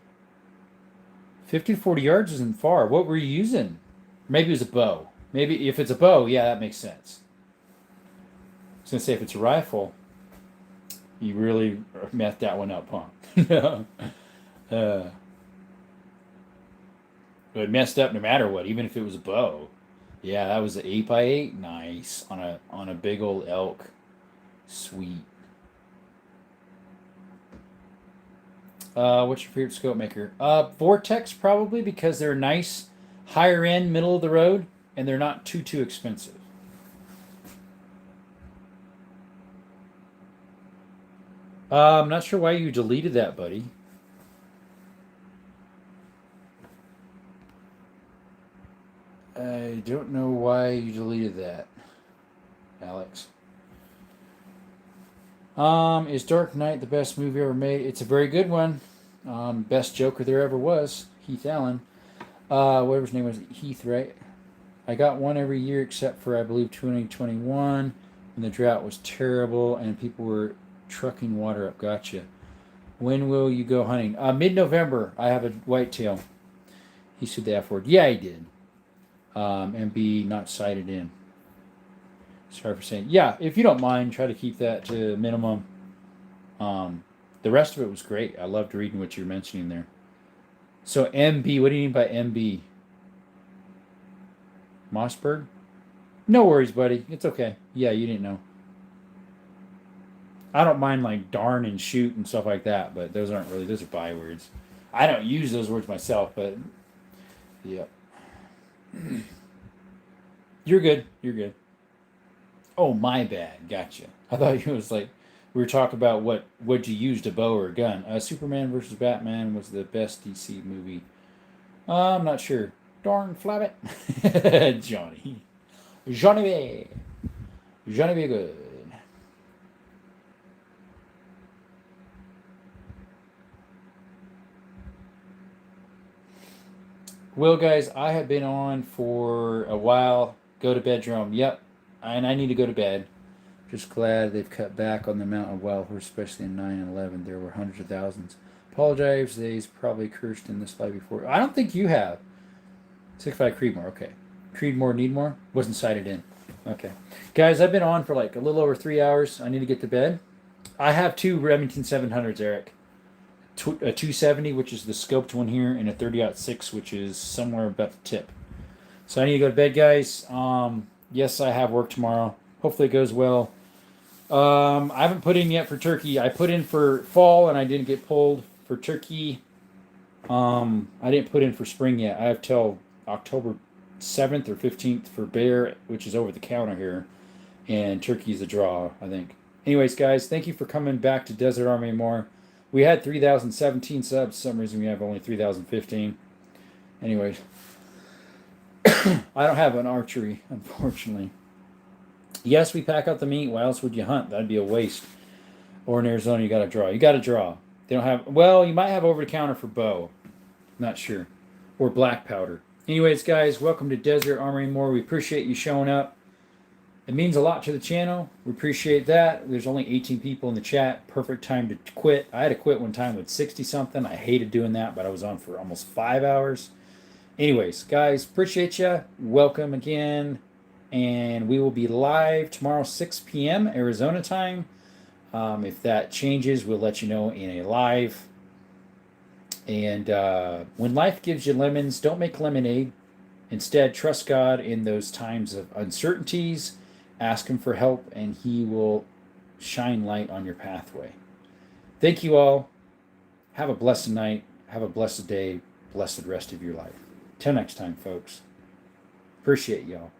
50 to 40 yards isn't far. What were you using? Maybe it was a bow. Maybe if it's a bow, yeah, that makes sense. I was going to say, if it's a rifle, you really messed that one up, huh? It messed up no matter what, even if it was a bow. Yeah, that was an 8x8. Nice. On a big old elk. Sweet. What's your favorite scope maker? Vortex, probably, because they're nice, higher end, middle of the road, and they're not too expensive. I'm not sure why you deleted that, buddy. I don't know why you deleted that, Alex. Is Dark Knight the best movie ever made? It's a very good one. Best Joker there ever was, Heath Allen. Whatever his name was, Heath, right? I got one every year except for, I believe, 2021, when the drought was terrible and people were trucking water up. Gotcha. When will you go hunting? Mid-November. I have a whitetail. He said the F word. Yeah, he did. And be not sighted in. Sorry for saying. Yeah, if you don't mind, try to keep that to a minimum. The rest of it was great. I loved reading what you're mentioning there. So MB, what do you mean by MB? Mossberg? No worries, buddy. It's okay. Yeah, you didn't know. I don't mind like darn and shoot and stuff like that, but those aren't really, those are bywords. I don't use those words myself, but yeah. You're good. You're good. Oh, my bad. Gotcha. I thought it was like we were talking about what would you use, a bow or a gun. Superman versus Batman was the best DC movie. I'm not sure. Darn flabbit. Johnny. Johnny B. Johnny B. Good. Well, guys, I have been on for a while. Go to bedroom. Yep. And I need to go to bed. Just glad they've cut back on the amount of wildhorse, especially in 9 and 11. There were hundreds of thousands. Apologize, they's probably cursed in this live before. I don't think you have. 6'5 Creedmoor, okay. Creedmoor, Needmore? Wasn't sighted in. Okay. Guys, I've been on for like a little over 3 hours. I need to get to bed. I have two Remington 700s, Eric. A 270, which is the scoped one here, and a 30-06, which is somewhere about the tip. So I need to go to bed, guys. Yes, I have work tomorrow. Hopefully it goes well. I haven't put in yet for turkey. I put in for fall and I didn't get pulled for turkey. I didn't put in for spring yet. I have till October 7th or 15th for bear, which is over the counter here. And turkey's a draw, I think. Anyways, guys, thank you for coming back to Desert Army more. We had 3,017 subs. For some reason we have only 3,015. Anyways. I don't have an archery, unfortunately. Yes, we pack out the meat. Why else would you hunt? That'd be a waste. Or in Arizona, you got to draw. You got to draw. They don't have. Well, you might have over the counter for bow. Not sure. Or black powder. Anyways, guys, welcome to Desert Armory More. We appreciate you showing up. It means a lot to the channel. We appreciate that. There's only 18 people in the chat. Perfect time to quit. I had to quit one time with 60 something. I hated doing that, but I was on for almost 5 hours. Anyways, guys, appreciate you. Welcome again. And we will be live tomorrow, 6 p.m. Arizona time. If that changes, we'll let you know in a live. And when life gives you lemons, don't make lemonade. Instead, trust God in those times of uncertainties. Ask Him for help, and He will shine light on your pathway. Thank you all. Have a blessed night. Have a blessed day. Blessed rest of your life. Till next time, folks. Appreciate y'all.